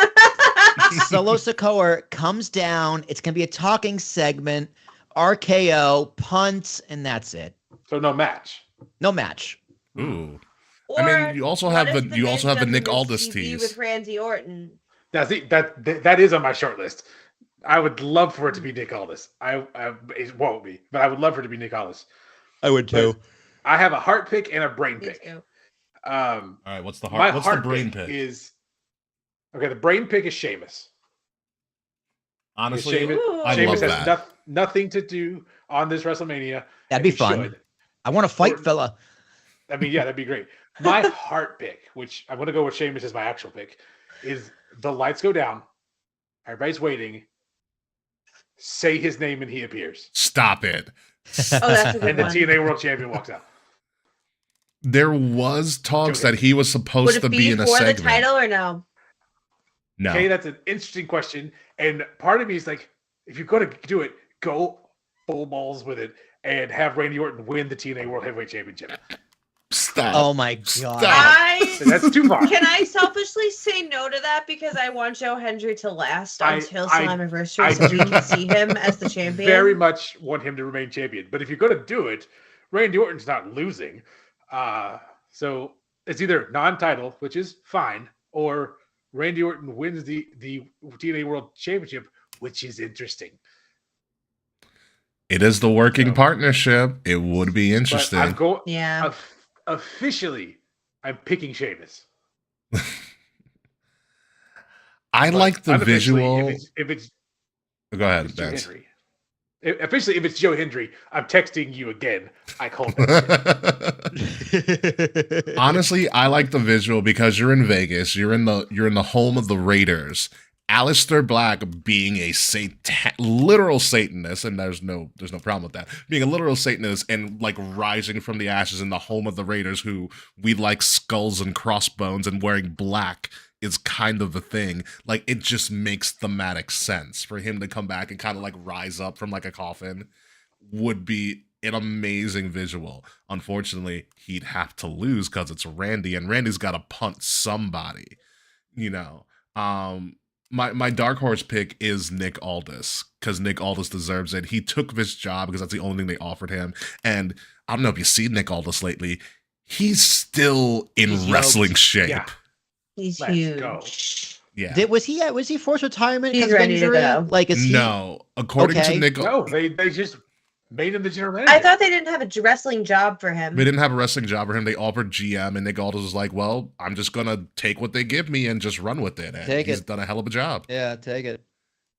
Solo Sikoa comes down. It's going to be a talking segment, RKO, punts, and that's it. So no match. No match. Ooh. Or I mean, you also what have if the Miz Nick does a Miz Aldis TV tease. with Randy Orton. That is on my short list. I would love for it to be Nick Aldis. It won't be, but I would love for it to be Nick Aldis. I would too. I have a heart pick and a brain Me pick. too. All right, what's the My heart? What's the heart brain pick? is okay. The brain pick is Sheamus. Honestly, Sheamus, Ooh. I Sheamus love has that. nothing to do on this WrestleMania. That'd and be he fun. should. I want to fight, Orton. fella. I mean, yeah, that'd be great. My heart pick, which I'm going to go with Sheamus as my actual pick, is the lights go down. Everybody's waiting. Say his name and he appears. Stop it. Oh, that's a good And the one. TNA World Champion walks out. There was talks Joey. that he was Would supposed it to be be in a for the segment. title or no? No. Okay, that's an interesting question. And part of me is like, if you're going to do it, go full balls with it and have Randy Orton win the TNA World Heavyweight Championship. Stop. Oh my god. Stop. That's too far. Can I selfishly say no to that because I want Joe Hendry to last until Slammiversary I so we do can see him as the champion? Very much want him to remain champion. But if you're going to do it, Randy Orton's not losing. So it's either non-title, which is fine, or Randy Orton wins the TNA World Championship, which is interesting. It is the working So- partnership. It would be But interesting. I'm going Yeah. officially. I'm picking Sheamus. I But like the unofficially, visual. If it's Go ahead, Joe Vince. Hendry. Officially, if it's Joe Hendry, I'm texting you again. I called that shit. Honestly, I like the visual because you're in Vegas. You're in the home of the Raiders, Aleister Black being a literal Satanist, and there's no problem with that. Being a literal Satanist and like rising from the ashes in the home of the Raiders, who we like skulls and crossbones and wearing black is kind of the thing. Like it just makes thematic sense for him to come back and kind of like rise up from like a coffin. Would be an amazing visual. Unfortunately, he'd have to lose because it's Randy, and Randy's got to punt somebody. You know, my dark horse pick is Nick Aldis because Nick Aldis deserves it. He took this job because that's the only thing they offered him. And I don't know if you've seen Nick Aldis lately. He's still in wrestling shape. Yeah. He's Let's huge. go. Yeah. Was he forced retirement He's because of ready to injury? go. Like, is he? No, according Okay. to Nick, No, they just made him the general manager. I thought they didn't have a wrestling job for him. they didn't have a wrestling job for him. They offered GM, and Nick Aldis was like, "Well, I'm just gonna take what they give me and just run with it." And Take he's it. done a hell of a job. Yeah, take it.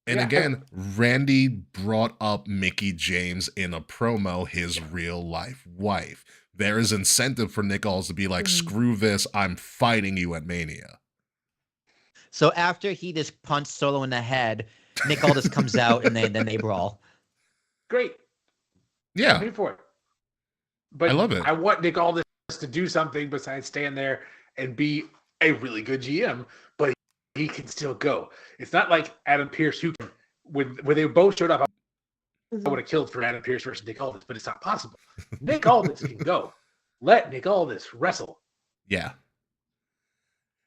And Yeah. again, Randy brought up Mickey James in a promo, his real life wife. There is incentive for Nick Aldis to be like, screw this, I'm fighting you at Mania. So after he just punched Solo in the head, Nick Aldis comes out and then they brawl. Great. Yeah, I'm here for it. But I love it. I want Nick Aldis to do something besides stand there and be a really good GM, but he can still go. It's not like Adam Pearce, who can, when they both showed up, I would have killed for Adam Pearce versus Nick Aldis, but it's not possible. Nick Aldis can go. Let Nick Aldis wrestle. Yeah.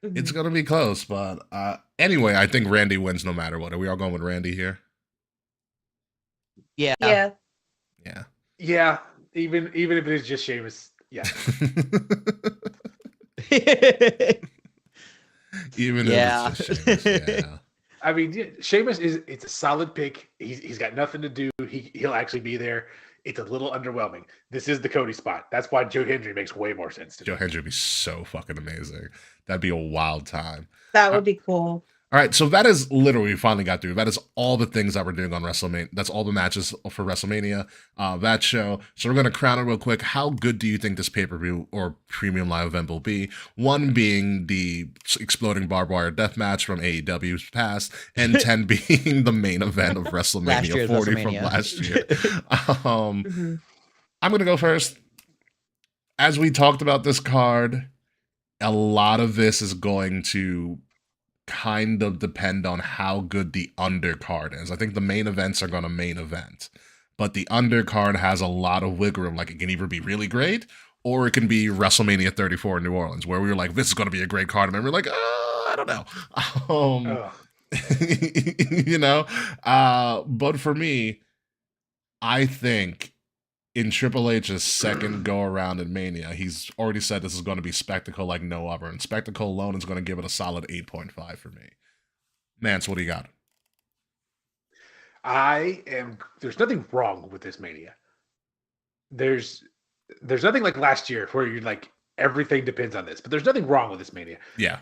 It's going to be close, but anyway, I think Randy wins no matter what. Are we all going with Randy here? Yeah. Yeah. Yeah. Yeah, even if it is just Sheamus. Yeah. Even Yeah. if it's just Sheamus, yeah. I mean, Sheamus it's a solid pick. He's got nothing to do. He'll actually be there. It's a little underwhelming. This is the Cody spot. That's why Joe Hendry makes way more sense to me. Joe Hendry would be so fucking amazing. That'd be a wild time. That would be cool. All right, so that is literally, we finally got through. That is all the things that we're doing on WrestleMania. That's all the matches for WrestleMania, that show. So we're going to crown it real quick. How good do you think this pay-per-view or premium live event will be? One being the exploding barbed wire death match from AEW's past, and 10 being the main event of WrestleMania 40 from last year. I'm going to go first. As we talked about this card, a lot of this is going to kind of depend on how good the undercard is. I think the main events are going to main event, but the undercard has a lot of wiggle room. Like it can either be really great or it can be WrestleMania 34 in New Orleans, where we were like, this is going to be a great card. And we're like, I don't know. You know, but for me, I think in Triple H's second go around in Mania, he's already said this is going to be spectacle like no other, and spectacle alone is going to give it a solid 8.5 for me. Mance, what do you got? There's nothing wrong with this Mania. There's nothing like last year where you're like everything depends on this, but there's nothing wrong with this Mania. Yeah.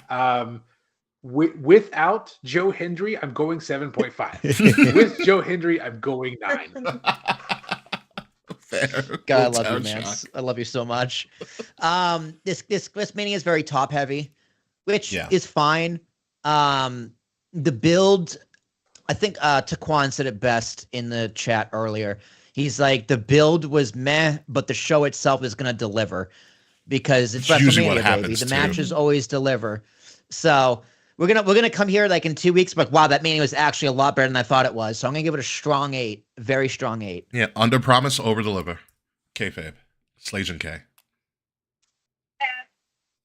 Without Joe Hendry, I'm going 7.5. With Joe Hendry, I'm going 9. Fair. God, I love you, man. I love you so much. This Mania is very top heavy, which is fine. The build, I think Taquan said it best in the chat earlier. He's like, the build was meh, but the show itself is going to deliver because it's WrestleMania, baby. The matches always deliver. So we're gonna come here like in 2 weeks, but wow, that Mania was actually a lot better than I thought it was. So I'm gonna give it a strong 8, very strong 8. Yeah, under promise, over deliver. Kayfabe, Slajan K.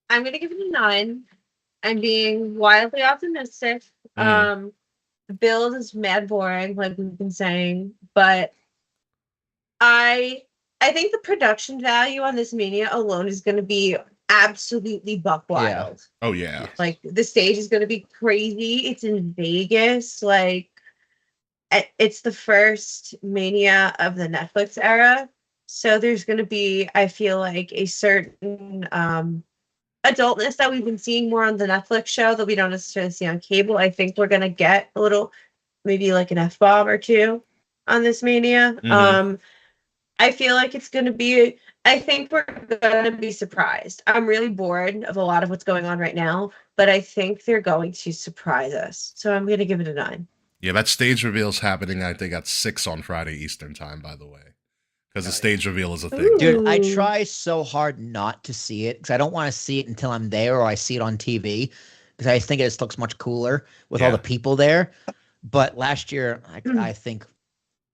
I'm gonna give it a 9. I'm being wildly optimistic. The build is mad boring, like we've been saying, but I think the production value on this Mania alone is gonna be absolutely buck wild. Yeah. Oh yeah. Like the stage is going to be crazy. It's in Vegas. Like it's the first Mania of the Netflix era. So there's going to be, I feel like, a certain adultness that we've been seeing more on the Netflix show that we don't necessarily see on cable. I think we're going to get a little, maybe like an F-bomb or two on this Mania. I feel like it's going to be I think we're gonna be surprised. I'm really bored of a lot of what's going on right now, but I think they're going to surprise us. So I'm gonna give it a 9. Yeah, that stage reveal is happening, I think, at 6 on Friday Eastern time, by the way. Because the stage reveal is a thing. Ooh. Dude, I try so hard not to see it because I don't want to see it until I'm there or I see it on TV because I think it just looks much cooler with all Yeah. the people there. But last year, I think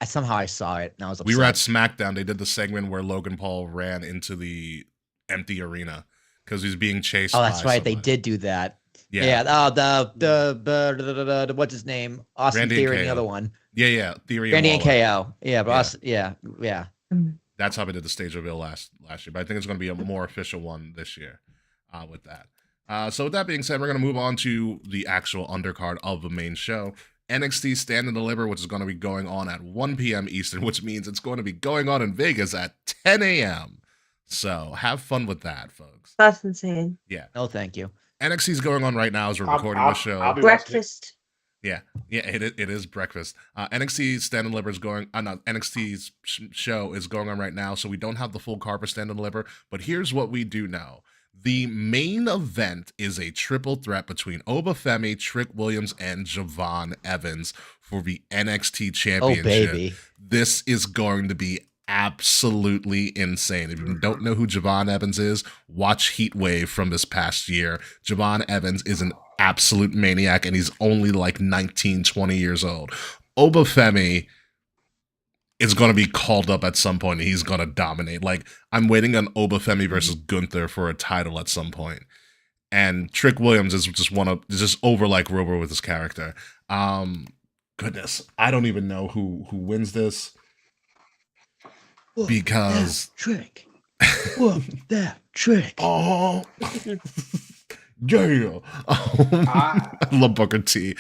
somehow I saw it and I was upset. We were at SmackDown. They did the segment where Logan Paul ran into the empty arena because he's being chased. Oh, that's by right. They somebody. did do that. Yeah. Oh, the what's his name? Austin Randy Theory, and the KO. other one. Yeah. Theory Randy and Waller. KO. Yeah, but Yeah. yeah. That's how we did the stage reveal last year. But I think it's going to be a more official one this year with that. So with that being said, we're going to move on to the actual undercard of the main show. NXT Stand and Deliver, which is going to be going on at 1 p.m. Eastern, which means it's going to be going on in Vegas at 10 a.m. So have fun with that, folks. That's insane. Yeah. No, thank you. NXT is going on right now as we're recording the show. I'll be watching it. Breakfast. Yeah, it is breakfast. NXT Stand and Deliver is going. No, NXT's show is going on right now, so we don't have the full card for Stand and Deliver. But here's what we do know: the main event is a triple threat between Obafemi, Trick Williams, and Javon Evans for the NXT Oh, Championship. baby. This is going to be absolutely insane. If you don't know who Javon Evans is, watch Heatwave from this past year. Javon Evans is an absolute maniac, and he's only like 19, 20 years old. Obafemi is going to be called up at some point, and he's going to dominate. Like, I'm waiting on Obafemi versus Gunther for a title at some point. And Trick Williams is just over like Rover with his character. Goodness, I don't even know who wins this. Because trick. Whoop that trick. oh yeah, I love Booker T.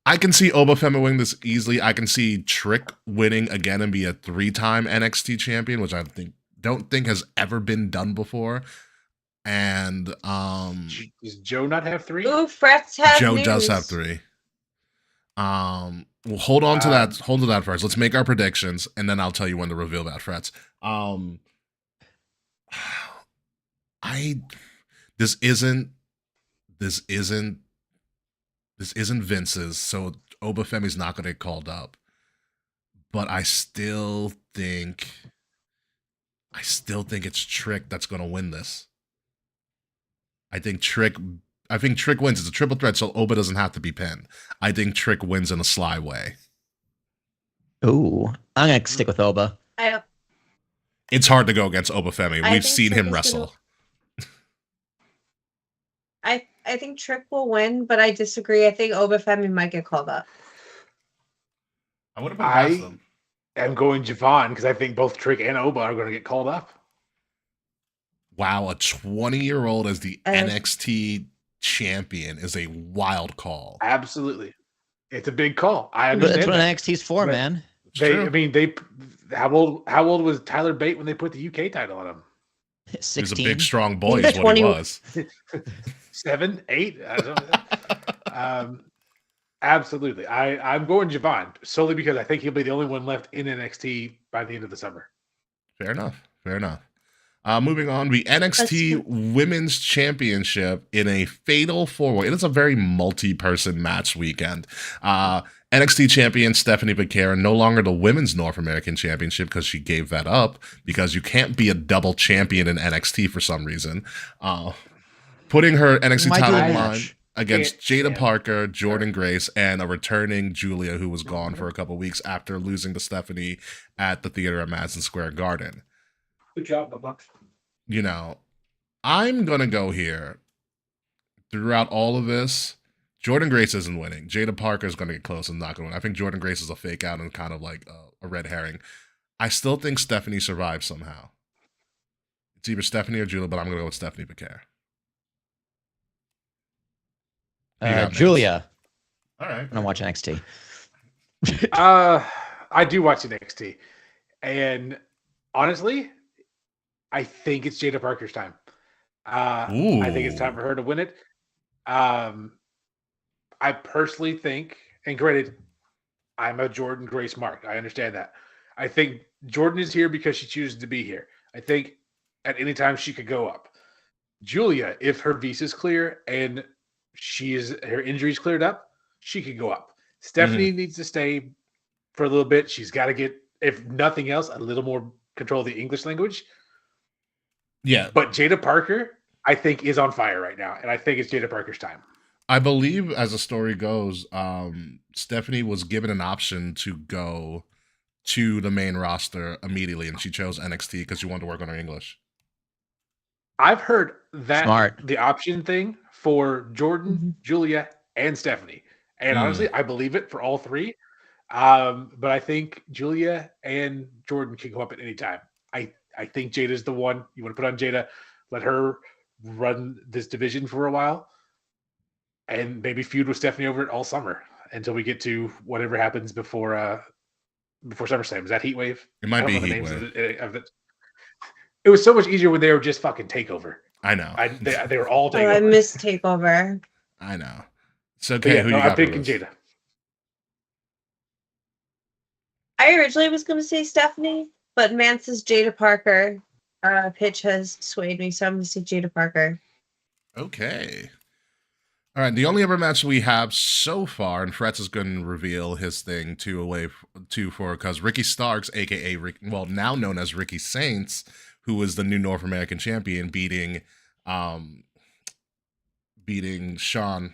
I can see Obafemi winning this easily. I can see Trick winning again and be a 3-time NXT champion, which I don't think has ever been done before. And Does Joe not have 3? Ooh, Frets has Joe news. does have 3. Well, hold on to that. Hold to that first. Let's make our predictions, and then I'll tell you when to reveal that, Frets. This isn't Vince's, so Obafemi's not going to get called up. But I still think it's Trick that's going to win this. I think Trick wins. It's a triple threat, so Oba doesn't have to be pinned. I think Trick wins in a sly way. Ooh, I'm gonna stick with Oba. It's hard to go against Obafemi. I We've think seen Trick him is wrestle. I think Trick will win, but I disagree. I think Obafemi might get called up. I would have been past I them. am going Javon because I think both Trick and Oba are going to get called up. Wow, a 20-year-old as the Uh, NXT champion is a wild call. Absolutely. It's a big call. I But that's understand what that. NXT's for, But- man. It's true. How old was Tyler Bate when they put the UK title on him? He was a 16. big, strong boy, He's is what he 20 was. 7, 8? I don't know. Absolutely. I'm going Javon solely because I think he'll be the only one left in NXT by the end of the summer. Fair enough. Moving on, the NXT Women's Championship in a fatal 4-way. It is a very multi-person match weekend. NXT champion Stephanie Becerra, no longer the Women's North American Championship because she gave that up because you can't be a double champion in NXT for some reason. Putting her NXT Might do title a on line match. against Can't- Jada yeah. Parker, Jordan Grace, and a returning Julia who was gone for a couple weeks after losing to Stephanie at the theater at Madison Square Garden. Good job, Bubba. You know, I'm going to go here throughout all of this. Jordan Grace isn't winning. Jada Parker is going to get close and not going to win. I think Jordan Grace is a fake out and kind of like a red herring. I still think Stephanie survives somehow. It's either Stephanie or Julia, but I'm going to go with Stephanie Becerra. You got this. Julia. All right. I don't watch NXT. I do watch NXT. And honestly, I think it's Jada Parker's time. I think it's time for her to win it. I personally think, and granted, I'm a Jordan Grace mark. I understand that. I think Jordan is here because she chooses to be here. I think at any time, she could go up. Julia, if her visa's clear and her injuries cleared up, she could go up. Stephanie needs to stay for a little bit. She's got to get, if nothing else, a little more control of the English language. Yeah. But Jada Parker, I think, is on fire right now. And I think it's Jada Parker's time. I believe, as the story goes, Stephanie was given an option to go to the main roster immediately, and she chose NXT because she wanted to work on her English. I've heard that Smart. the option thing for Jordan, Julia, and Stephanie. And honestly, I believe it for all three. But I think Julia and Jordan can go up at any time. I think Jada's the one. You want to put on Jada, let her run this division for a while, and maybe feud with Stephanie over it all summer until we get to whatever happens before SummerSlam. Is that Heat Wave? It might be Heat Wave. It was so much easier when they were just fucking Takeover. I know. They were all Takeover. I miss Takeover. I know. So, okay, who you I'm got? picking Jada. I originally was going to say Stephanie, but Mance's Jada Parker pitch has swayed me, so I'm going to say Jada Parker. Okay. All right. The only other match we have so far, and Fretz is going to reveal his thing 2-4, because Ricky Starks, aka now known as Ricky Saints, who is the new North American champion, beating Sean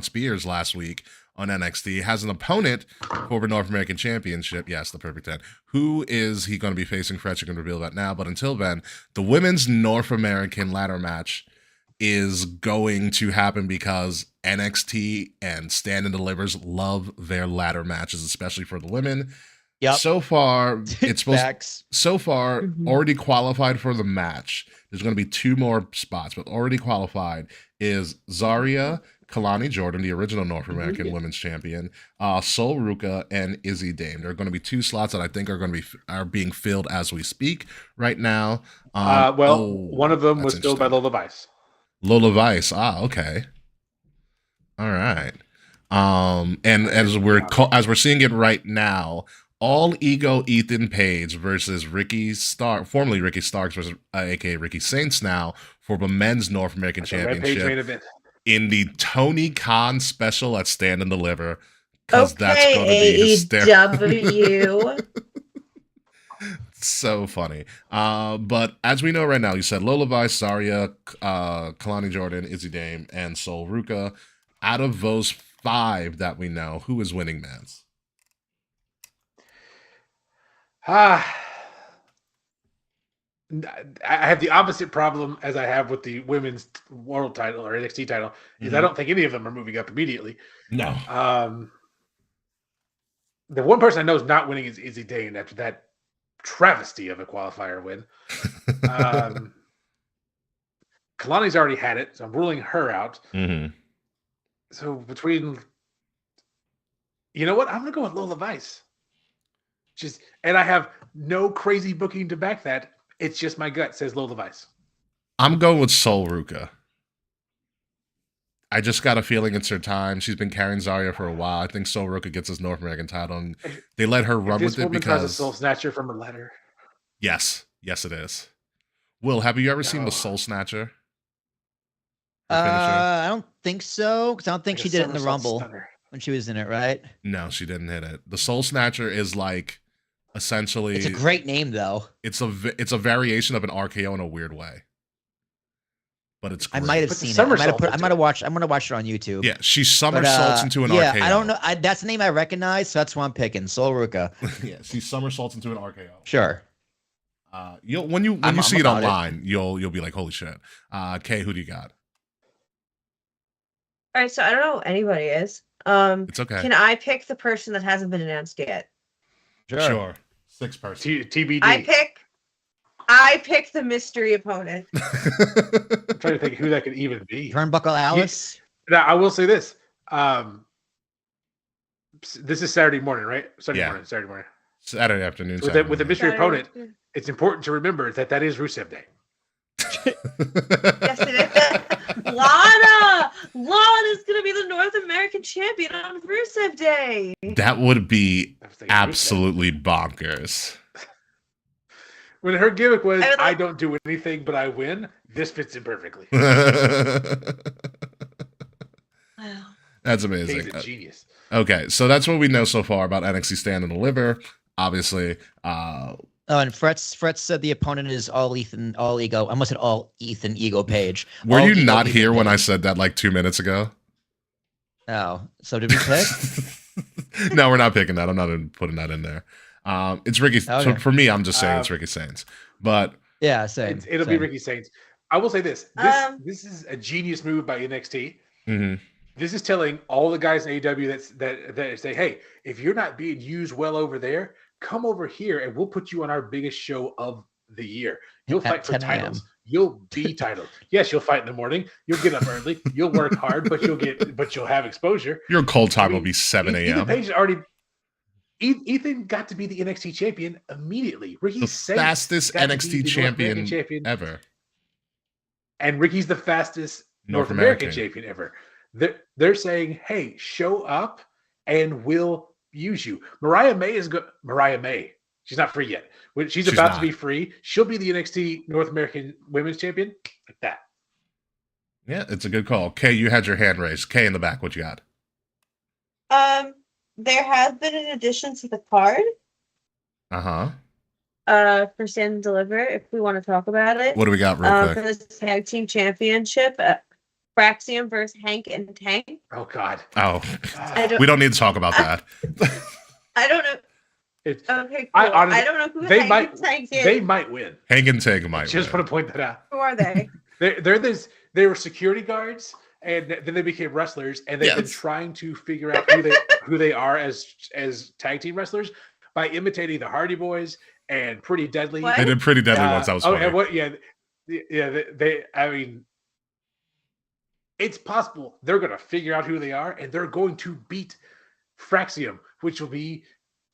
Spears last week on NXT, has an opponent for the North American Championship. Yes, the perfect 10. Who is he going to be facing? Fretch, you can reveal that now. But until then, the women's North American ladder match is going to happen because NXT and Stand and Delivers love their ladder matches, especially for the women. Yep. So far, it's supposed. So far, Mhm. already qualified for the match. There's going to be 2 more spots, but already qualified is Zarya, Kalani Jordan, the original North American Women's Champion, Sol Ruka, and Izzy Dame. There are going to be 2 slots that I think are being filled as we speak right now. One of them was filled by Lola Vice. Lola Vice. Okay. All right. And as we're seeing it right now, All Ego Ethan Page versus formerly Ricky Starks versus aka Ricky Saints now for the men's North American Championship in the Tony Khan special at Stand and Deliver. Because that's going to be hysterical. So funny. But as we know right now, you said Lola Vice, Zarya, Kalani Jordan, Izzy Dame, and Sol Ruka. Out of those 5 that we know, who is winning, Mance? I have the opposite problem as I have with the women's world title or NXT title, is I don't think any of them are moving up immediately. No. The one person I know is not winning is Izzy Dane after that travesty of a qualifier win. Kalani's already had it, so I'm ruling her out. So between, you know what? I'm going to go with Lola Vice. And I have no crazy booking to back that. It's just my gut says Lola Vice. I'm going with Sol Ruka. I just got a feeling it's her time. She's been carrying Zarya for a while. I think Sol Ruka gets his North American title, and they let her run with it because a soul snatcher from a letter. Yes, it is. Will, have you ever seen the Soul Snatcher? I don't think so, because I don't think she did it in the Rumble when she was in it, right? No, she didn't hit it. The Soul Snatcher is like essentially. It's a great name, though. It's a variation of an RKO in a weird way, but it's great. I might have seen it. I'm gonna watch it on YouTube. Yeah, she somersaults into an RKO. I don't know. That's the name I recognize, so that's what I'm picking. Sol Ruka. Yeah, she somersaults into an RKO. Sure. When you see it online, you'll be like, holy shit. Kay, who do you got? All right, so I don't know who anybody is. It's okay. Can I pick the person that hasn't been announced yet? Sure. 6 person. TBD. I pick the mystery opponent. I'm trying to think who that could even be. Turnbuckle Alice. Now, I will say this. This is Saturday morning, right? Saturday morning. Saturday afternoon. So with the mystery opponent, it's important to remember that is Rusev Day. Yes, it is. Lana is going to be the North American champion on Rusev Day. That would be absolutely bonkers. when her gimmick was, I would I like- don't do anything, but I win, this fits in perfectly. Wow. That's He's amazing. a genius. Okay, so that's what we know so far about NXT Stand and Deliver. Obviously, Oh, and Fretz said the opponent is all Ethan, all ego. I almost said all Ethan Ego Page. were All you ego not Ethan here when I Page. said that like 2 minutes ago? Oh, so did we pick? No, we're not picking that. I'm not putting that in there. It's Ricky. So Okay. for me, I'm just saying it's Ricky Saints. But Yeah, same. It'll be same. Ricky Saints. I will say this. This is a genius move by NXT. mhm. This is telling all the guys in AEW that say, hey, if you're not being used well over there, come over here and we'll put you on our biggest show of the year. You'll At fight for 10 a.m. titles. You'll be titled. Yes, you'll fight in the morning. You'll get up early. You'll work hard, but you'll have exposure. Your cold time I mean, will be 7 Ethan a.m. Page already. Ethan got to be the NXT champion immediately. Ricky The Saints fastest got to be NXT the North American champion ever. and Ricky's the fastest North North American American. champion ever. They're saying, hey, show up and we'll use you. Mariah May is good. Mariah May. She's not free yet. When she's about not. to be free, she'll be the NXT North American Women's Champion. Like that. Yeah, it's a good call. Kay, you had your hand raised. Kay in the back, what you got? There has been an addition to the card. Uh-huh. For Stand and Deliver, if we want to talk about it. What do we got real For quick? the tag team championship, Fraxium versus Hank and Tank. Oh God. Oh, I don't. we don't need to talk about that. I don't know. It's, Okay, cool. I I, honestly- don't know who they Hank might- and Tank is. they might win. Hank and Tank might Just win. want to point that out. Who are they? They were security guards, and then they became wrestlers, and they've been Yes. trying to figure out who they are as tag team wrestlers by imitating the Hardy Boys and Pretty Deadly. What? They did pretty deadly once. That was funny. And what? Yeah. They. I mean, it's possible they're going to figure out who they are, and they're going to beat Fraxium, which will be,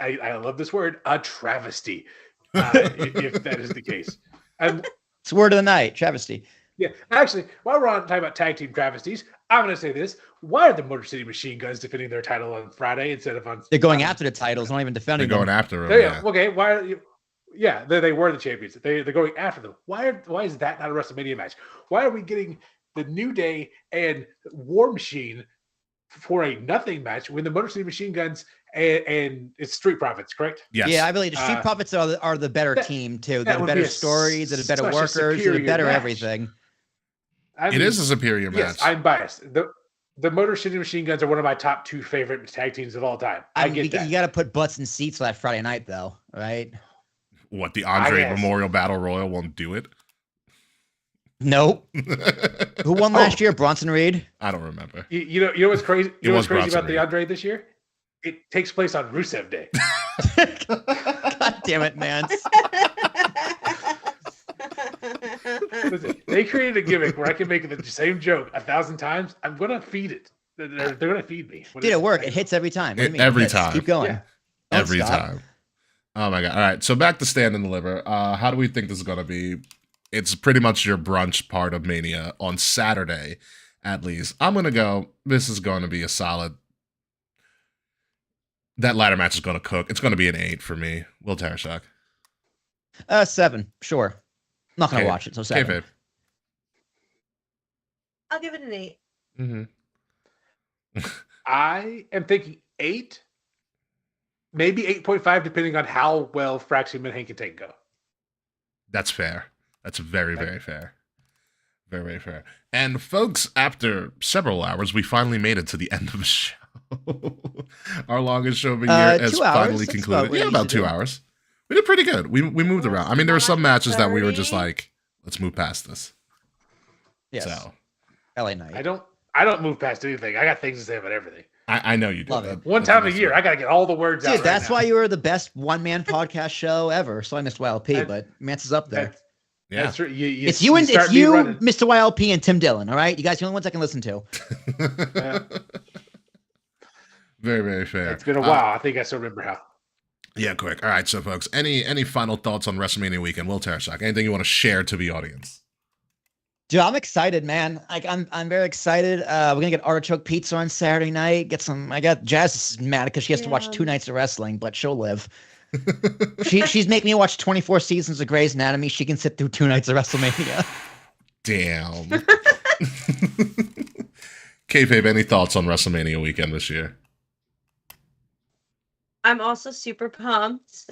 I love this word, a travesty, if that is the case. And It's word of the night, travesty. yeah, actually, while we're on talking about tag team travesties, I'm going to say this: why are the Motor City Machine Guns defending their title on Friday instead of on? They're going after the titles, not even They're defending going them. after him. Yeah. Yeah. Okay. Why are you? Yeah, they were the champions. They're going after them. Why is that not a WrestleMania match? Why are we getting the New Day and War Machine for a nothing match when the Motor City Machine Guns and it's Street Profits, correct? Yes. Yeah, I believe the Street Uh, Profits are the better that- team too. that They're the would better be a stories. They're the better such a workers. They're the superior better match. everything. I It mean, is a superior match. Yes, I'm biased. The Motor City Machine Guns are one of my top 2 favorite tag teams of all time. I mean, get that. You got to put butts in seats that Friday night, though, right? What, the Andre guess. Memorial Battle Royal won't do it? Nope. Who won Oh. last year? Bronson Reed. I don't remember. You know what's crazy? It You know what's was crazy Bronson about the Reed. Andre this year? It takes place on Rusev Day. God damn it, man. Listen, they created a gimmick where I can make the same joke 1,000 times. I'm gonna feed it. They're gonna feed me. Dude, it worked. It hits every time. What do you mean? Every It hits. time. Keep going. Yeah. Don't Every stop. time. Oh my god. All right. So back to Stand and Deliver. How do we think this is gonna be? It's pretty much your brunch part of Mania on Saturday, at least. I'm gonna go. This is going to be a solid. That ladder match is gonna cook. It's gonna be an 8 for me. Will Tarashak. 7, sure. I'm not gonna Okay. watch it, so 7. Kayfabe. I'll give it an 8. Mm-hmm. I am thinking 8, maybe 8.5, depending on how well Fraxium and Hank and Tank go. That's fair. That's very, very fair. Very, very fair. And folks, after several hours, we finally made it to the end of the show. Our longest show of the year has 2 hours. finally That's concluded. about what Yeah, we about usually 2 do. hours. We did pretty good. We moved around. I mean, there were some matches that we were just 30. like, let's move past this. Yes. So LA Knight. I don't move past anything. I got things to say about everything. I know you do. Love That- it. One that's time the a best year, way. I got to get all the words out. Dude, right that's now. why you were the best one-man podcast show ever. So I missed YLP, That- but Mance is up there. That's, Yeah. that's true. It's you and start it's me you, running. Mr. YLP, and Tim Dillon. All right, you guys are the only ones I can listen to. Very, very fair. It's been a while. I think I still remember how. Yeah, quick. All right, so folks, any final thoughts on WrestleMania weekend? Will Tarashak, anything you want to share to the audience? Dude, I'm excited, man. Like I'm very excited. We're gonna get artichoke pizza on Saturday night. Get some. I got Jazz is mad because she has to watch Yeah. 2 nights of wrestling, but she'll live. She's making me watch 24 seasons of Grey's Anatomy. She can sit through 2 nights of WrestleMania. Damn. Kayfabe, any thoughts on WrestleMania weekend this year? I'm also super pumped.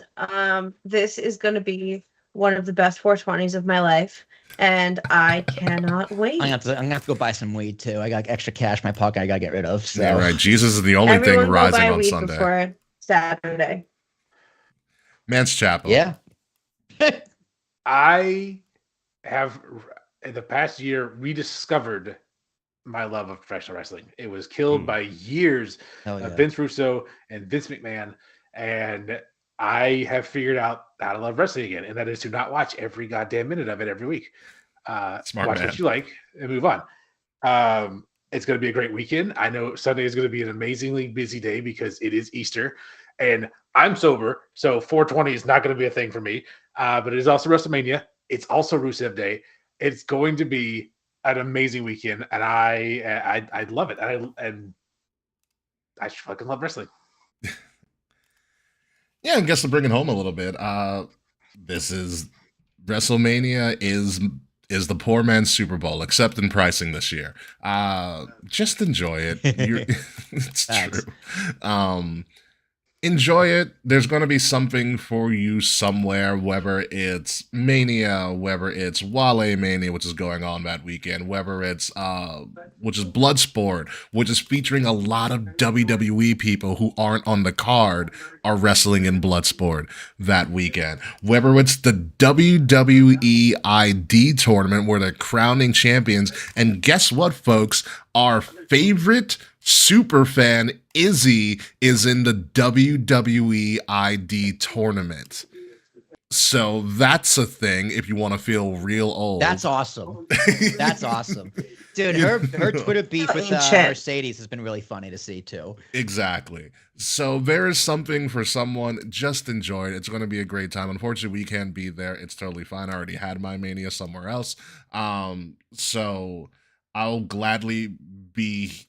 This is going to be one of the best 420s of my life, and I cannot wait. I'm gonna have to go buy some weed too. I got extra cash in my pocket I gotta get rid of. So. Yeah, right. Jesus is the only Everyone thing go buy rising on weed Sunday. before Saturday. Mance Chappell. Yeah. I have, in the past year, rediscovered my love of professional wrestling. It was killed by years of Vince Russo and Vince McMahon, and I have figured out how to love wrestling again, and that is to not watch every goddamn minute of it every week. Smart watch man. what you like and move on. It's going to be a great weekend. I know Sunday is going to be an amazingly busy day because it is Easter, and I'm sober, so 420 is not going to be a thing for me. But it is also WrestleMania. It's also Rusev Day. It's going to be an amazing weekend, and I love it. And I just fucking love wrestling. Yeah, I guess to bring it home a little bit, this is WrestleMania is the poor man's Super Bowl, except in pricing this year. Just enjoy it. It's true. Enjoy it. There's going to be something for you somewhere, whether it's Mania, whether it's Wale Mania, which is going on that weekend, whether it's which is Bloodsport, which is featuring a lot of WWE people who aren't on the card are wrestling in Bloodsport that weekend. Whether it's the WWE ID tournament where they're crowning champions, and guess what, folks? Our favorite super fan Izzy is in the WWE ID tournament. So that's a thing if you want to feel real old. That's awesome. That's awesome. Dude, her Twitter beef with Mercedes has been really funny to see too. Exactly. So there is something for someone. Just enjoy it. It's going to be a great time. Unfortunately, we can't be there. It's totally fine. I already had my Mania somewhere else. So I'll gladly be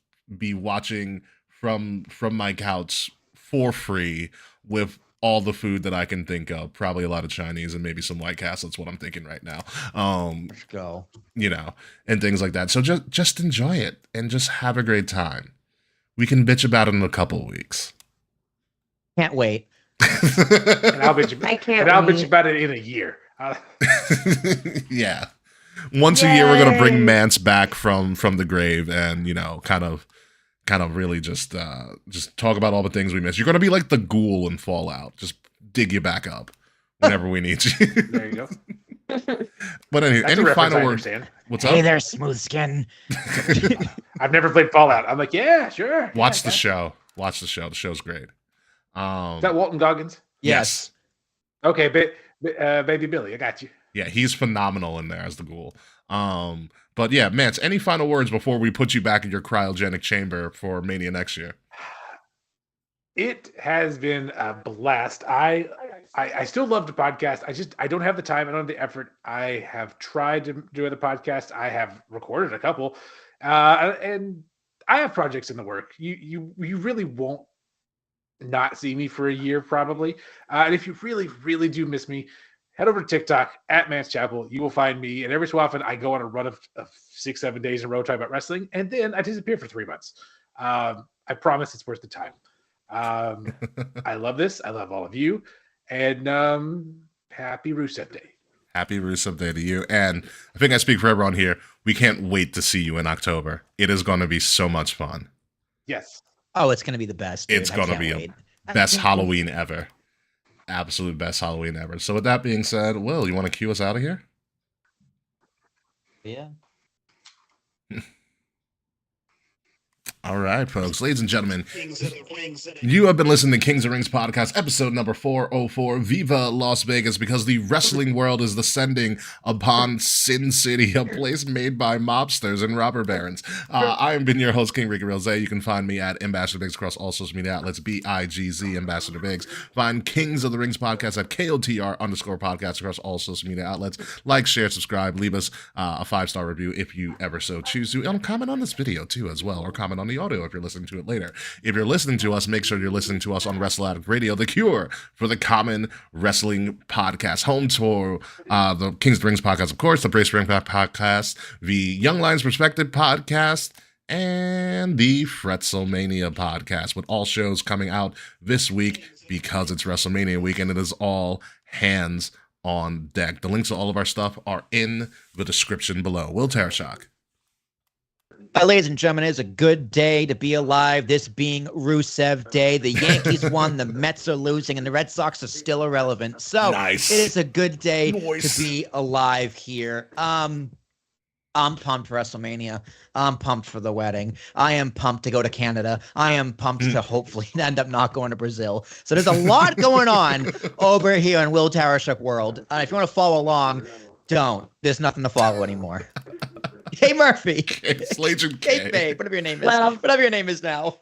watching from my couch for free with all the food that I can think of. Probably a lot of Chinese and maybe some White Castle. That's what I'm thinking right now. Let's go. And things like that. So just enjoy it and just have a great time. We can bitch about it in a couple of weeks. Can't wait. And I'll bitch about it in a year. Yeah. Once a year, we're gonna bring Mance back from the grave, and kind of really just talk about all the things we missed. You're gonna be like the ghoul in Fallout, just dig you back up whenever we need you. There you go. But anyway, That's any final words? What's up? Hey there, smooth skin. I've never played Fallout. I'm like, yeah, sure. Watch the show. Watch the show. The show's great. Is that Walton Goggins? Yes. Okay, baby Billy, I got you. Yeah, he's phenomenal in there as the ghoul. But yeah, Mance, any final words before we put you back in your cryogenic chamber for Mania next year? It has been a blast. I still love the podcast. I don't have the time. I don't have the effort. I have tried to do the podcast. I have recorded a couple, and I have projects in the work. You really won't not see me for a year probably. And if you really, really do miss me, head over to TikTok at Mance Chappell. You will find me. And every so often I go on a run of 6-7 days in a row talking about wrestling. And then I disappear for 3 months. I promise it's worth the time. I love this. I love all of you. And happy Rusev Day. Happy Rusev Day to you. And I think I speak for everyone here. We can't wait to see you in October. It is going to be so much fun. Yes. Oh, it's going to be the best. Dude. It's going to be a best Halloween ever. Absolute best Halloween ever. So with that being said, Will, you want to cue us out of here? Yeah. All right, folks. Ladies and gentlemen, you have been listening to Kings of Rings podcast, episode number 404, Viva Las Vegas, because the wrestling world is descending upon Sin City, a place made by mobsters and robber barons. I have been your host, King Ricky Rose. You can find me at Ambassador Biggs across all social media outlets, BIGZ, Ambassador Biggs. Find Kings of the Rings podcast at KOTR_podcast across all social media outlets. Like, share, subscribe, leave us a 5-star review if you ever so choose to. And comment on this video, too, as well, or comment on the audio if you're listening to it later. If you're listening to us, make sure you're listening to us on Wrestle Addict Radio, the cure for the common wrestling podcast. Home to the Kings of the Rings podcast, of course, the Brace Ring podcast, the Young Lions Perspective podcast, and the WrestleMania podcast, with all shows coming out this week because it's WrestleMania week and it is all hands on deck. The links to all of our stuff are in the description below. Will Tarashak. Ladies and gentlemen, it is a good day to be alive, this being Rusev Day. The Yankees won, the Mets are losing, and the Red Sox are still irrelevant. So Nice. It is a good day Nice. to be alive here. I'm pumped for WrestleMania. I'm pumped for the wedding. I am pumped to go to Canada. I am pumped to hopefully end up not going to Brazil. So there's a lot going on over here in Will Tarashuk world. If you want to follow along, don't. There's nothing to follow anymore. Hey Murphy. It's Legend Kate K. May, whatever your name is. Well- Whatever your name is now.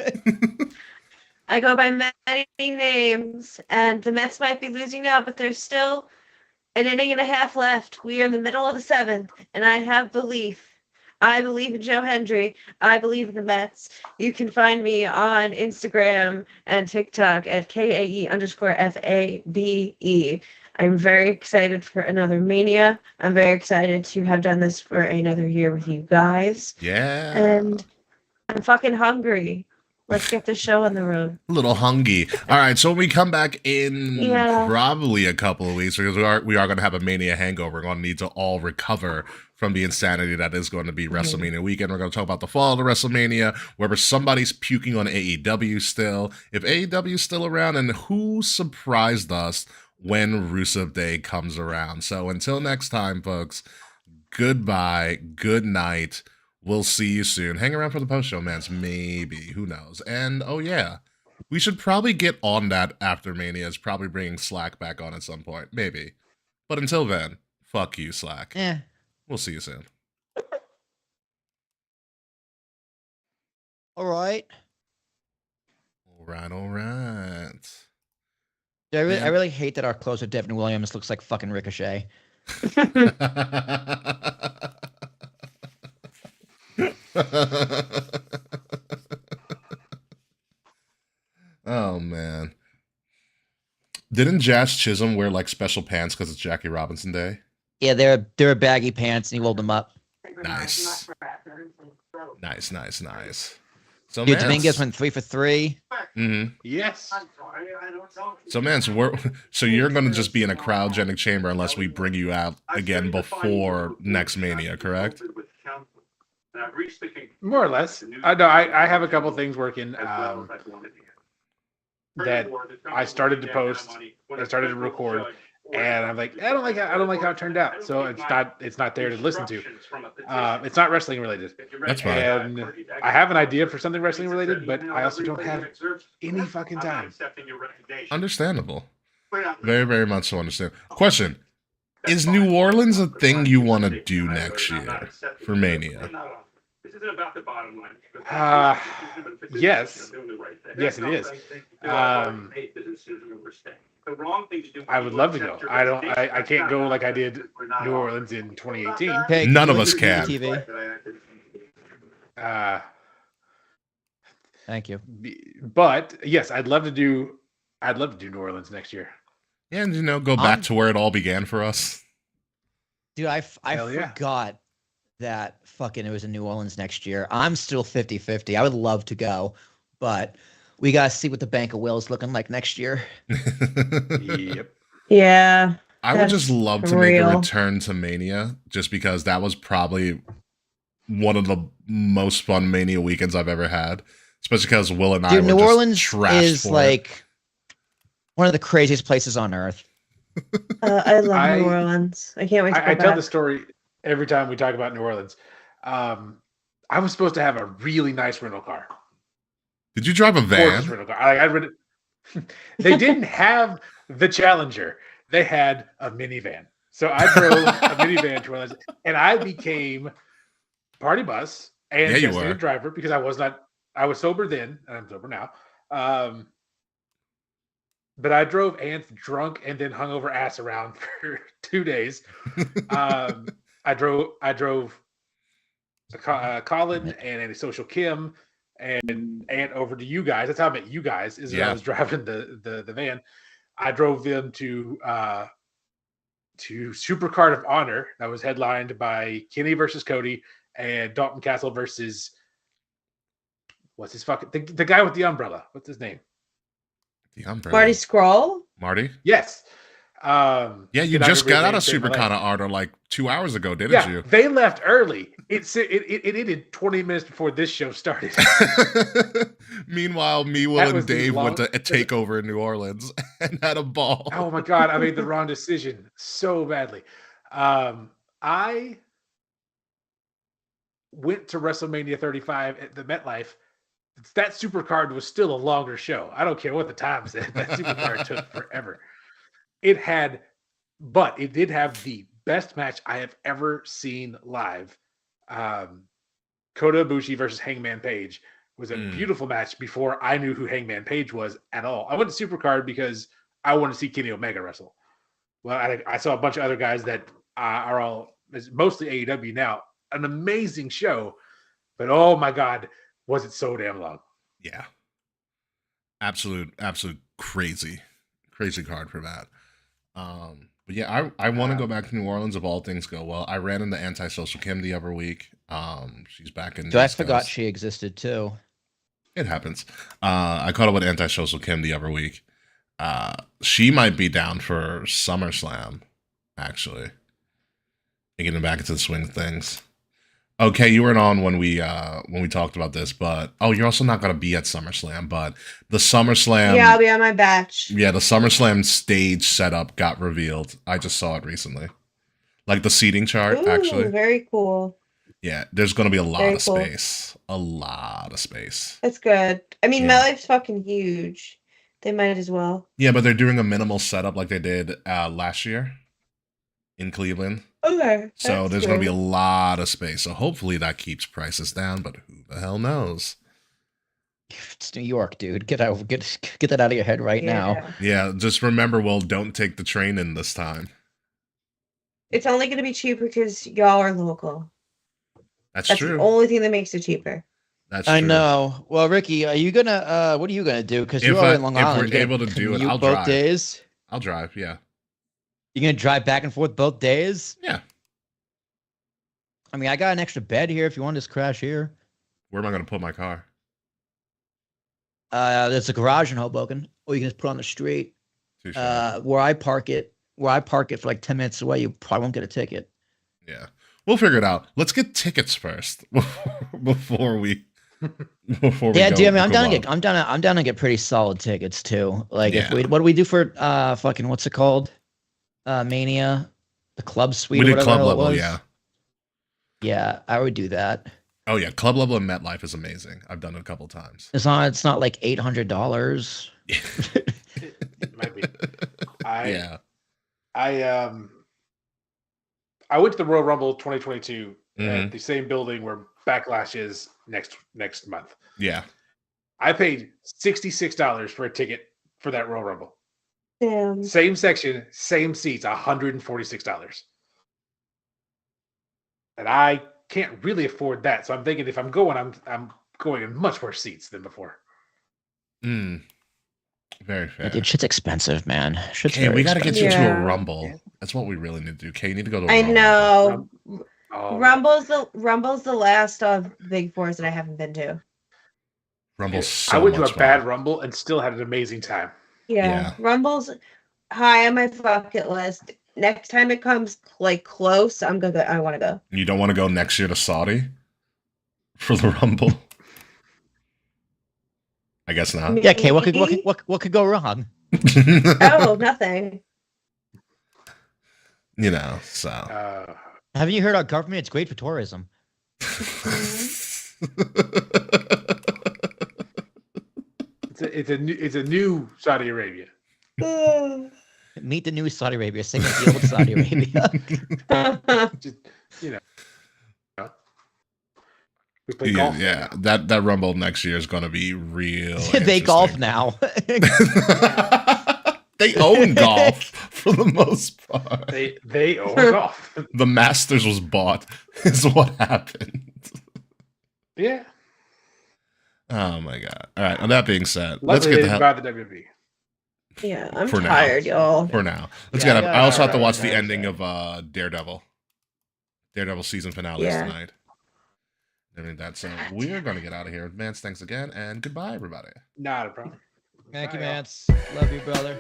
I go by many names, and the Mets might be losing now, but there's still an inning and a half left. We are in the middle of the seventh, and I have belief. I believe in Joe Hendry. I believe in the Mets. You can find me on Instagram and TikTok at KAE_FABE. I'm very excited for another Mania. I'm very excited to have done this for another year with you guys. Yeah. And I'm fucking hungry. Let's get the show on the road. A little hungry. All right, so when we come back in probably a couple of weeks, because we are going to have a Mania hangover. We're going to need to all recover from the insanity that is going to be WrestleMania weekend. We're going to talk about the fall of the WrestleMania, whether somebody's puking on AEW still, if AEW is still around, and who surprised us when Rusev Day comes around. So until next time, folks, goodbye, good night. We'll see you soon. Hang around for the post-show, Mance. Maybe. Who knows? And, oh, yeah. We should probably get on that after Mania. Is probably bringing Slack back on at some point. Maybe. But until then, fuck you, Slack. Yeah. We'll see you soon. All right. All right. Yeah, I Man. really hate that our closer Devin Williams looks like fucking Ricochet. Oh, man. Didn't Jazz Chisholm wear like special pants because it's Jackie Robinson Day? Yeah, they're baggy pants, and he rolled them up. Nice. Nice. So, Dude, Mance, Dominguez went 3 for 3. Mhm. Yes. So, Mance, so you're going to just be in a cryogenic chamber unless we bring you out again before next Mania, correct? More or less. I have a couple things working that I started to post, I started to record, and I'm like, I don't like how it turned out. So it's not there to listen to. It's not wrestling related. That's fine. And I have an idea for something wrestling related, but I also don't have any fucking time. Understandable. Very, very much so understand. Question. Is New Orleans a thing you want to do next year for Mania? Yes. Yes, it is. I would love to go. I can't go like I did New Orleans in 2018. Hey, None of look us at can. TV. Thank you. But yes, I'd love to do New Orleans next year. Yeah, and go back to where it all began for us. Dude, I Hell yeah. forgot that fucking it was in New Orleans next year. I'm still 50-50. I would love to go, but we got to see what the Bank of Will is looking like next year. Yep. Yeah. I would just love to make a real. return to Mania, just because that was probably one of the most fun Mania weekends I've ever had. Especially because Will and I Dude, were New just Orleans trashed is for it. like one of the craziest places on earth. I love New Orleans. I can't wait to go I tell back. the story every time we talk about New Orleans. I was supposed to have a really nice rental car. Did you drive a Gorgeous van? rental car. I rented. They didn't have the Challenger. They had a minivan. So I drove a minivan to Orleans, and I became party bus and Yeah, you designated were. driver because I was sober then, and I'm sober now. But I drove Ant drunk and then hungover ass around for 2 days. I drove Colin and Antisocial Kim and over to you guys. That's how I met you guys. Is when I Yeah. was driving the van. I drove them to Supercard of Honor that was headlined by Kenny versus Cody and Dalton Castle versus what's his fucking the guy with the umbrella. What's his name? The umbrella. Marty Scroll. Marty? Yes. Yeah, you Did I just got remember out of his name? Supercon of Honor like 2 hours ago, didn't Yeah, you? they left early. It ended 20 minutes before this show started. Meanwhile, me, Will, That and was the Dave went to a longest- takeover in New Orleans and had a ball. Oh my god, I made the wrong decision so badly. I went to WrestleMania 35 at the MetLife. That Supercard was still a longer show. I don't care what the time said. That Supercard took forever. But it did have the best match I have ever seen live. Kota Ibushi versus Hangman Page was a beautiful match before I knew who Hangman Page was at all. I went to Supercard because I wanted to see Kenny Omega wrestle. Well, I saw a bunch of other guys that are all mostly AEW now. An amazing show, but oh my god, was it so damn long? Yeah. Absolute crazy card for that. But yeah, I want to go back to New Orleans if all things go well. I ran into Antisocial Kim the other week. She's back in. So I East forgot Coast. she existed too. It happens. I caught up with Antisocial Kim the other week. She might be down for SummerSlam, actually. And getting back into the swing of things. Okay, you weren't on when we talked about this, but you're also not gonna be at SummerSlam, but the SummerSlam. Yeah, I'll be on my batch. Yeah, the SummerSlam stage setup got revealed. I just saw it recently. Like the seating chart, Ooh, actually. very cool. Yeah, there's gonna be a lot Very of cool. space. A lot of space. That's good. I mean, Yeah. MetLife's fucking huge. They might as well. Yeah, but they're doing a minimal setup like they did last year in Cleveland. Okay. So that's there's going to be a good. lot of space. So hopefully that keeps prices down, but who the hell knows? It's New York, dude. Get that out of your head right now. Yeah. Yeah, just remember, Will, don't take the train in this time. It's only going to be cheaper because y'all are local. That's That's true. the only thing that makes it cheaper. That's I true. know. Well, Ricky, are you gonna? What are you gonna do? Because you If are in Long if Island. we're You gonna able to do it, commute I'll both drive. days. I'll drive, yeah. You gonna drive back and forth both days? Yeah. I mean, I got an extra bed here if you want to just crash here. Where am I going to put my car? There's a garage in Hoboken, or you can just put it on the street. Touche. Where I park it for like 10 minutes away, you probably won't get a ticket. Yeah. We'll figure it out. Let's get tickets first before we Yeah, dude. I mean, go up. I'm down to get pretty solid tickets too. Like, Yeah. what do we do for fucking what's it called? Mania, the club suite. We or did whatever club the hell it level, was. yeah. Yeah, I would do that. Oh yeah, club level in MetLife is amazing. I've done it a couple times. It's not like $800. It might be. Yeah. I went to the Royal Rumble 2022 Mhm. at the same building where Backlash is next month. Yeah. I paid $66 for a ticket for that Royal Rumble. Damn. Same section, same seats, $146. And I can't really afford that. So I'm thinking if I'm going, I'm going in much more seats than before. Mm. Very Yeah, fair. dude, shit's expensive, man. Shit's Hey, very we got to get you to a Yeah. Rumble. That's what we really need to do. Kay, you need to go to a I Rumble. know. Oh, Rumble's the last of Big Fours that I haven't been to. Rumble's so I went to much a bad fun. Rumble and still had an amazing time. Yeah. Rumble's high on my bucket list. Next time it comes like close, I want to go. You don't want to go next year to Saudi for the Rumble? I guess not. Yeah, Kay, what Maybe? could go wrong? Oh, nothing. You know, so. Haven't you heard our government? It's great for tourism. It's a new Saudi Arabia. Meet the new Saudi Arabia. Same as the old Saudi Arabia. Just, you know. We play golf. Yeah, that Rumble next year is going to be real. They golf now. They own golf for the most part. They own golf. The Masters was bought, is what happened. Yeah. Oh my god! All right. On that being said, let's Luckily, get they the didn't hell buy the WWE. Yeah, I'm For now. tired, y'all. for now. Let's Yeah, get up. yeah, I also have to alright, watch the alright, ending alright. of Daredevil. Daredevil season finale Yeah. tonight. I mean that. So we're gonna get out of here. Mance, thanks again, and goodbye, everybody. Not a problem. Thank you, Bye, y'all. Mance. Love you, brother.